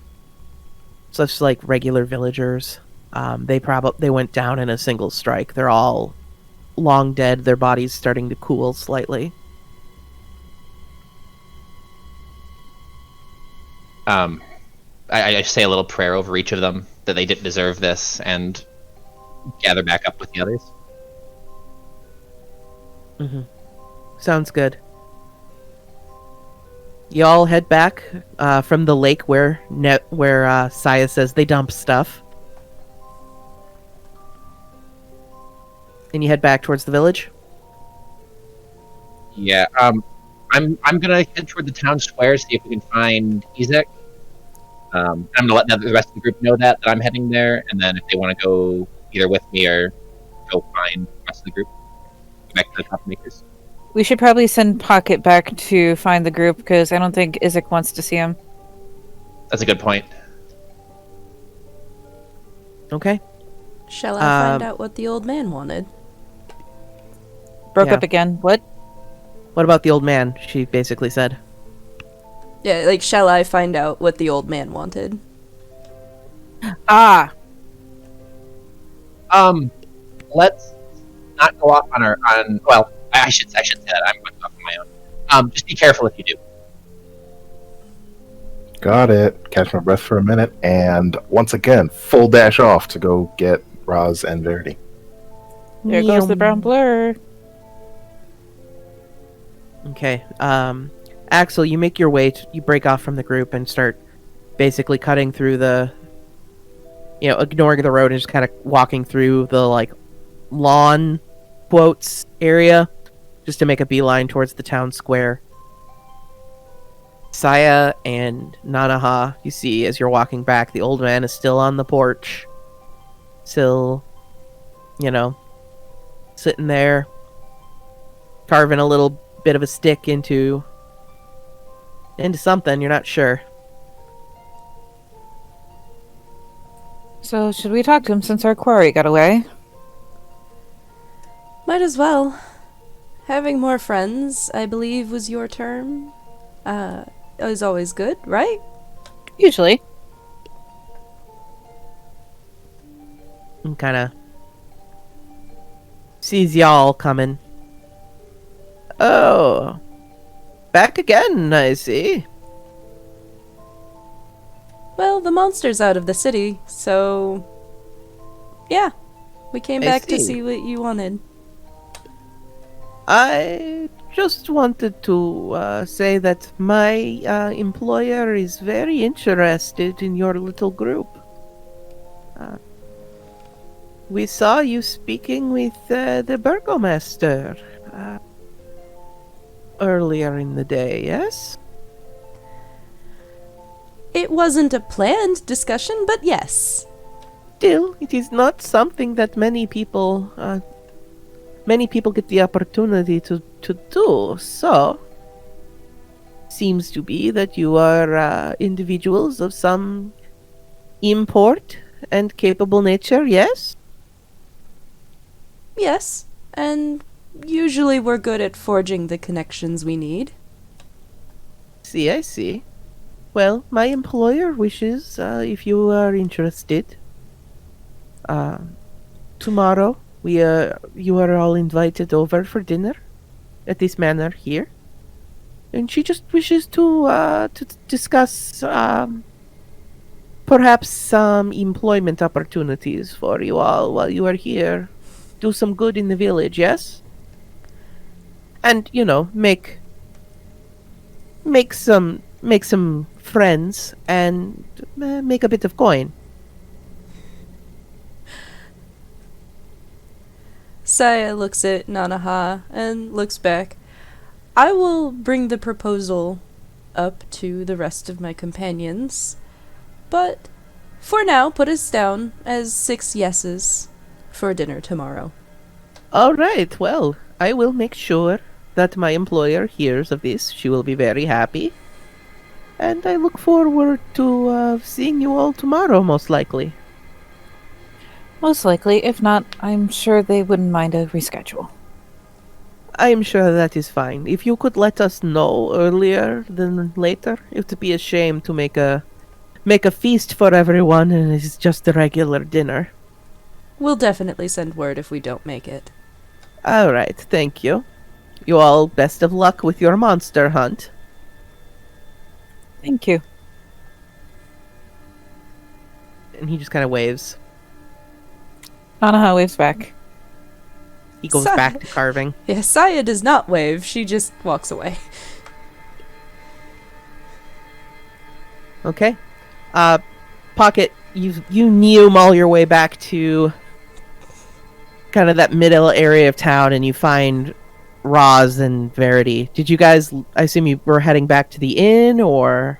such like regular villagers. They went down in a single strike. They're all long dead. Their bodies starting to cool slightly. I say a little prayer over each of them that they didn't deserve this, and gather back up with the others. Mm-hmm. Sounds good. You all head back from the lake where Saya says they dump stuff, and you head back towards the village. Yeah. I'm gonna head toward the town square, see if we can find Isaac. I'm gonna let the rest of the group know that I'm heading there, and then if they want to go either with me or go find the rest of the group, go back to the top makers. We should probably send Pocket back to find the group, because I don't think Isaac wants to see him. That's a good point. Okay. Shall I find out what the old man wanted? Broke Yeah. up again. What? What about the old man? She basically said. Yeah, like, shall I find out what the old man wanted? Ah! Let's not go off on. Well, I should say that. I'm going to talk on my own. Just be careful if you do. Got it. Catch my breath for a minute, and once again, full dash off to go get Roz and Verity. There goes the brown blur. Okay. Axel, you make your way. You break off from the group and start basically cutting through ignoring the road and just kind of walking through the lawn quotes area, just to make a beeline towards the town square. Saya and Nanaha, you see as you're walking back, the old man is still on the porch, still, sitting there, carving a little bit of a stick into something. You're not sure. So, should we talk to him since our quarry got away? Might as well. Having more friends, I believe, was your term. Is always good, right? Usually. And kind of sees y'all coming. Oh, back again, I see. Well, the monster's out of the city, so... yeah, we came I back to see. see what you wanted. I just wanted to say that my employer is very interested in your little group. We saw you speaking with the burgomaster earlier in the day, yes? It wasn't a planned discussion, but yes. Still, it is not something that many people get the opportunity to do. So, seems to be that you are individuals of some import and capable nature, yes? Yes, and usually we're good at forging the connections we need. See, I see. Well, my employer wishes, if you are interested, tomorrow you are all invited over for dinner at this manor here, and she just wishes to discuss perhaps some employment opportunities for you all while you are here. Do some good in the village, yes? And make some friends and make a bit of coin. Saya looks at Nanaha and looks back. I will bring the proposal up to the rest of my companions. but for now, put us down as 6 yeses for dinner tomorrow. All right, well, I will make sure that my employer hears of this. She will be very happy. And I look forward to seeing you all tomorrow, most likely. Most likely. If not, I'm sure they wouldn't mind a reschedule. I am sure that is fine. If you could let us know earlier than later, it would be a shame to make a feast for everyone and it's just a regular dinner. We'll definitely send word if we don't make it. All right, thank you. You all best of luck with your monster hunt. Thank you. And he just kind of waves. Nanaha waves back. He goes back to carving. Yeah, Saya does not wave. She just walks away. Okay. Pocket, you all your way back to kind of that middle area of town, and you find Roz and Verity. Did you guys, I assume you were heading back to the inn, or?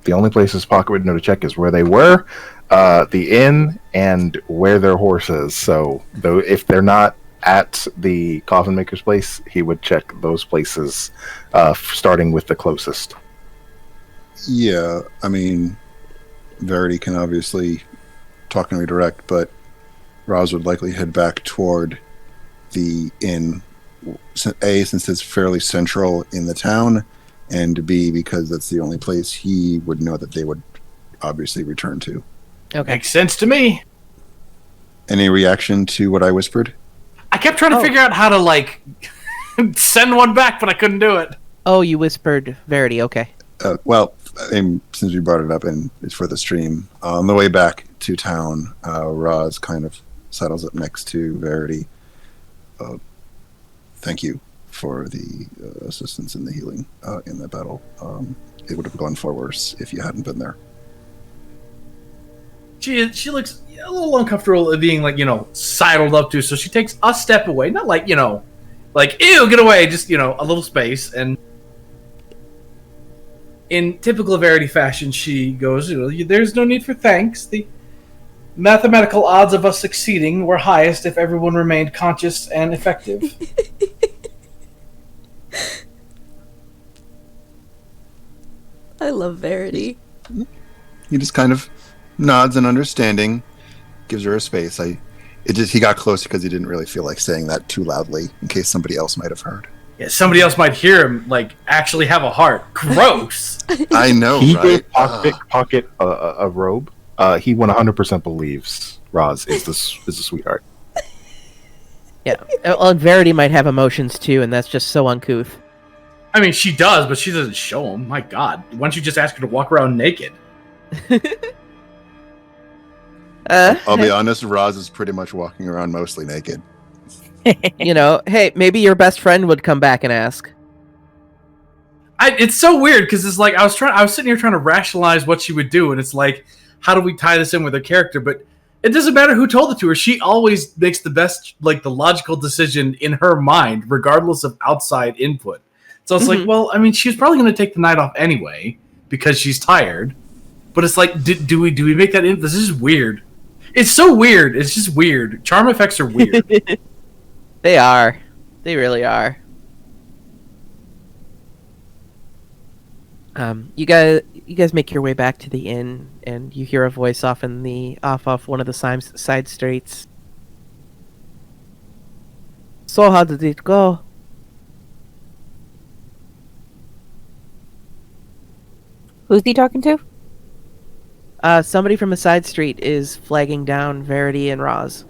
The only places Pocket would know to check is where they were, the inn, and where their horse is. So, though, if they're not at the coffin maker's place, he would check those places, starting with the closest. Yeah, I mean, Verity can obviously talk to me direct, but Roz would likely head back toward the inn. A, since it's fairly central in the town, and B, because that's the only place he would know that they would obviously return to. Okay. Makes sense to me. Any reaction to what I whispered? I kept trying to figure out how to, like, send one back, but I couldn't do it. Oh, you whispered Verity, okay. Well, since we brought it up and it's for the stream, on the way back to town, Roz kind of settles up next to Verity. Thank you for the assistance in the healing in that battle. It would have gone far worse if you hadn't been there. She looks a little uncomfortable at being, like, sidled up to, so she takes a step away. Not like, like, ew, get away, just, a little space. And in typical Verity fashion, she goes, there's no need for thanks. The mathematical odds of us succeeding were highest if everyone remained conscious and effective. I love Verity. He just kind of nods in understanding, gives her a space. He got close because he didn't really feel like saying that too loudly in case somebody else might have heard. Yeah, somebody else might hear him, like, actually have a heart. Gross. I know, He right? gave Pocket a robe. He 100% believes Roz is the sweetheart. Yeah. Well, Verity might have emotions too, and that's just so uncouth. I mean, she does, but she doesn't show them. My God. Why don't you just ask her to walk around naked? I'll be honest, Roz is pretty much walking around mostly naked. Hey, maybe your best friend would come back and ask. It's so weird because it's like I was sitting here trying to rationalize what she would do, and it's like, how do we tie this in with her character? But it doesn't matter who told it to her. She always makes the best, like, the logical decision in her mind, regardless of outside input. So it's like, well, I mean, she's probably going to take the night off anyway because she's tired. But it's like, do we make that? This is weird. It's so weird. It's just weird. Charm effects are weird. They are. They really are. You guys make your way back to the inn, and you hear a voice off one of the side streets. So how did it go? Who's he talking to? Somebody from a side street is flagging down Verity and Roz.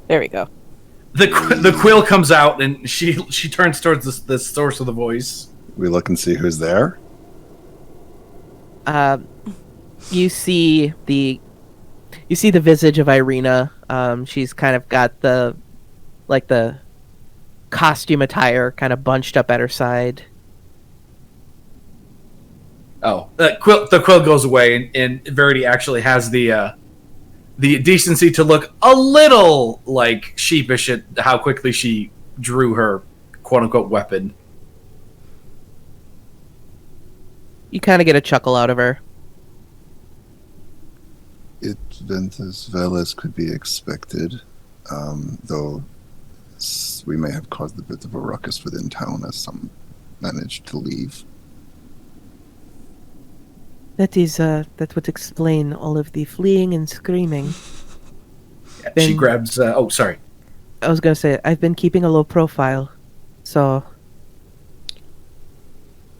There we go. The quill comes out, and she turns towards the source of the voice. We look and see who's there. You see the visage of Irina. She's kind of got the costume attire kind of bunched up at her side. Oh, the quill goes away, and Verity actually has the decency to look a little, like, sheepish at how quickly she drew her quote-unquote weapon. You kind of get a chuckle out of her. It went as well as could be expected, though we may have caused a bit of a ruckus within town as some managed to leave. That would explain all of the fleeing and screaming. She Then- grabs. Oh, sorry. I was gonna say, I've been keeping a low profile, so...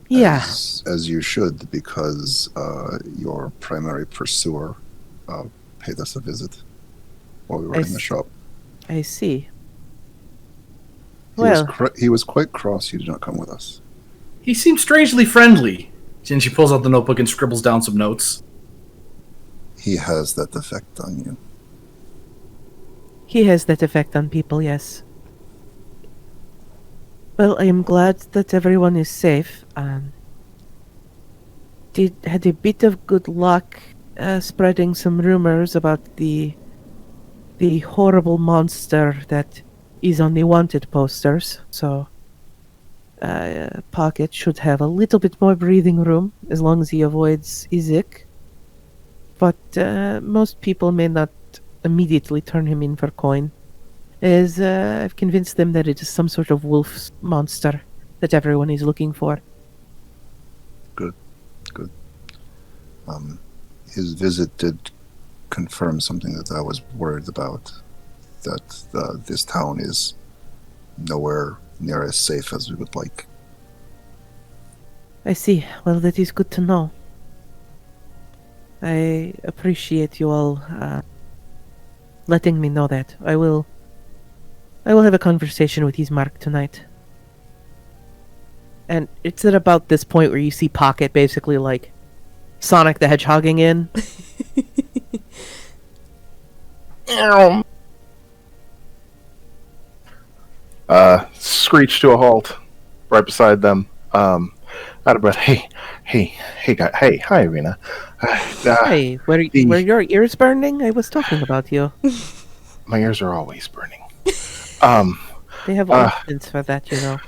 Yeah, As you should, because your primary pursuer paid us a visit while we were in the shop. I see. He Well, he was quite cross you did not come with us. He seems strangely friendly. And she pulls out the notebook and scribbles down some notes. He has that effect on you. he has that effect on people, yes. Well, I am glad that everyone is safe. Had a bit of good luck spreading some rumors about the horrible monster that is on the wanted posters. So, Pocket should have a little bit more breathing room as long as he avoids Izek. But most people may not immediately turn him in for coin, as I've convinced them that it is some sort of wolf monster that everyone is looking for. Good. His visit did confirm something that I was worried about, that this town is nowhere near as safe as we would like. I see. Well, that is good to know. I appreciate you all letting me know that. I will have a conversation with Ismark tonight. And it's at about this point where you see Pocket basically like Sonic the Hedgehogging in. Screech to a halt right beside them. Out of breath. Hey, hi, Irina. Hey, were your ears burning? I was talking about you. My ears are always burning. They have ointments for that, you know.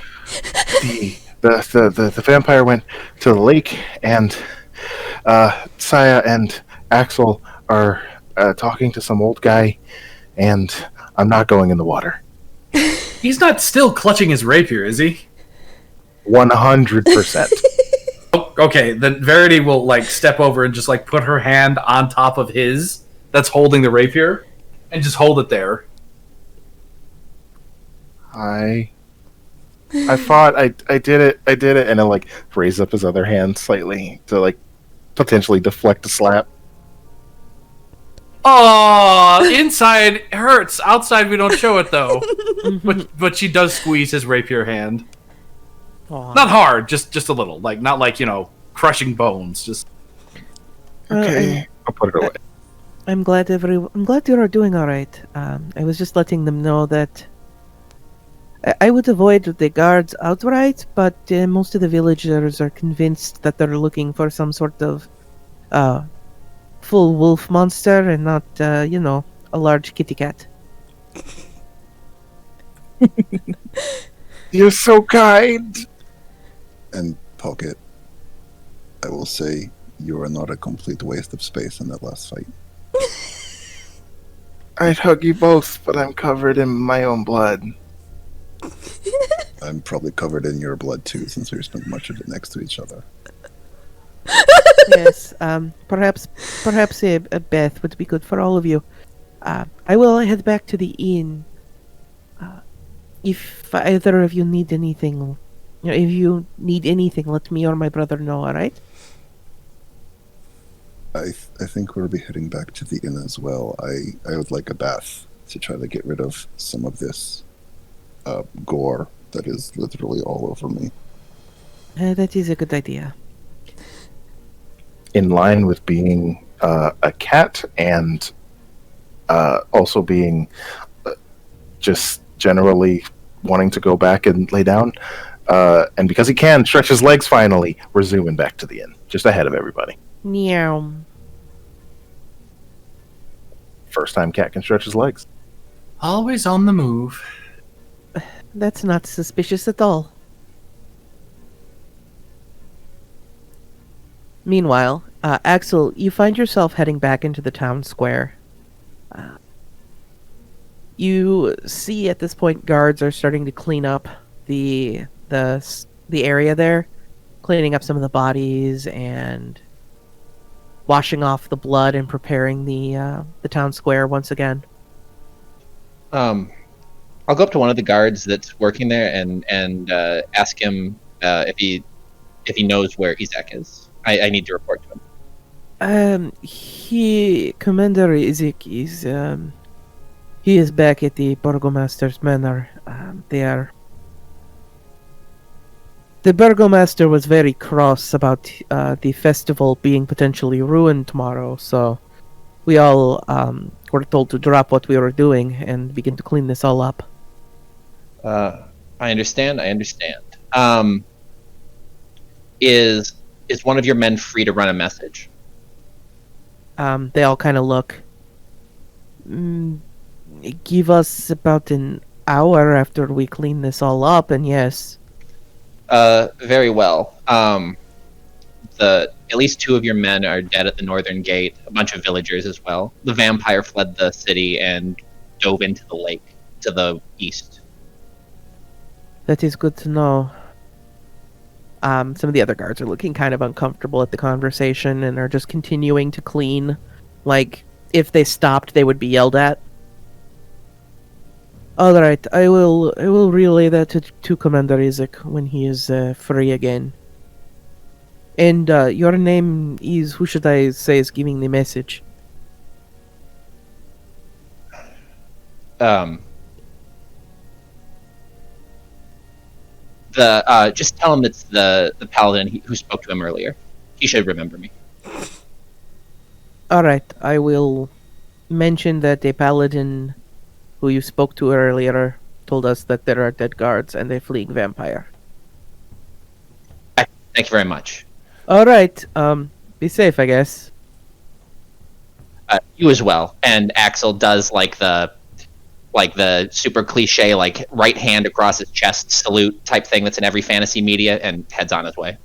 The vampire went to the lake, and Saya and Axel are talking to some old guy, and I'm not going in the water. He's not still clutching his rapier, is he? 100%. Oh, okay, then Verity will like step over and just like put her hand on top of his that's holding the rapier and just hold it there. I thought I did it, and then like raise up his other hand slightly to like potentially deflect a slap. Oh, inside hurts. Outside we don't show it though. But she does squeeze his rapier hand. Aw. Not hard, just a little. Like not like, crushing bones. Just Okay, I'll put it away. I'm glad you are doing all right. I was just letting them know that I would avoid the guards outright, but most of the villagers are convinced that they're looking for some sort of full wolf monster and not, a large kitty cat. You're so kind. And Pocket, I will say you are not a complete waste of space in that last fight. I'd hug you both, but I'm covered in my own blood. I'm probably covered in your blood too, since we spent much of it next to each other. Yes, perhaps a bath would be good for all of you. I will head back to the inn. If either of you need anything, if you need anything, let me or my brother know, alright? I think we'll be heading back to the inn as well. I would like a bath to try to get rid of some of this gore that is literally all over me. That is a good idea. In line with being a cat and also being just generally wanting to go back and lay down, and because he can stretch his legs finally, we're zooming back to the inn, just ahead of everybody. Meow. First time cat can stretch his legs. always on the move. That's not suspicious at all. Meanwhile, Axel, you find yourself heading back into the town square. You see at this point guards are starting to clean up the area there, cleaning up some of the bodies and washing off the blood and preparing the town square once again. I'll go up to one of the guards that's working there and ask him if he knows where Isaac is. I need to report to him. Commander Isaac he is back at the Burgomaster's manor. The Burgomaster was very cross about the festival being potentially ruined tomorrow, so we all were told to drop what we were doing and begin to clean this all up. I understand. Is one of your men free to run a message? They all kind of look. Give us about an hour after we clean this all up, and yes. Very well. At least 2 of your men are dead at the northern gate. A bunch of villagers as well. The vampire fled the city and dove into the lake to the east. That is good to know. Some of the other guards are looking kind of uncomfortable at the conversation and are just continuing to clean. Like, if they stopped, they would be yelled at. Alright, I will relay that to Commander Isaac when he is free again. And your name is, who should I say is giving the message? Just tell him it's the paladin who spoke to him earlier. He should remember me. Alright, I will mention that a paladin who you spoke to earlier told us that there are dead guards and a fleeing vampire. Thank you very much. Alright, be safe, I guess. You as well. And Axel does like the super cliche right hand across his chest salute type thing that's in every fantasy media and heads on his way.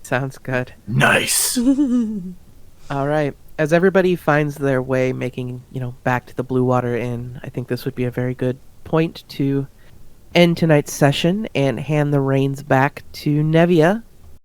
Sounds good. Nice. Alright. As everybody finds their way making, back to the Blue Water Inn, I think this would be a very good point to end tonight's session and hand the reins back to Nevia